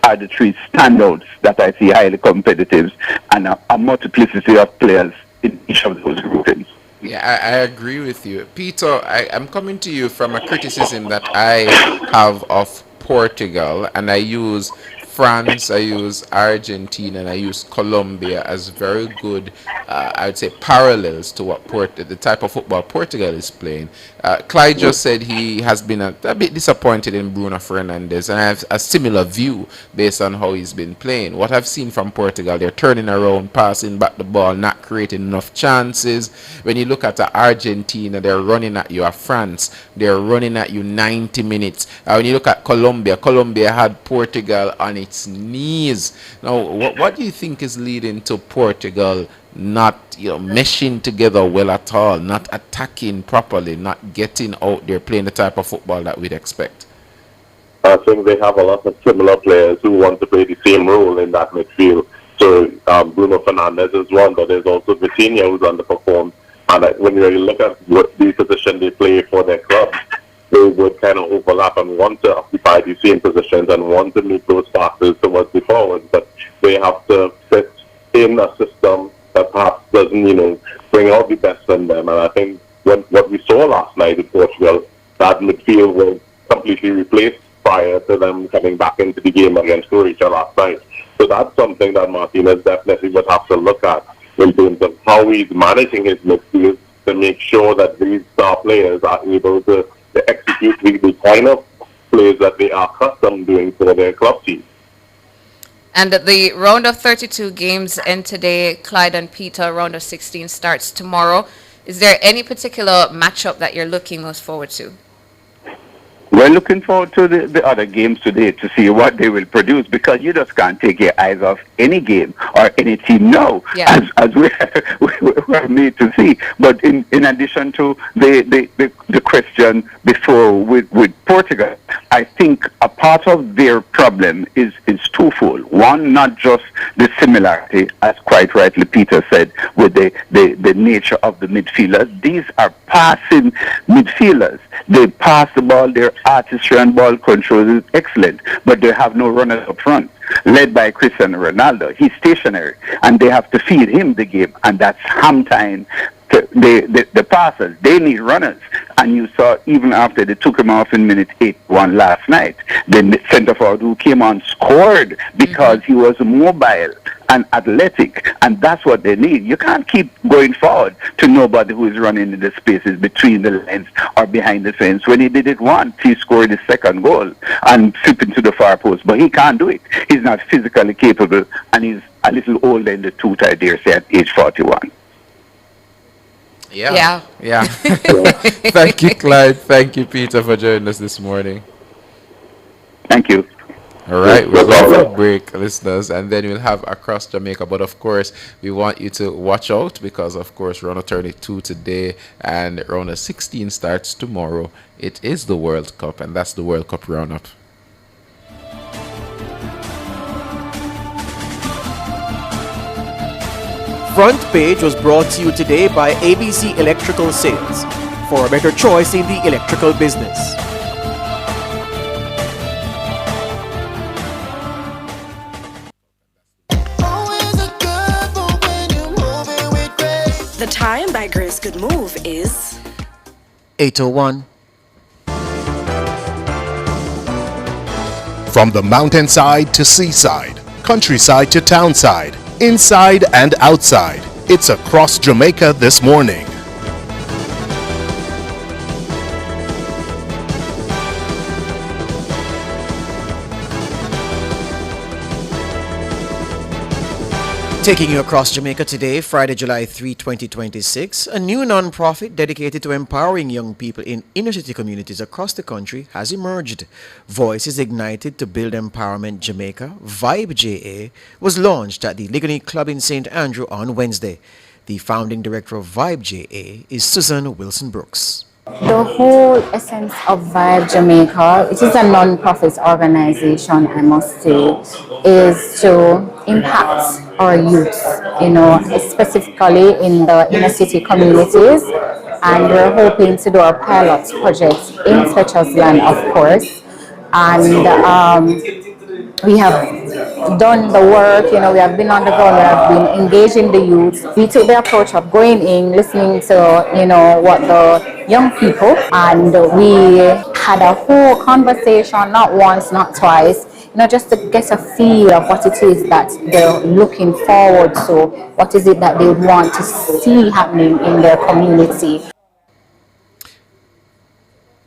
are the three standouts that I see highly competitive, and a multiplicity of players in each of those groupings. Yeah, I agree with you. Peter, I'm coming to you from a criticism that I have of Portugal, and I use France, I use Argentina, and I use Colombia as very good, I would say, parallels to what the type of football Portugal is playing. Clyde just said he has been a bit disappointed in Bruno Fernandes, and I have a similar view based on how he's been playing. What I've seen from Portugal, they're turning around, passing back the ball, not creating enough chances. When you look at Argentina, they're running at you. At France, they're running at you 90 minutes. When you look at Colombia had Portugal on its knees. Now, what do you think is leading to Portugal not meshing together well at all, not attacking properly, not getting out there playing the type of football that we'd expect? I think they have a lot of similar players who want to play the same role in that midfield. So Bruno Fernandes is one, but there's also Vitinha who's underperformed. And when you look at what the position they play for their club, they would kind of overlap and want to occupy the same positions and want to make those passes towards the forwards. But they have to fit in a system that perhaps doesn't, bring out the best in them. And I think what we saw last night in Portugal, that midfield was completely replaced prior to them coming back into the game against Croatia last night. So that's something that Martinez definitely would have to look at in terms of how he's managing his midfield to make sure that these star players are able to execute the kind of plays that they are accustomed doing for their club team. And the round of 32 games end today. Clyde and Peter, round of 16 starts tomorrow. Is there any particular matchup that you're looking most forward to? We're looking forward to the other games today to see what they will produce, because you just can't take your eyes off any game or any team now, as we're made to see. But in addition to the question before with Portugal, I think a part of their problem is twofold. One, not just the similarity, as quite rightly Peter said, with the nature of the midfielders. These are passing midfielders. They pass the ball, their artistry and ball control is excellent, but they have no runners up front. Led by Cristiano Ronaldo, he's stationary, and they have to feed him the game, and that's ham time. The passers, they need runners. And you saw even after they took him off in minute 81 last night, the centre forward who came on scored because he was mobile and athletic, and that's what they need. You can't keep going forward to nobody who is running in the spaces between the lines or behind the fence. When he did it once, he scored his second goal and flipping to the far post, but he can't do it. He's not physically capable, and he's a little older in the tooth, I dare say, at age 41. Yeah. Thank you, Clyde. Thank you, Peter, for joining us this morning. Thank you. All right, we'll go for a break, listeners, and then we'll have Across Jamaica. But of course, we want you to watch out because, of course, round of 32 today and round of 16 starts tomorrow. It is the World Cup, and that's the World Cup roundup. Front Page was brought to you today by ABC Electrical Sales, for a better choice in the electrical business. The time by Grace Good Move is 8:01. From the mountainside to seaside, countryside to townside, inside and outside, it's Across Jamaica this morning. Taking you across Jamaica today, Friday, July 3, 2026, a new non-profit dedicated to empowering young people in inner-city communities across the country has emerged. Voices Ignited to Build Empowerment Jamaica, Vibe JA, was launched at the Ligonier Club in St. Andrew on Wednesday. The founding director of Vibe JA is Susan Wilson Brooks. The whole essence of Vibe Jamaica, which is a non-profit organization, I must say, is to impact our youth, specifically in the inner city communities, and we're hoping to do our pilot project in Fletcher's Land, of course. And we have done the work, we have been on the ground, we have been engaging the youth. We took the approach of going in, listening to, what the young people, and we had a whole conversation, not once, not twice, just to get a feel of what it is that they're looking forward to, what is it that they want to see happening in their community.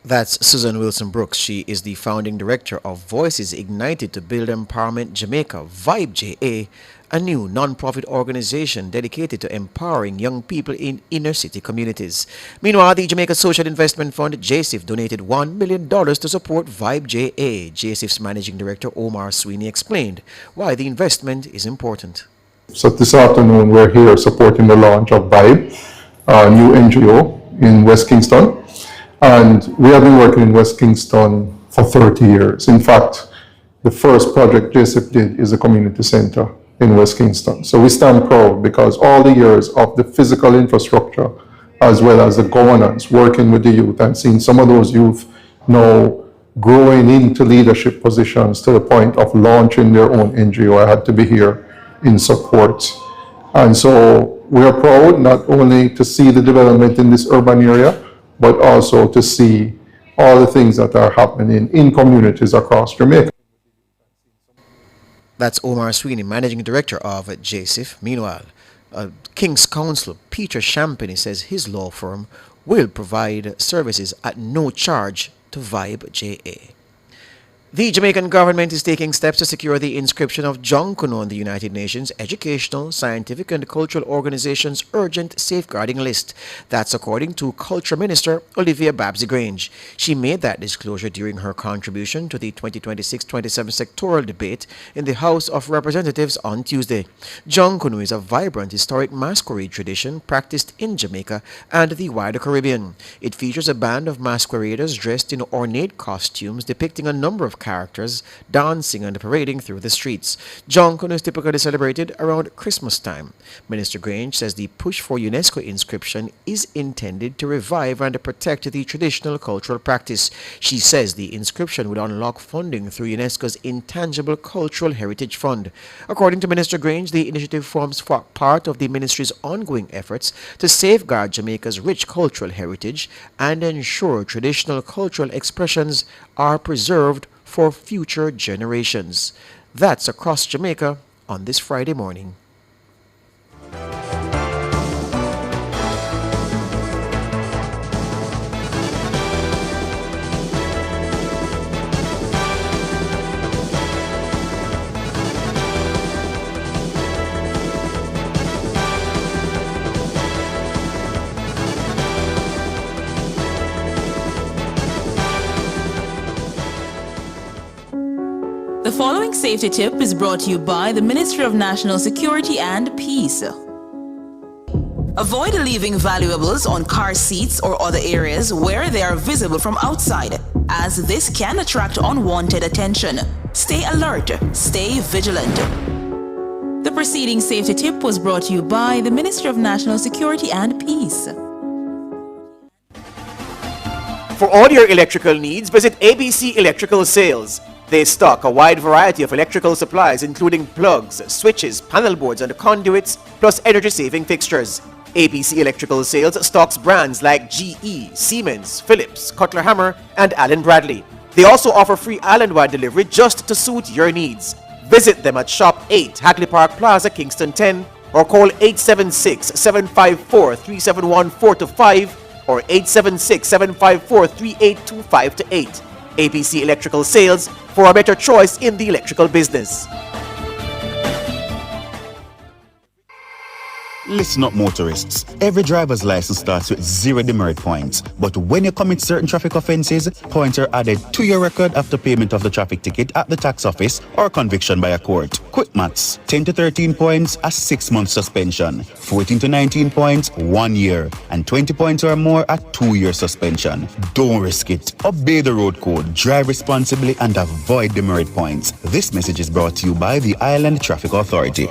That's Susan Wilson Brooks. She is the founding director of Voices Ignited to Build Empowerment Jamaica, Vibe JA, a new non-profit organization dedicated to empowering young people in inner city communities. Meanwhile, the Jamaica Social Investment Fund, JSIF, donated $1 million to support Vibe JA. JSIF's managing director, Omar Sweeney, explained why the investment is important. So this afternoon, we're here supporting the launch of Vibe, a new NGO in West Kingston. And we have been working in West Kingston for 30 years. In fact, the first project JSIF did is a community center in West Kingston. So we stand proud because all the years of the physical infrastructure as well as the governance, working with the youth and seeing some of those youth now growing into leadership positions to the point of launching their own NGO, I had to be here in support. And so we are proud not only to see the development in this urban area, but also to see all the things that are happening in communities across Jamaica. That's Omar Sweeney, managing director of JSIF. Meanwhile, King's Counsel Peter Champagny says his law firm will provide services at no charge to Vibe JA. The Jamaican government is taking steps to secure the inscription of Junkuno on the United Nations Educational, Scientific and Cultural Organization's Urgent Safeguarding List. That's according to Culture Minister Olivia Babsy-Grange. She made that disclosure during her contribution to the 2026-27 sectoral debate in the House of Representatives on Tuesday. Junkuno is a vibrant historic masquerade tradition practiced in Jamaica and the wider Caribbean. It features a band of masqueraders dressed in ornate costumes depicting a number of characters dancing and parading through the streets. Junkuno is typically celebrated around Christmas time. Minister Grange says the push for UNESCO inscription is intended to revive and protect the traditional cultural practice. She says the inscription would unlock funding through UNESCO's Intangible Cultural Heritage Fund. According to Minister Grange, the initiative forms part of the ministry's ongoing efforts to safeguard Jamaica's rich cultural heritage and ensure traditional cultural expressions are preserved for future generations. That's Across Jamaica on this Friday morning. The following safety tip is brought to you by the Ministry of National Security and Peace. Avoid leaving valuables on car seats or other areas where they are visible from outside, as this can attract unwanted attention. Stay alert, stay vigilant. The preceding safety tip was brought to you by the Ministry of National Security and Peace. For all your electrical needs, visit ABC Electrical Sales. They stock a wide variety of electrical supplies including plugs, switches, panel boards and conduits, plus energy-saving fixtures. ABC Electrical Sales stocks brands like GE, Siemens, Philips, Cutler Hammer and Allen Bradley. They also offer free island-wide delivery just to suit your needs. Visit them at Shop 8, Hagley Park Plaza, Kingston 10 or call 876-754-3714-5 or 876-754-3825-8. ABC Electrical Sales, for a better choice in the electrical business. Listen up, motorists. Every driver's license starts with 0 demerit points. But when you commit certain traffic offences, points are added to your record after payment of the traffic ticket at the tax office or conviction by a court. Quick maths. 10 to 13 points, a 6-month suspension. 14 to 19 points, 1 year. And 20 points or more, a 2-year suspension. Don't risk it. Obey the road code, drive responsibly, and avoid demerit points. This message is brought to you by the Island Traffic Authority.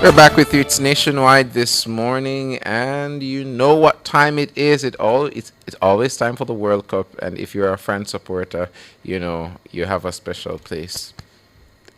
We're back with you. It's Nationwide this morning, and you know what time it is. It's always time for the World Cup, and if you're a France supporter, you know you have a special place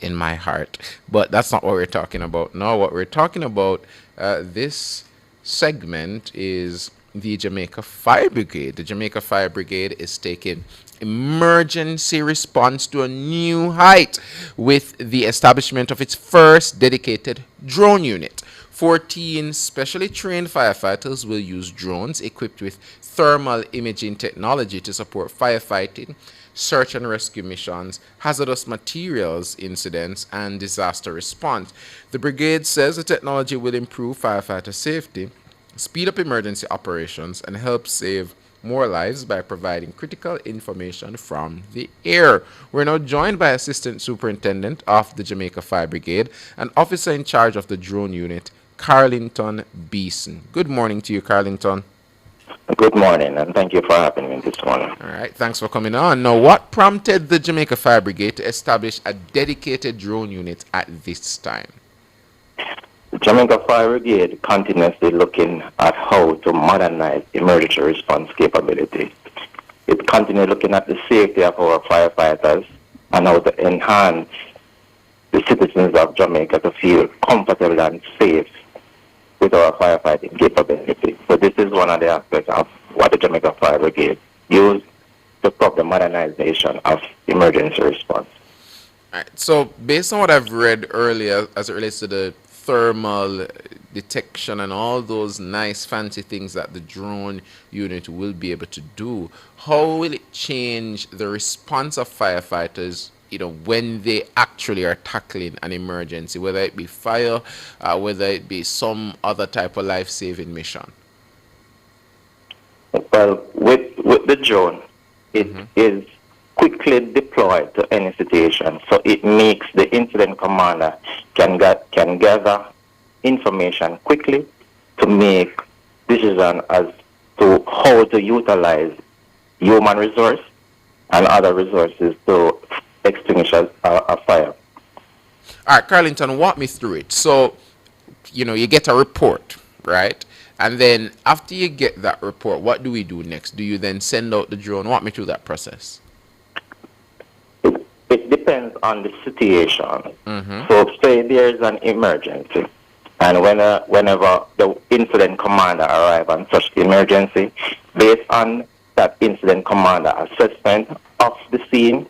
in my heart. But that's not what we're talking about. No, what we're talking about this segment is the Jamaica Fire Brigade. The Jamaica Fire Brigade is taking emergency response to a new height with the establishment of its first dedicated drone unit. 14 specially trained firefighters will use drones equipped with thermal imaging technology to support firefighting, search and rescue missions, hazardous materials incidents, and disaster response. The brigade says the technology will improve firefighter safety, speed up emergency operations, and help save more lives by providing critical information from the air. We're now joined by Assistant Superintendent of the Jamaica Fire Brigade and Officer in charge of the drone unit, Carlington Beeson. Good morning to you, Carlington. Good morning, and thank you for having me this morning. All right, thanks for coming on. Now, what prompted the Jamaica Fire Brigade to establish a dedicated drone unit at this time? The Jamaica Fire Brigade continuously looking at how to modernize emergency response capability. It continues looking at the safety of our firefighters and how to enhance the citizens of Jamaica to feel comfortable and safe with our firefighting capability. So this is one of the aspects of what the Jamaica Fire Brigade use to prop the modernization of emergency response. All right, so based on what I've read earlier as it relates to the thermal detection and all those nice fancy things that the drone unit will be able to do, how will it change the response of firefighters, you know, when they actually are tackling an emergency, whether it be fire, whether it be some other type of life-saving mission? Well, with the drone, it is quickly deployed to any situation, so it makes the incident commander can gather information quickly to make decisions as to how to utilize human resource and other resources to extinguish a fire. All right, Carlington, walk me through it. So, you know, you get a report, right? And then after you get that report, what do we do next? Do you then send out the drone? Walk me through that process. It depends on the situation. So say there's an emergency, and whenever the incident commander arrives on such emergency, based on that incident commander assessment of the scene,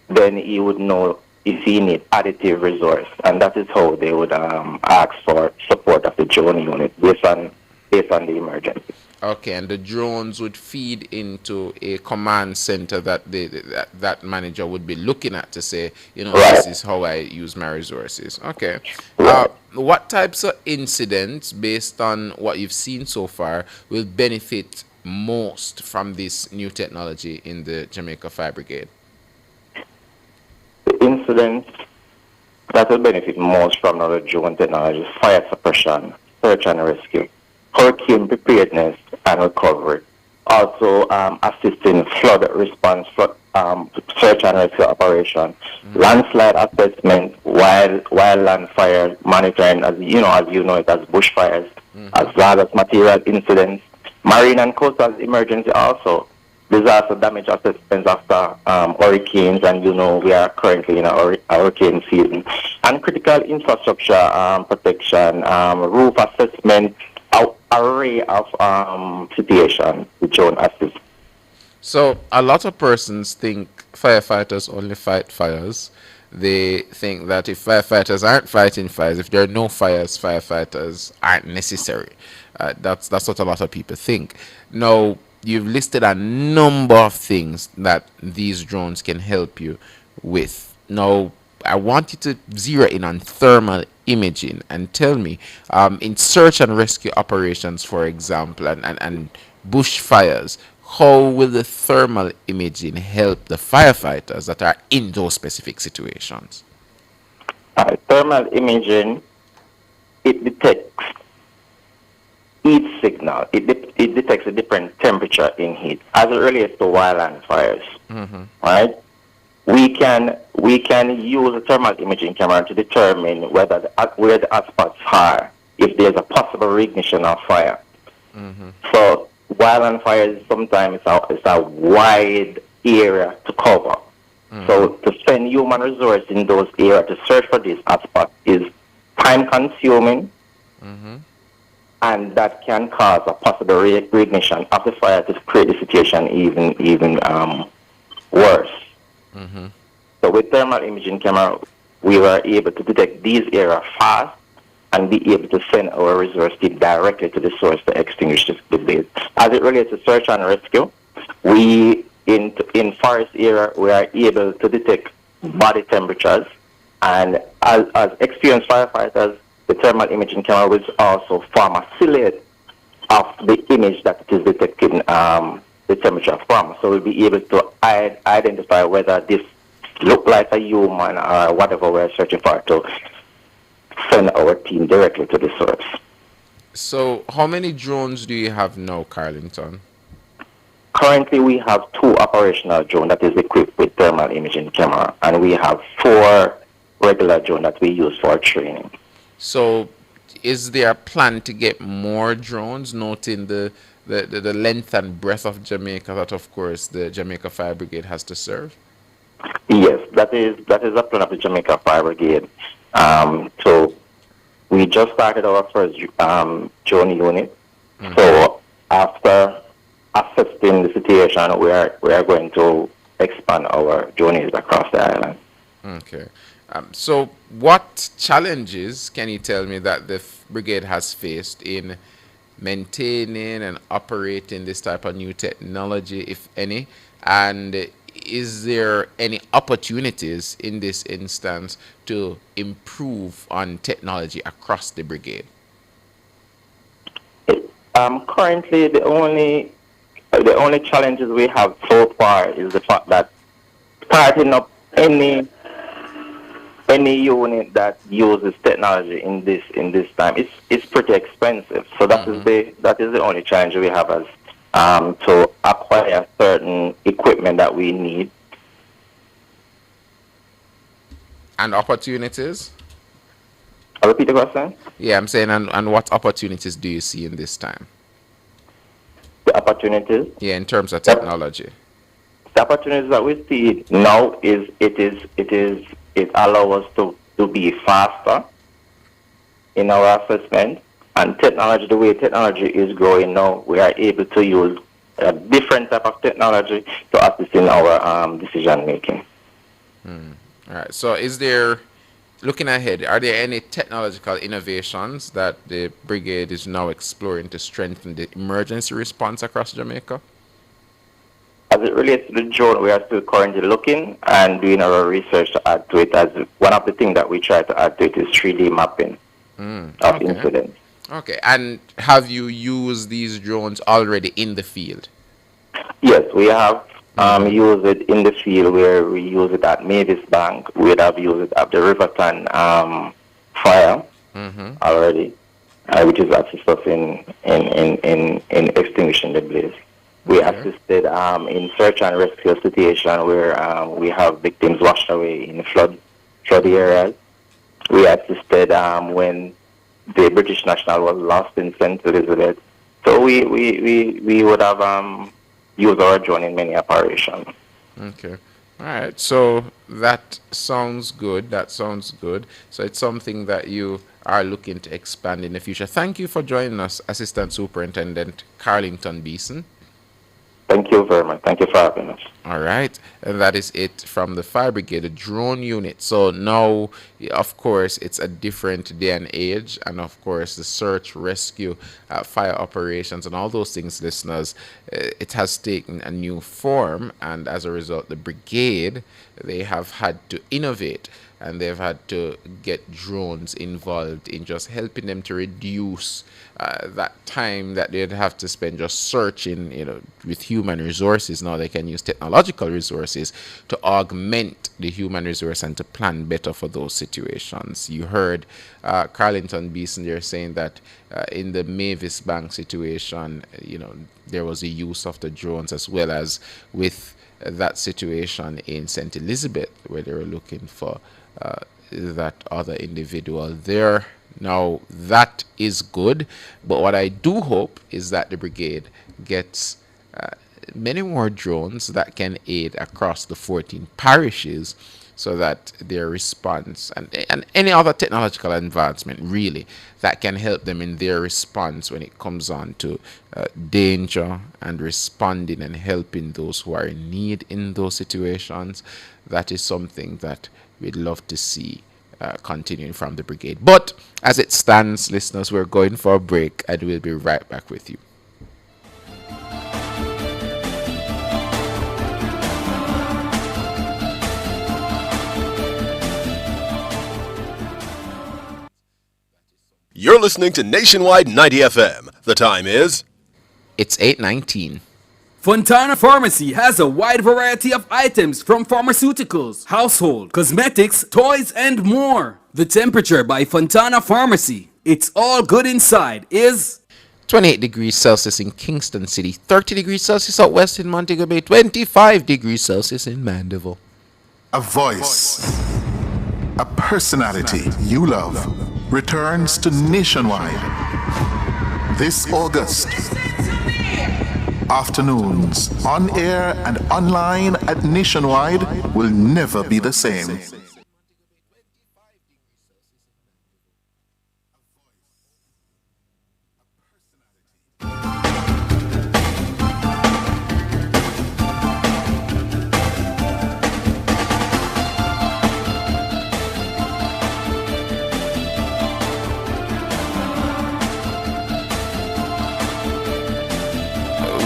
then he would know if he needs additive resource, and that is how they would ask for support of the drone unit based on the emergency. Okay, and the drones would feed into a command center that that manager would be looking at to say, you know, this is how I use my resources. Okay. What types of incidents, based on what you've seen so far, will benefit most from this new technology in the Jamaica Fire Brigade? The incidents that will benefit most from the drone technology is fire suppression, search and rescue, hurricane preparedness and recovery. Also assisting flood response, search and rescue operation, landslide assessment, wildland fire monitoring, as you know it as bushfires, as hazardous material incidents, marine and coastal emergency also, disaster damage assessments after hurricanes, and you know we are currently in a hurricane season, and critical infrastructure protection, roof assessment, array of situations which drone assist. So a lot of persons think firefighters only fight fires. They think that if firefighters aren't fighting fires, if there are no fires, firefighters aren't necessary. That's what a lot of people think. Now, you've listed a number of things that these drones can help you with. Now, I want you to zero in on thermal imaging and tell me, in search and rescue operations, for example, and bushfires, how will the thermal imaging help the firefighters that are in those specific situations? Thermal imaging, it detects heat signal. It detects a different temperature in heat as it relates to wildland fires, right? we can use a thermal imaging camera to determine whether where the hotspots are, if there's a possible reignition of fire. So wildland fire is sometimes it's a wide area to cover. So to spend human resource in those areas to search for these hotspots is time consuming, and that can cause a possible reignition of the fire to create the situation even worse. So with thermal imaging camera, we were able to detect these areas fast and be able to send our resource team directly to the source to extinguish the blaze. As it relates to search and rescue, we in forest area we are able to detect body temperatures, and as experienced firefighters, the thermal imaging camera will also form a silhouette of the image that it is detecting the temperature from. So we'll be able to identify whether this look like a human or whatever we're searching for to send our team directly to the source. So how many drones do you have now, Carlington? Currently, we have 2 operational drones that is equipped with thermal imaging camera, and we have 4 regular drones that we use for training. So is there a plan to get more drones, noting the length and breadth of Jamaica that, of course, the Jamaica Fire Brigade has to serve? Yes, that is a plan of the Jamaica Fire Brigade. So we just started our first drone unit. So after assessing the situation, we are going to expand our drone units across the island. Okay. So what challenges can you tell me that the brigade has faced in maintaining and operating this type of new technology, if any? And is there any opportunities in this instance to improve on technology across the brigade? Currently, the only challenges we have so far is the fact that starting up any unit that uses technology in this time, it's pretty expensive. So that is the only challenge we have as to acquire certain equipment that we need. And opportunities? I'll repeat the question? Yeah, I'm saying, and what opportunities do you see in this time? The opportunities? Yeah, in terms of technology. The opportunities that we see now is it allows us to be faster in our assessment, and technology, the way technology is growing now, we are able to use a different type of technology to assist in our decision making. All right. So is there, looking ahead, are there any technological innovations that the brigade is now exploring to strengthen the emergency response across Jamaica? As it relates to the drone, we are still currently looking and doing our research to add to it. As one of the things that we try to add to it is 3D mapping of incidents. Okay. And have you used these drones already in the field? Yes, we have used it in the field where we use it at Mavis Bank. We have used it at the Riverton fire already, which is assist us in extinguishing the blaze. We assisted in search and rescue situation where we have victims washed away in flood areas. We assisted when the British National was lost in St. Elizabeth. So we would have used our drone in many operations. Okay. All right. So that sounds good. So it's something that you are looking to expand in the future. Thank you for joining us, Assistant Superintendent Carlington Beeson. Thank you very much. Thank you for having us. All right. And that is it from the Fire Brigade, the drone unit. So now, of course, it's a different day and age. And of course, the search, rescue, fire operations, and all those things, listeners, it has taken a new form. And as a result, the brigade, they have had to innovate. And they've had to get drones involved in just helping them to reduce that time that they'd have to spend just searching, with human resources. Now they can use technological resources to augment the human resource and to plan better for those situations. You heard Carlington Beeson there saying that in the Mavis Bank situation, there was a use of the drones, as well as with that situation in St. Elizabeth, where they were looking for that other individual there. Now, that is good, but what I do hope is that the brigade gets many more drones that can aid across the 14 parishes, so that their response and any other technological advancement really that can help them in their response when it comes on to danger and responding and helping those who are in need in those situations, that is something that we'd love to see continuing from the brigade. But as it stands, listeners, we're going for a break and we'll be right back with you. You're listening to Nationwide 90 FM. The time is... It's 8:19. Fontana Pharmacy has a wide variety of items from pharmaceuticals, household, cosmetics, toys, and more. The temperature by Fontana Pharmacy, it's all good inside, is 28 degrees Celsius in Kingston City, 30 degrees Celsius out west in Montego Bay, 25 degrees Celsius in Mandeville. A voice, a personality you love returns to Nationwide this August. Afternoons on air and online at Nationwide will never be the same.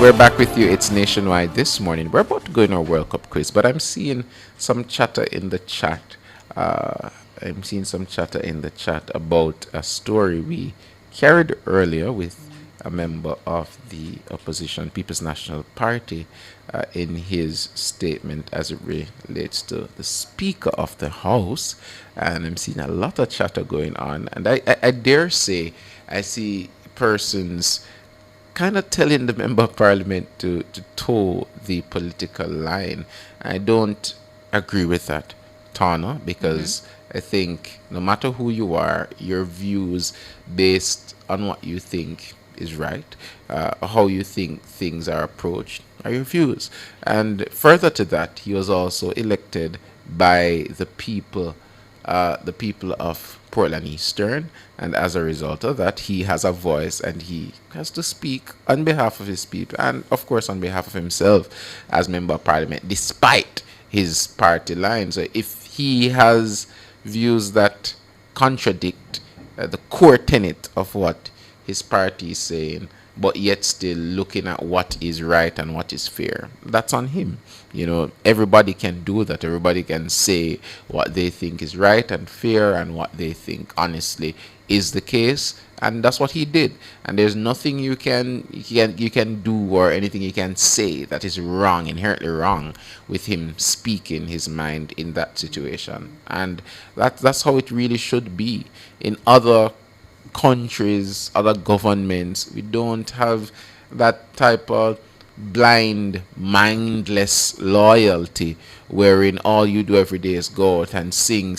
We're back with you. It's Nationwide this morning. We're about to go in our World Cup quiz, but I'm seeing some chatter in the chat. About a story we carried earlier with a member of the opposition People's National Party in his statement as it relates to the Speaker of the House. And I'm seeing a lot of chatter going on. And I dare say I see persons kind of telling the member of parliament to toe the political line. I don't agree with that, Tana, because I think no matter who you are, your views based on what you think is right, how you think things are approached, are your views. And further to that, he was also elected by the people of Portland Eastern, and as a result of that, he has a voice and he has to speak on behalf of his people and, of course, on behalf of himself as member of parliament, despite his party lines. So if he has views that contradict the core tenet of what his party is saying, but yet still looking at what is right and what is fair, that's on him. Everybody can do that. Everybody can say what they think is right and fair and what they think honestly is the case, and that's what he did. And there's nothing you can do or anything you can say that is wrong, inherently wrong, with him speaking his mind in that situation. And that's how it really should be. In other countries, other governments, we don't have that type of blind, mindless loyalty wherein all you do every day is go out and sing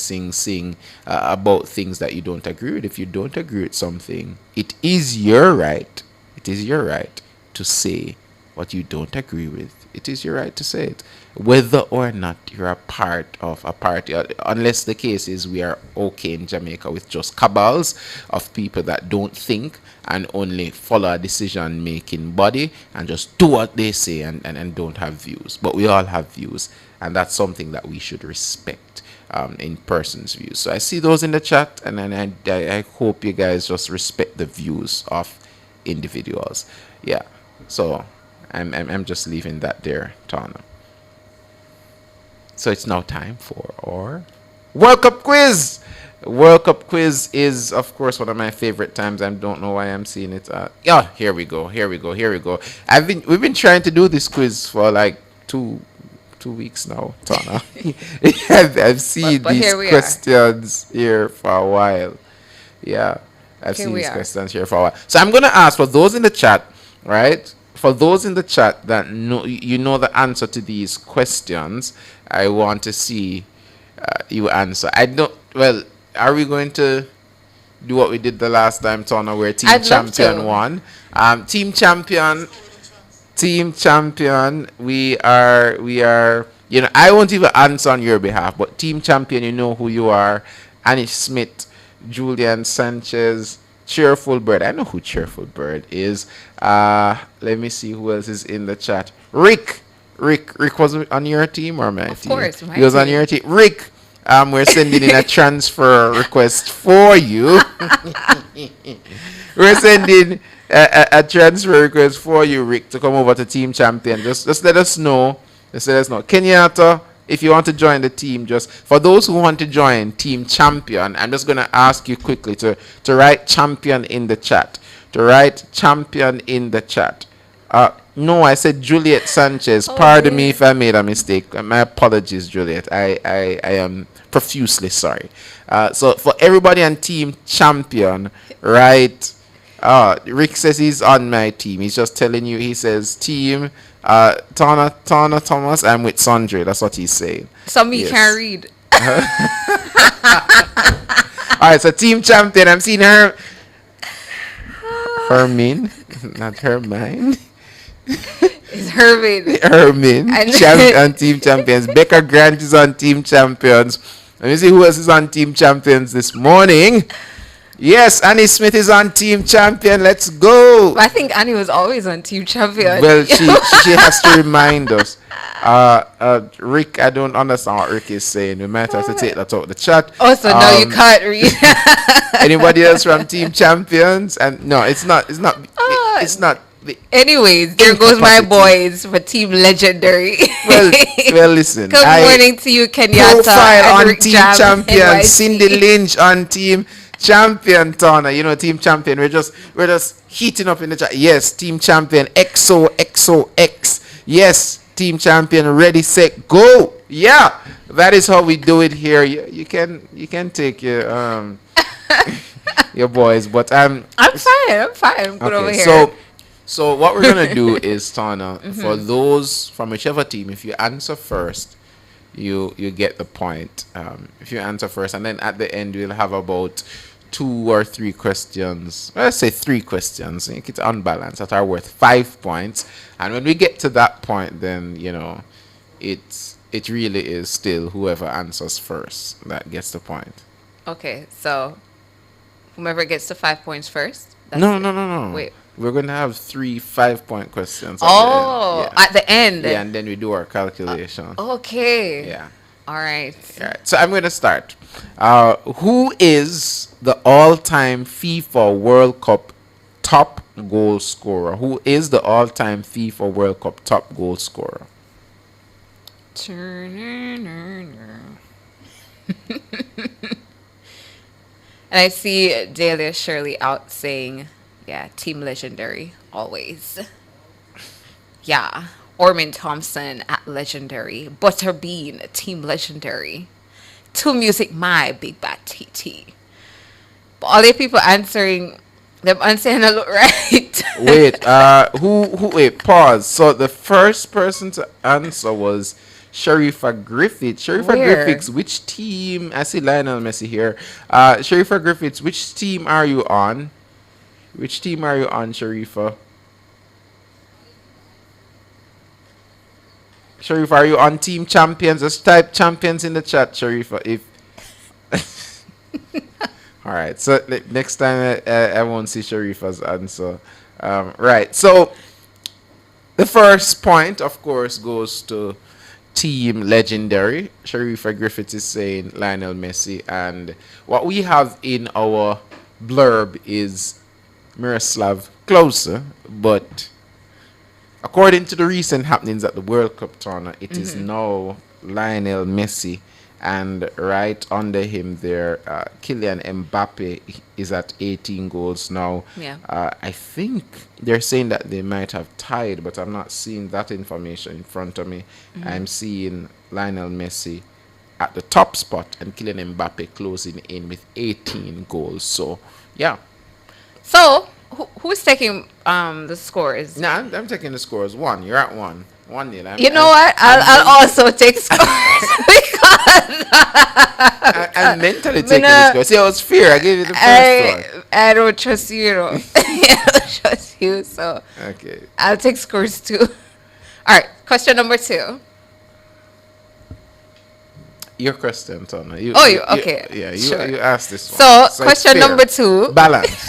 about things that you don't agree with. If you don't agree with something, it is your right to say what you don't agree with. It is your right to say it, whether or not you're a part of a party, unless the case is we are okay in Jamaica with just cabals of people that don't think and only follow a decision-making body and just do what they say and don't have views. But we all have views, and that's something that we should respect in persons' views. So I see those in the chat, and I hope you guys just respect the views of individuals. Yeah, so I'm just leaving that there, Tana. So it's now time for our World Cup quiz. World Cup quiz is, of course, one of my favorite times. I don't know why I'm seeing it. Here we go. We've been trying to do this quiz for like two weeks now, Tana. I've seen these questions here for a while. Yeah. I've Here seen we these are. questions here for a while. So I'm going to ask for those in the chat, right? For those in the chat that know you know the answer to these questions, I want to see you answer. I don't. Well, are we going to do what we did the last time, Tona, where team I'd love champion to. won? Team champion. We are. You know, I won't even answer on your behalf, but team champion, you know who you are. Anish Smith, Julian Sanchez, Cheerful Bird. I know who Cheerful Bird is. Let me see who else is in the chat. Rick was on your team or my team? Of course, my he was on team. your team. Rick, we're sending in a transfer request for you. We're sending a transfer request for you, Rick, to come over to Team Champion. Just let us know. Just let us know. Kenyatta, if you want to join the team, just for those who want to join Team Champion, I'm just going to ask you quickly to write champion in the chat. To write champion in the chat. No, I said Juliet Sanchez. Pardon me if I made a mistake. My apologies, Juliet. I am profusely sorry. So for everybody on Team Champion, right? Rick says he's on my team. He's just telling you. He says team Tana Thomas. I'm with Sandre. That's what he's saying. Some me Yes. can't read. All right. So Team Champion. I'm seeing her. Hermin, not Hermine. It's Hermin. Hermin. And- On Team Champions. Becca Grant is on Team Champions. Let me see who else is on Team Champions this morning. Yes, Annie Smith is on Team Champion. Let's go. I think Annie was always on Team Champion. Well, she has to remind us. Rick, I don't understand what Rick is saying. We might have to take that out of the chat. Oh, so now you can't read. Anybody else from Team Champions? And no, it's not. It's not. Anyways, there goes my boys for Team Legendary. Well, listen. Good morning to you, Kenyatta. Profile and on Rick Team Jam, Champion. NYC. Cindy Lynch on Team Champion. Tana, you know Team Champion. We're just heating up in the chat. Yes, Team Champion. XOXOX. Yes, Team Champion. Ready, set, go. Yeah, that is how we do it here. You can take your your boys, but I'm fine. I'm good over here. So what we're gonna do is, Tana, for those from whichever team, if you answer first, you get the point. If you answer first, and then at the end we'll have about 2 or 3 questions. Let's say 3 questions. Make it unbalanced that are worth 5 points. And when we get to that point, then it really is still whoever answers first that gets the point. Okay, so whomever gets to 5 points first. No. Wait. We're going to have 3 5-point questions. At the end. Yeah, and then we do our calculation. Okay. Yeah. All right. So I'm going to start. Who is the all-time FIFA World Cup top goal scorer? Who is the all-time FIFA World Cup top goal scorer? And I see Dahlia Shirley out saying, yeah, Team Legendary, always. Yeah. Orman Thompson at Legendary. Butterbean, Team Legendary. To Music, my Big Bad TT. But all the people answering, them answering a lot right. Wait, wait, pause. So the first person to answer was Sharifa Griffith. Sharifa Where? Griffiths, which team? I see Lionel Messi here. Sharifa Griffiths, which team are you on? Which team are you on, Sharifa? Sharifa, are you on Team Champions? Just type champions in the chat, Sharifa. If all right, so next time I won't see Sharifa's answer. Right, so the first point, of course, goes to Team Legendary. Sharifa Griffith is saying Lionel Messi, and what we have in our blurb is Miroslav Klose, but according to the recent happenings at the World Cup tournament, it is now Lionel Messi, and right under him there, Kylian Mbappe is at 18 goals now. Yeah. I think they're saying that they might have tied, but I'm not seeing that information in front of me. I'm seeing Lionel Messi at the top spot and Kylian Mbappe closing in with 18 goals. So, yeah. So, who's taking the scores? No, I'm taking the scores. 1. You're at 1. 1-0. You know what? I'll also take scores because I'm mentally taking the scores. See, I was fair. I gave you the first one. I don't trust you, I don't trust you, so Okay. I'll take scores too. All right, question number 2. Your question, Tona. Okay. Sure. You asked this one. So it's question fair. number 2. Balance.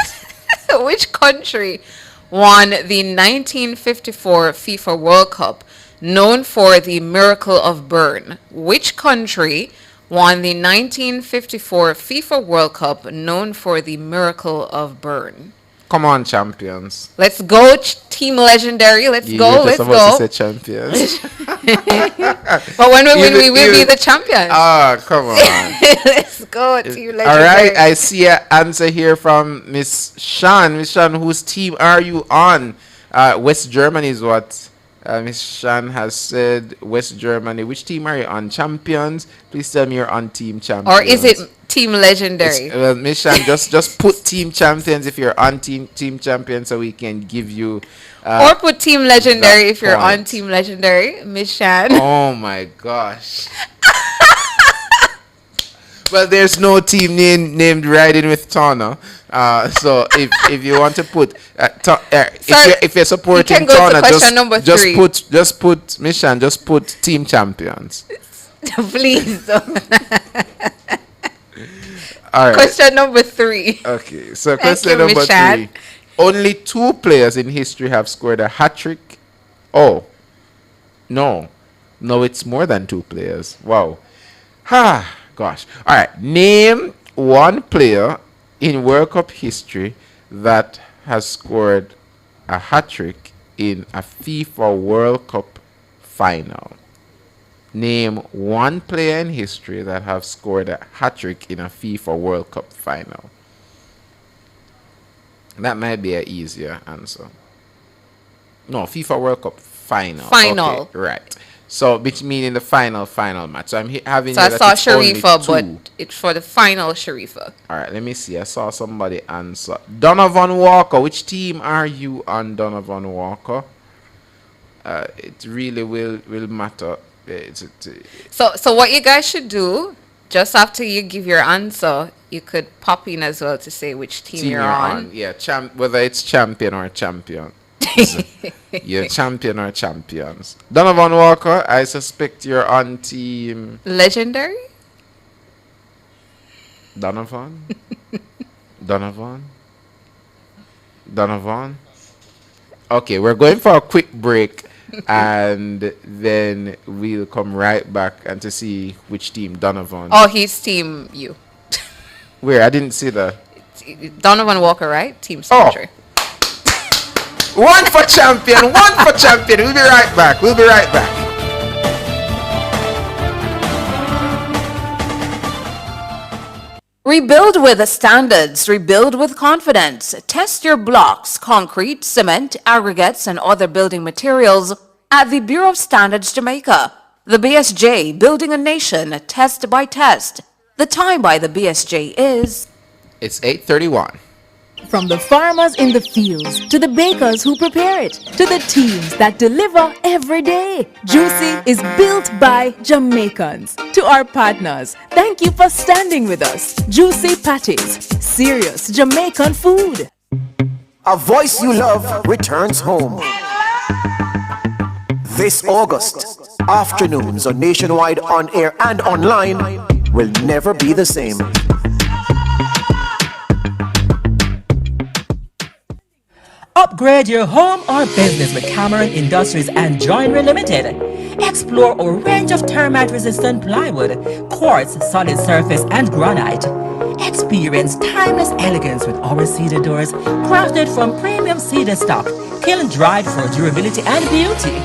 Which country won the 1954 FIFA World Cup, known for the Miracle of Bern? Which country won the 1954 FIFA World Cup, known for the Miracle of Bern? Come on, champions. Let's go, Team Legendary. Let's go. Let's go. To say champions. But when we win, we will be the champions. Oh, come on. Let's go, Team Legendary. All right. I see an answer here from Miss Shan. Miss Shan, whose team are you on? West Germany is what Miss Shan has said. West Germany. Which team are you on? Champions? Please tell me you're on Team Champions. Or is it Team Legendary? Well, Miss Shan, just put Team Champions if you're on Team Champions, so we can give you. Or put Team Legendary if you're on Team Legendary, Miss Shan. Oh my gosh. Well, there's no team named Riding with Tona. So if you want to put if you're supporting Tona, just put Miss Shan, just put Team Champions. Please. All right. Question number 3. Okay, so question number 3. Only 2 players in history have scored a hat-trick. Oh, no, it's more than 2 players. Wow. Gosh. All right, name 1 player in World Cup history that has scored a hat-trick in a FIFA World Cup final. Name 1 player in history that have scored a hat-trick in a FIFA World Cup final. That might be an easier answer. No, FIFA World Cup final. Final. Okay, right. So, which meaning the final match. So, I'm having. So I saw Sharifa, but it's for the final Sharifa. All right, let me see. I saw somebody answer. Donovan Walker. Which team are you on, Donovan Walker? It really will matter. So what you guys should do, just after you give your answer, you could pop in as well to say which team you're on. Yeah, whether it's champion or champion. You're champion or champions. Donovan Walker, I suspect you're on Team Legendary. Donovan. Okay, we're going for a quick break. And then we'll come right back and to see which team Donovan. Oh, he's Team you. Where? I didn't see that. Donovan Walker, right? Team Symmetry. 1 for champion. 1 for champion. We'll be right back. Rebuild with standards. Rebuild with confidence. Test your blocks, concrete, cement, aggregates, and other building materials at the Bureau of Standards Jamaica. The BSJ, building a nation, test by test. The time by the BSJ is... It's 8:31. From the farmers in the fields, to the bakers who prepare it, to the teams that deliver every day, Juicy is built by Jamaicans. To our partners, thank you for standing with us. Juicy Patties, serious Jamaican food. A voice you love returns home. This August, afternoons on Nationwide, on air and online will never be the same. Upgrade your home or business with Cameron Industries and Joinery Limited. Explore a range of termite-resistant plywood, quartz, solid surface, and granite. Experience timeless elegance with our cedar doors, crafted from premium cedar stock, kiln-dried for durability and beauty.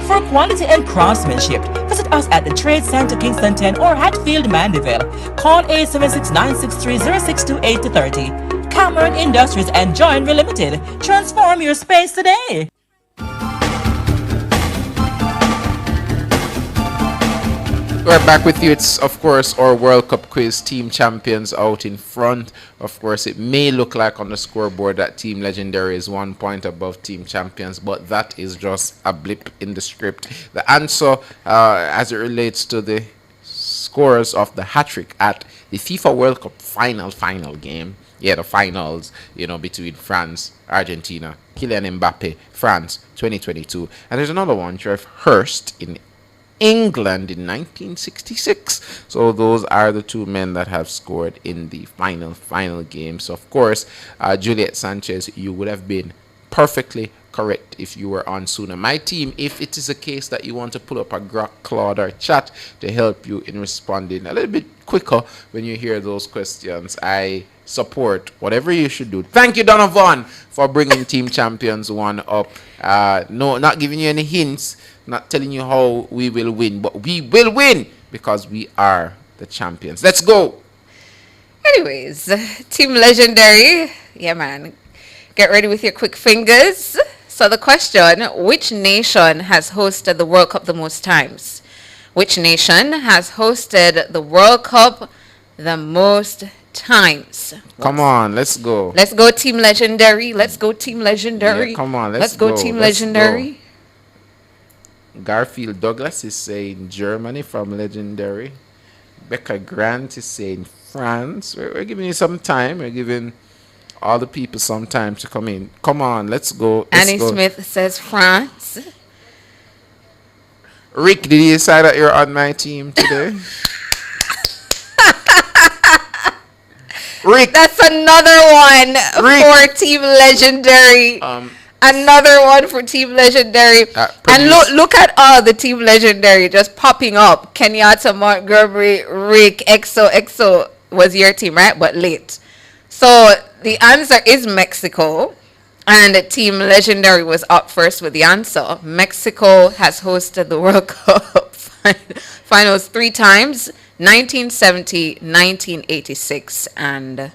For quality and craftsmanship, visit us at the Trade Center Kingston 10 or Hatfield Mandeville. Call 876-963-0628-30. Cameron Industries and Joinery Limited. Transform your space today. We're back with you. It's, of course, our World Cup quiz. Team champions out in front. Of course, it may look like on the scoreboard that Team Legendary is 1 point above Team Champions, but that is just a blip in the script. The answer, as it relates to the scores of the hat-trick at the FIFA World Cup final game, the finals, between France, Argentina, Kylian Mbappe, France, 2022. And there's another one, Trev Hurst in England in 1966. So those are the two men that have scored in the final game. So of course, Juliet Sanchez, you would have been perfectly correct if you were on sooner. My team, if it is a case that you want to pull up a Grok, Claude, or chat to help you in responding a little bit quicker when you hear those questions, I support whatever you should do. Thank you, Donovan, for bringing Team Champions 1 up. No, not giving you any hints, not telling you how we will win, but we will win because we are the champions. Let's go. Anyways, Team Legendary, yeah man, get ready with your quick fingers. So the question, which nation has hosted the World Cup the most times? Which nation has hosted the World Cup the most times? Come on, let's go. Let's go Team Legendary. Let's go Team Legendary. Yeah, come on, let's go Team Legendary. Garfield Douglas is saying Germany from Legendary. Becca Grant is saying France. We're giving you some time. We're giving all the people some time to come in. Come on, let's go. Annie Smith says France. Rick, did you decide that you're on my team today? Rick, that's another one for Team Legendary. Another one for Team Legendary. And look at all the Team Legendary just popping up. Kenyatta, Montgomery, Rick, EXO was your team, right? But late. So the answer is Mexico. And Team Legendary was up first with the answer. Mexico has hosted the World Cup finals 3 times. 1970, 1986, and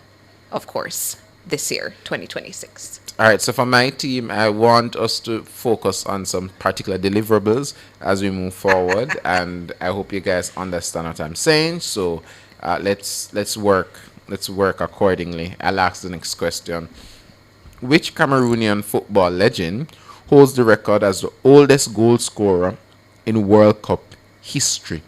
of course, this year, 2026. All right, so for my team, I want us to focus on some particular deliverables as we move forward, and I hope you guys understand what I'm saying. So let's work accordingly. I'll ask the next question. Which Cameroonian football legend holds the record as the oldest goal scorer in World Cup history?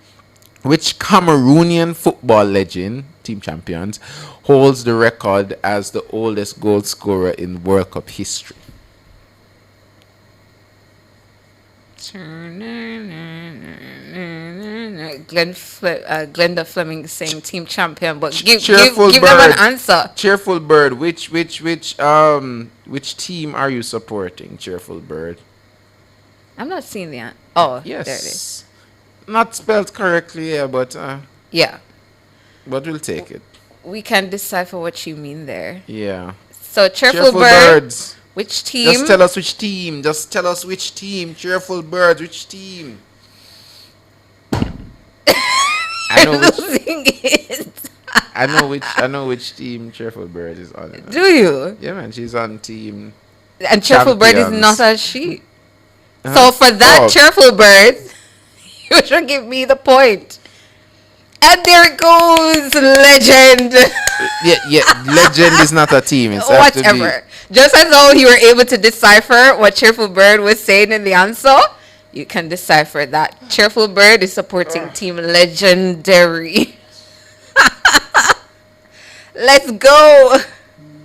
Which Cameroonian football legend, Team Champions, holds the record as the oldest goal scorer in World Cup history? Glenda Fleming saying Team Champion, but give Cheerful them Bird. an answer. Cheerful Bird, which team are you supporting, Cheerful Bird? I'm not seeing the answer. Oh, yes. There it is. Not spelled correctly, yeah, but yeah. But we'll take it. We can decipher what you mean there. Yeah. So Cheerful Bird, Birds. which team? Just tell us which team. Just tell us which team. Cheerful Birds, which team? I know which team Cheerful Bird is on. Do you? Yeah, man, she's on team. And Cheerful Bird is not a she. Uh-huh. So for that Cheerful Bird, you should give me the point. And there it goes, Legend. Yeah, Legend is not a team. It's whatever. Just as though you were able to decipher what Cheerful Bird was saying in the answer, you can decipher that Cheerful Bird is supporting Team Legendary. Let's go.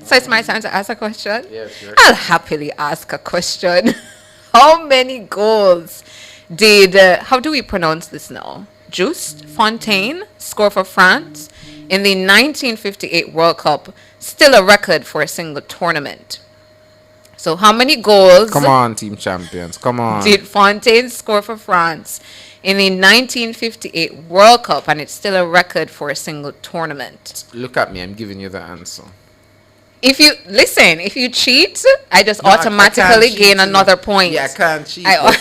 So it's my time to ask a question? Yeah, sure. I'll happily ask a question. How many goals did, how do we pronounce this now? Just Fontaine score for France in the 1958 World Cup, still a record for a single tournament. So how many goals? Come on, Team Champions. Come on. Did Fontaine score for France in the 1958 World Cup, and it's still a record for a single tournament? Look at me. I'm giving you the answer. If you cheat, I just automatically gain another point. Yeah, I can't cheat. Oh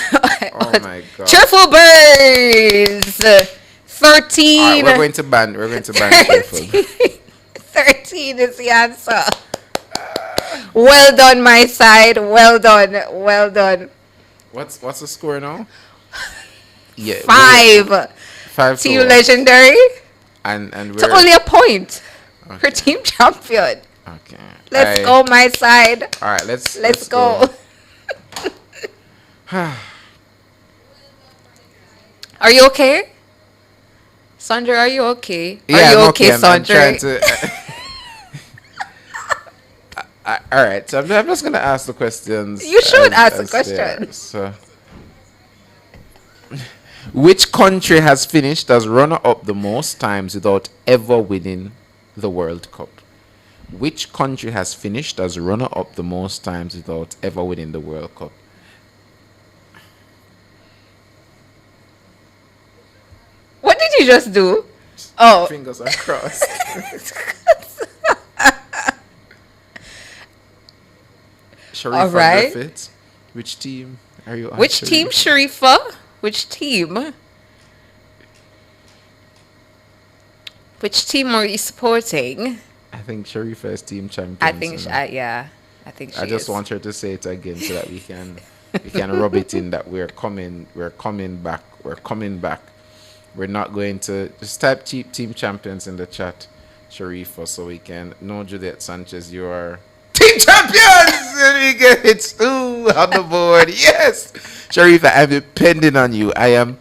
my God. Cheerful Birds. 13. Right, we're going to ban Cheerful. 13 is the answer. Well done, my side. Well done. What's the score now? Yeah. 5. Team 5-1. Legendary. And To we're only a point for Team Champion. okay. Let's go, my side. All right, Let's go. Are you okay? Sandra, are you okay? Yeah, are you I'm okay, I'm Sandra? trying to. All right, so I'm just gonna ask the questions. You should ask the they are. questions. So, which country has finished as runner-up the most times without ever winning the World Cup? Which country has finished as runner-up the most times without ever winning the World Cup? What did you just do? Oh. Fingers are crossed. Sharifa All right. Griffiths, which team are you on? Which team, Sharifa? Which team? Which team are you supporting? I think Sharifa is team champion. I think, yeah. I think she I just is. want her to say it again so that we can rub it in that we're coming back. We're not going to just type cheap team champions in the chat, Sharifa, so we can know Juliet Sanchez, you are team champions! And we get it on the board. Yes! Sharifa, I'm depending on you. I'm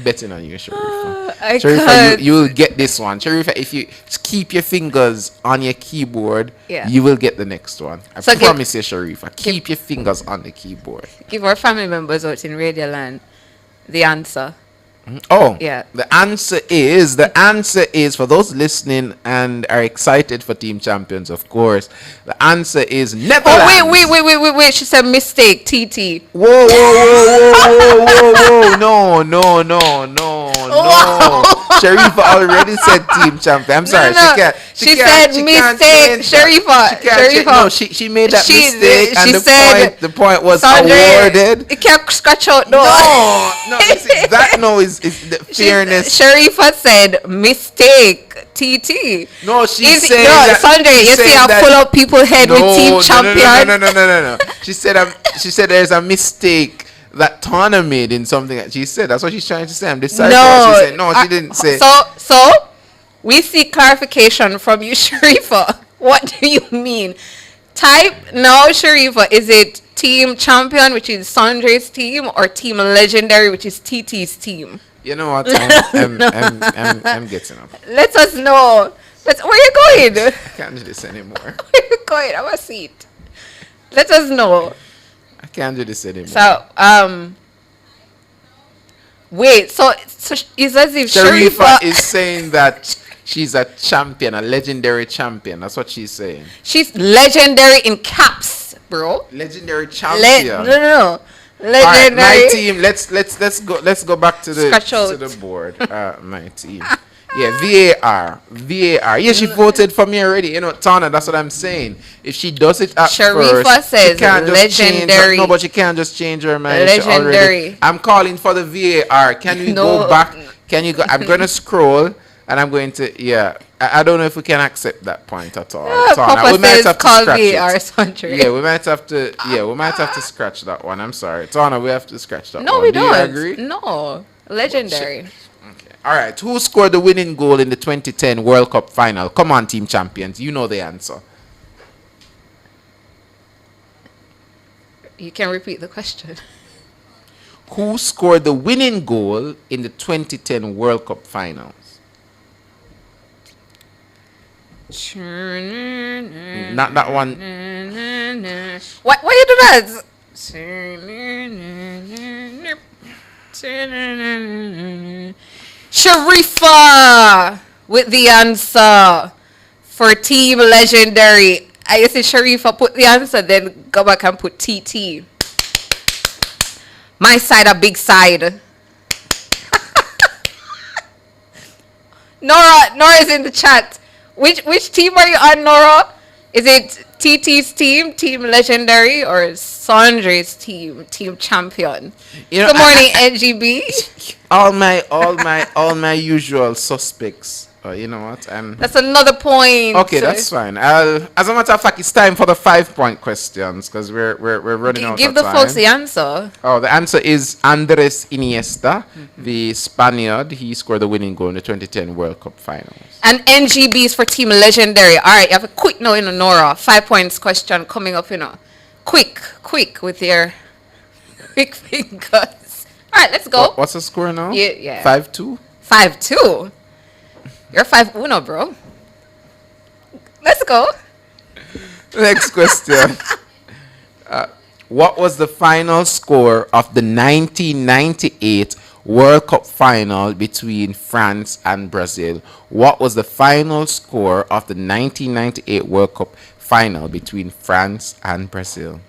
betting on you, Sharifa. Sharifa, you will get this one. Sharifa, if you just keep your fingers on your keyboard, you will get the next one. I promise you, Sharifa. Keep your fingers on the keyboard. Give our family members out in Radio Land the answer. Oh, yeah. The answer is for those listening and are excited for team champions, of course. The answer is Netherlands. Oh, wait. She said mistake. TT. Whoa. No. Sharifa already said team champion. I'm sorry. No. She said mistake. Sharifa. No, she made that mistake, and the point was Sandra, awarded. It can't scratch out. No. That no is the fairness. Sharifa said mistake. TT. No, she's saying that. Sandra, you see how full up people head with team champion. No. She said there's a mistake that Tana made in something that she said. That's what she's trying to say. I'm deciding. No, she said no. She didn't say. So we see clarification from you, Sharifa. What do you mean? Type now, Sharifa. Is it team champion, which is Sandra's team, or team legendary, which is TT's team? You know what? I'm getting up. Let us know. Where you going? I can't do this anymore. Where you going? Have a seat. Let us know. I can't do this anymore. So, wait. So it's as if Sharifa is saying that she's a champion, a legendary champion. That's what she's saying. She's legendary in caps, bro. Legendary champion. No. Legendary. All right, my team. Let's go back to the board. My team. Yeah, VAR. Yeah, she voted for me already. You know, Tana, that's what I'm saying. If she does it at Sharifa first, says she can't just legendary. change. No, but she can't just change her mind. Legendary. I'm calling for the VAR. Can we go back? Can you go? I'm going to scroll, and I'm going to. Yeah, I don't know if we can accept that point at all. Papa we might have to call scratch VAR, Sandra. Yeah, we might have to. Yeah, we might have to scratch that one. I'm sorry, Tana. We have to scratch that one. No, we Do don't. you agree? No, legendary. All right, who scored the winning goal in the 2010 World Cup final? Come on, team champions. You know the answer. You can repeat the question. Who scored the winning goal in the 2010 World Cup finals? Not that one. Why you do that? Sharifa with the answer for team legendary. I say Sharifa put the answer, then go back and put TT. My side a big side. Nora is in the chat. Which team are you on, Nora? Is it TT's team, team legendary, or Sandra's team, team champion? You know, Good morning, NGB. All my usual suspects You know what? That's another point. Okay, that's fine. As a matter of fact, it's time for the 5-point questions because we're running out of time. Give the folks the answer. Oh, the answer is Andres Iniesta, the Spaniard. He scored the winning goal in the 2010 World Cup finals. And NGBs for Team Legendary. All right, you have a quick now, Nora. 5 points question coming up, Quick with your quick fingers. All right, let's go. What's the score now? Yeah. 5-2? 5-2. You're 5-1, bro. Let's go. Next question. What was the final score of the 1998 World Cup final between France and Brazil? What was the final score of the 1998 World Cup final between France and Brazil?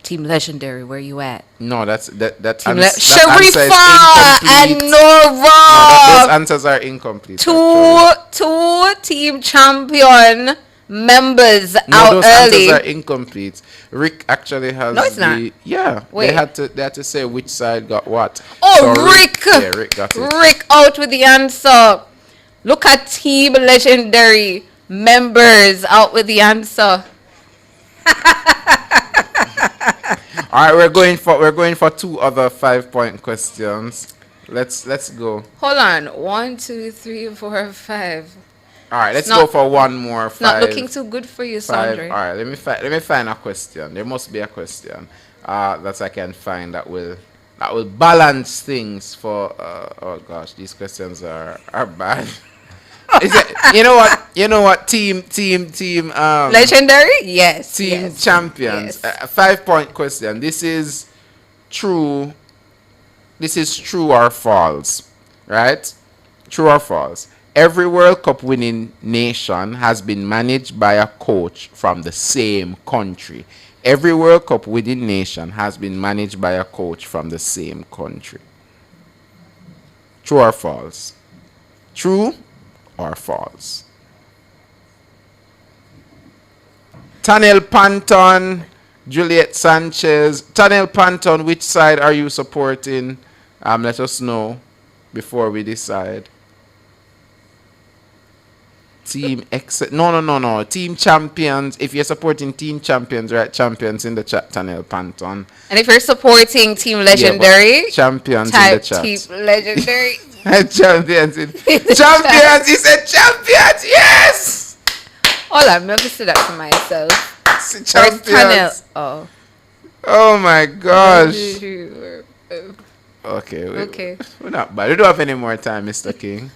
Team Legendary, where you at? No, that Sharifa and Nora. No, those answers are incomplete. Two team champion members out those early. answers are incomplete. Rick actually has. No, it's not. Yeah, Wait. They had to say which side got what. Oh, So Rick! Yeah, Rick got it. Rick out with the answer. Look at Team Legendary members out with the answer. All right, we're going for 2 other 5-point questions. Let's go. Hold on. 1, 2, 3, 4, 5. All right, let's It's not- go for one more. It's not 5, looking too good for you, 5. Sandra. All right, let me find a question. There must be a question that I can find that will balance things for. Oh gosh, these questions are bad. Is it, you know what? Team. Legendary? Yes. Team yes, champions. yes. A 5-point question. This is true. This is true or false, right? True or false? Every World Cup winning nation has been managed by a coach from the same country. Every World Cup winning nation has been managed by a coach from the same country. True or false? True or false? Tanel Panton, Juliet Sanchez. Tanel Panton, which side are you supporting? Let us know before we decide. Team No. Team champions. If you're supporting team champions, write champions in the chat, Tanel Panton. And if you're supporting Team Legendary, Yeah, champions in type the chat. Team Legendary. Champions. Champions. He said champions. Yes. Hold on, let me say that for myself. Champions. Where's Tanel? Oh my gosh. Okay. We're not bad. We don't have any more time, Mr. King.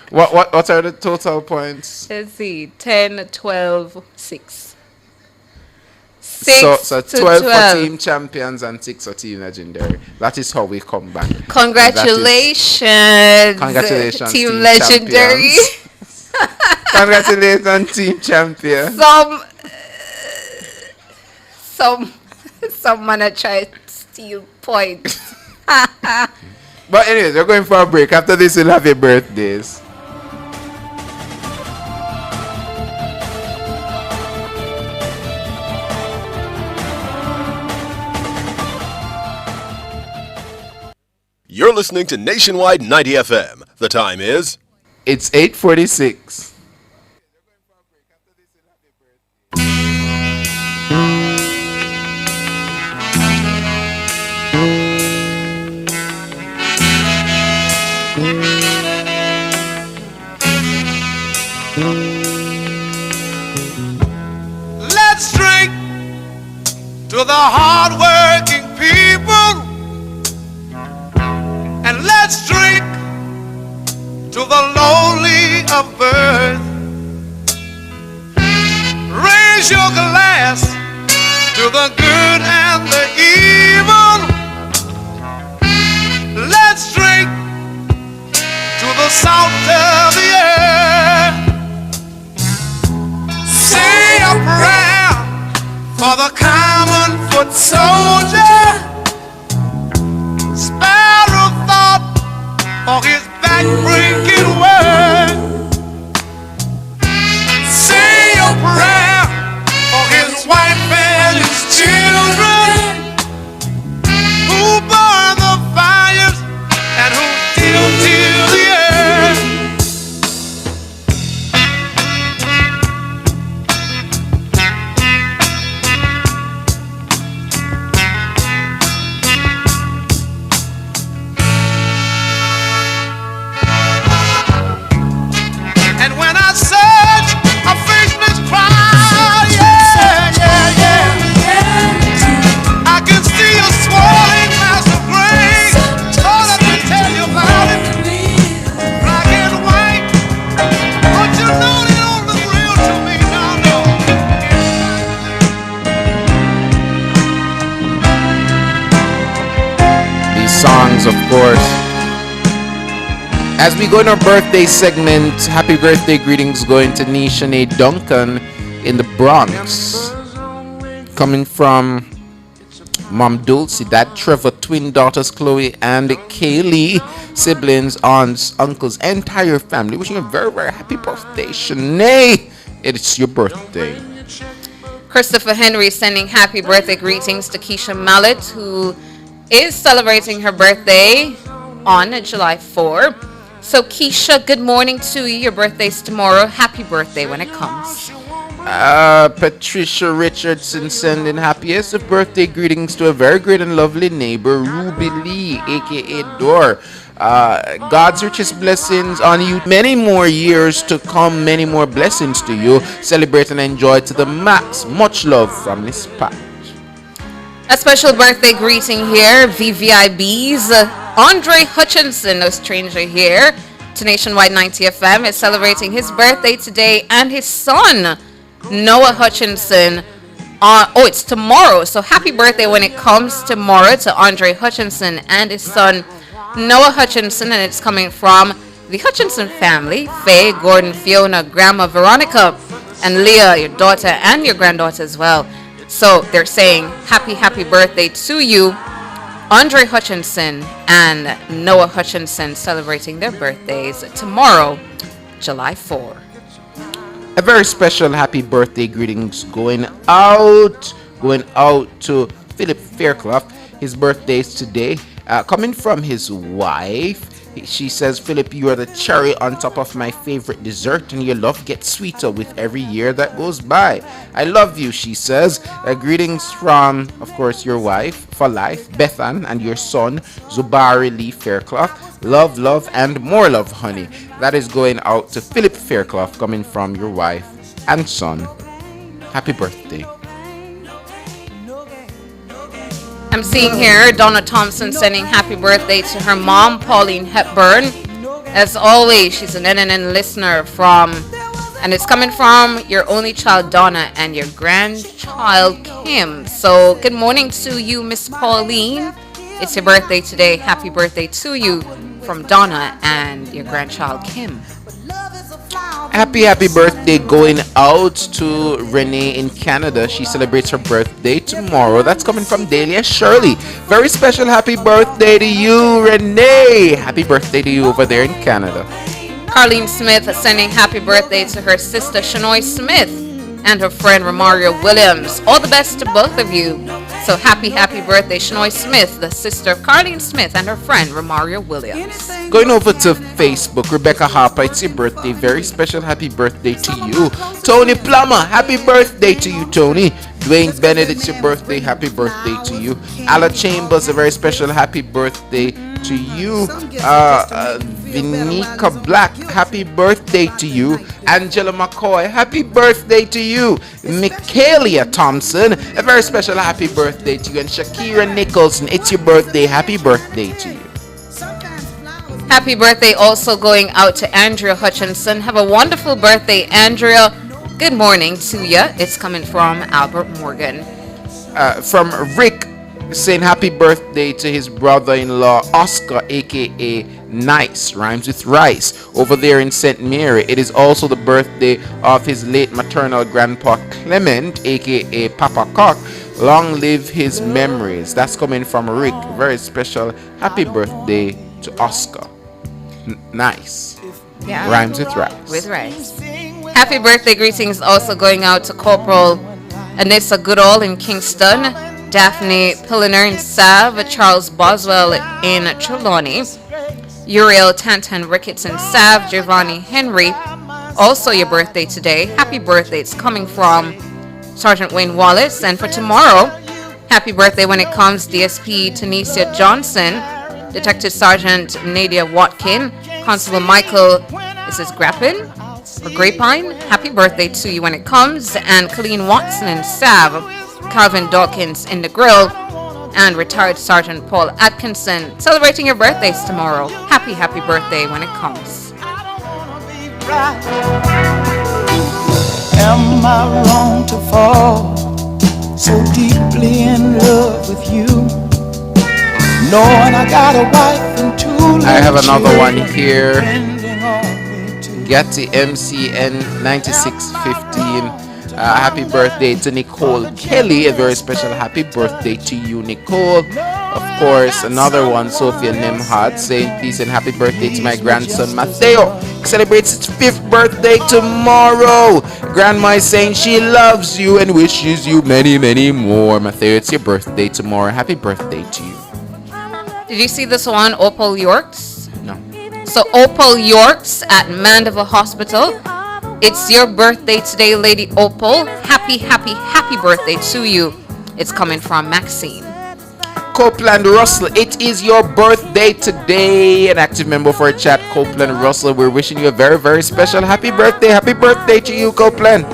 What are the total points? Let's see. 10, 12, 6. 6 So to 12 12. for team champions and 6 for team legendary. That is how we come back. Congratulations. Congratulations, Team team Legendary. champions. Congratulations, team champion. Some man are trying to steal points. But anyways, we're going for a break. After this, we'll have your birthdays. You're listening to Nationwide 90 FM. The time is? It's 8:46. Let's drink to the hard-working people, and let's drink to the lowly of birth. Raise your glass to the good and the evil. Let's drink to the salt of the earth. Say a prayer for the common foot soldier. Spare a thought for his back-breaking work. greetings, of course. As we go in our birthday segment, happy birthday greetings going to Nishane Duncan in the Bronx. Coming from Mom Dulcie, Dad Trevor, twin daughters Chloe and Kaylee, siblings, aunts, uncles, entire family. Wishing you a very, very happy birthday, Shanae. It's your birthday. Christopher Henry sending happy birthday greetings to Keisha Mallet, who is celebrating her birthday on July 4. So Keisha, good morning to you. Your birthday's tomorrow. Happy birthday when it comes. Patricia Richardson sending happiest of birthday greetings to a very great and lovely neighbor, Ruby Lee, aka Dor. God's richest blessings on you. Many more years to come, many more blessings to you. Celebrate and enjoy to the max. Much love from Miss Pat. A special birthday greeting here, VVIB's Andre Hutchinson, no stranger here to Nationwide 90 FM, is celebrating his birthday today, and his son, Noah Hutchinson. It's tomorrow, so happy birthday when it comes tomorrow to Andre Hutchinson and his son, Noah Hutchinson, and it's coming from the Hutchinson family, Faye, Gordon, Fiona, Grandma Veronica, and Leah, your daughter and your granddaughter as well. So they're saying happy birthday to you, Andre Hutchinson and Noah Hutchinson, celebrating their birthdays tomorrow, July 4. A very special happy birthday greetings going out to Philip Fairclough. His birthday is today. Coming from his wife, she says, Philip, you are the cherry on top of my favorite dessert, and your love gets sweeter with every year that goes by. I love you, she says. Greetings from, of course, your wife for life, Bethan, and your son, Zubari Lee Fairclough. Love, love, and more love, honey. That is going out to Philip Fairclough, coming from your wife and son. Happy birthday. I'm seeing here Donna Thompson sending happy birthday to her mom, Pauline Hepburn. As always, she's an NNN listener and it's coming from your only child, Donna, and your grandchild, Kim. So good morning to you, Miss Pauline. It's your birthday today. Happy birthday to you from Donna and your grandchild, Kim. Happy birthday going out to Renee in Canada. She celebrates her birthday tomorrow. That's coming from Dahlia Shirley. Very special happy birthday to you, Renee. Happy birthday to you over there in Canada. Carlene Smith sending happy birthday to her sister Shanoy Smith and her friend Romario Williams. All the best to both of you. So happy birthday, Shanoy Smith, the sister of Carlene Smith and her friend Romario Williams. Going over to Facebook, Rebecca Harper, it's your birthday. Very special happy birthday to you. Tony Plummer, happy birthday to you, Tony. Dwayne Bennett, it's your birthday. Happy birthday to you. Alla Chambers, a very special happy birthday to you. Vinica Black, happy birthday to you. Angela McCoy, happy birthday to you. Michaelia Thompson, a very special happy birthday to you. And Shakira Nicholson, it's your birthday. Happy birthday to you. Happy birthday also going out to Andrea Hutchinson. Have a wonderful birthday, Andrea. Good morning to you. It's coming from Albert Morgan. From Rick, saying happy birthday to his brother-in-law Oscar, aka Nice, rhymes with rice, over there in St. Mary. It is also the birthday of his late maternal grandpa Clement, aka Papa Cock. Long live his memories. That's coming from Rick. Very special happy birthday to Oscar. Nice. Yeah. Rhymes with rice. With rice. Happy birthday greetings also going out to Corporal Anissa Goodall in Kingston, Daphne Pilliner in Sav, Charles Boswell in Trelawney, Uriel Tantan Ricketts in Sav, Giovanni Henry. Also your birthday today. Happy birthday. It's coming from Sergeant Wayne Wallace. And for tomorrow, happy birthday when it comes DSP Tanisha Johnson, Detective Sergeant Nadia Watkin, Constable Michael, this is Grappin or Grapevine. Happy birthday to you when it comes. And Colleen Watson in Sav, Calvin Dawkins in the Grill, and retired Sergeant Paul Atkinson celebrating your birthdays tomorrow. Happy birthday when it comes. Am I wrong to fall so deeply in love with you? Knowing I got a wife and two little I have another one children here. depending on me. Getty MCN 9615. Happy birthday to Nicole Kelly. A very special happy birthday to you, Nicole. Of course, another one, Sophia Nimhad, saying peace and happy birthday to my grandson Mateo. He celebrates his 5th birthday tomorrow. Grandma is saying she loves you and wishes you many, many more. Mateo, it's your birthday tomorrow. Happy birthday to you. Did you see this one, Opal Yorks? No. So Opal Yorks at Mandeville Hospital. It's your birthday today, Lady Opal. Happy, happy, happy birthday to you. It's coming from Maxine. Copeland Russell, it is your birthday today. An active member for a chat, Copeland Russell. We're wishing you a very, very special happy birthday. Happy birthday to you, Copeland.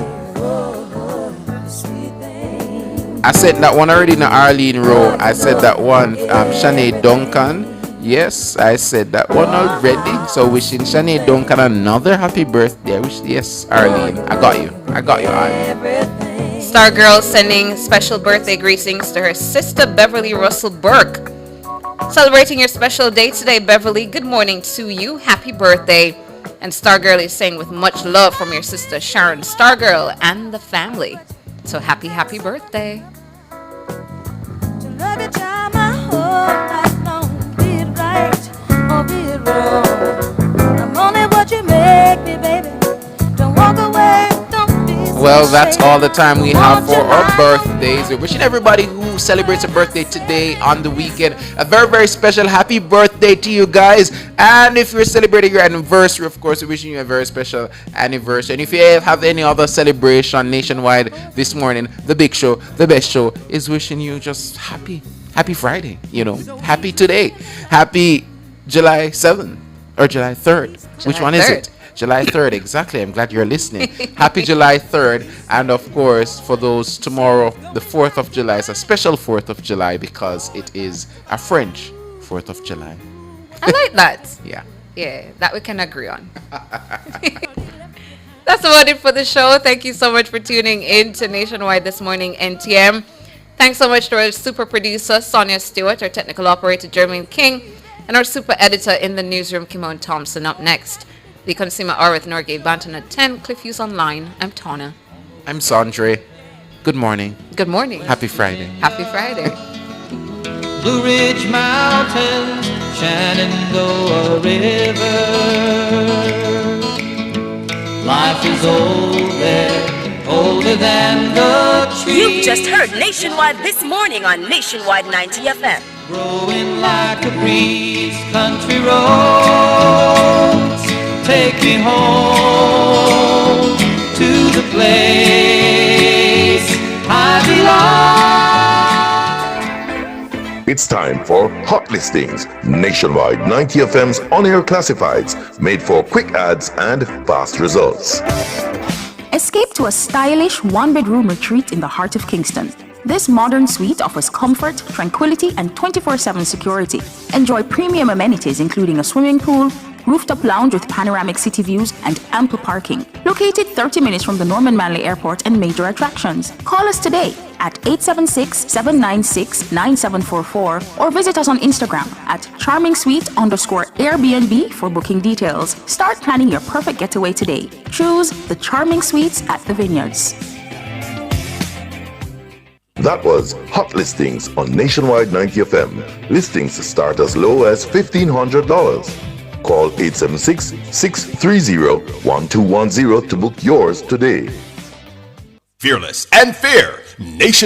I said that one already in the Arlene Row. I said that one, Shanae Duncan. Yes, I said that one already. So wishing Shanae Duncan another happy birthday. I wish, yes, Arlene. I got you, Arlene. Stargirl sending special birthday greetings to her sister Beverly Russell Burke. Celebrating your special day today, Beverly. Good morning to you. Happy birthday. And Stargirl is saying with much love from your sister Sharon Stargirl and the family. So happy, happy birthday. Well, that's all the time we have for our birthdays. We're wishing everybody who celebrates a birthday today on the weekend a very, very special happy birthday to you guys. And if you're celebrating your anniversary, of course, we're wishing you a very special anniversary. And if you have any other celebration nationwide this morning, the big show, the best show, is wishing you just happy Friday, happy today, happy July 7th or July 3rd. Which one is it? July 3rd, exactly. I'm glad you're listening. Happy July 3rd. And of course, for those tomorrow, the 4th of July is a special 4th of July because it is a French 4th of July. I like that. Yeah. Yeah, that we can agree on. That's about it for the show. Thank you so much for tuning in to Nationwide This Morning, NTM. Thanks so much to our super producer, Sonia Stewart, our technical operator, Jermaine King, and our super editor in the newsroom, Kimon Thompson. Up next, the Consumer Hour with Norgay Banton at 10, Cliff Hughes Online. I'm Tana. I'm Sandre. Good morning. Good morning. Happy Friday. Happy Friday. Blue Ridge Mountains, Shenandoah River. Life is old there, older than the trees. You've just heard Nationwide This Morning on Nationwide 90 FM. Growing like a breeze, country roads take me home to the place I belong. It's time for Hot Listings, Nationwide 90 FM's on-air classifieds, made for quick ads and fast results. Escape to a stylish one-bedroom retreat in the heart of Kingston. This modern suite offers comfort, tranquility, and 24/7 security. Enjoy premium amenities including a swimming pool, rooftop lounge with panoramic city views, and ample parking. Located 30 minutes from the Norman Manley Airport and major attractions. Call us today at 876-796-9744 or visit us on Instagram at charmingsuite_Airbnb for booking details. Start planning your perfect getaway today. Choose the Charming Suites at the Vineyards. That was Hot Listings on Nationwide 90 FM. Listings start as low as $1,500. Call 876-630-1210 to book yours today. Fearless and fair. Nation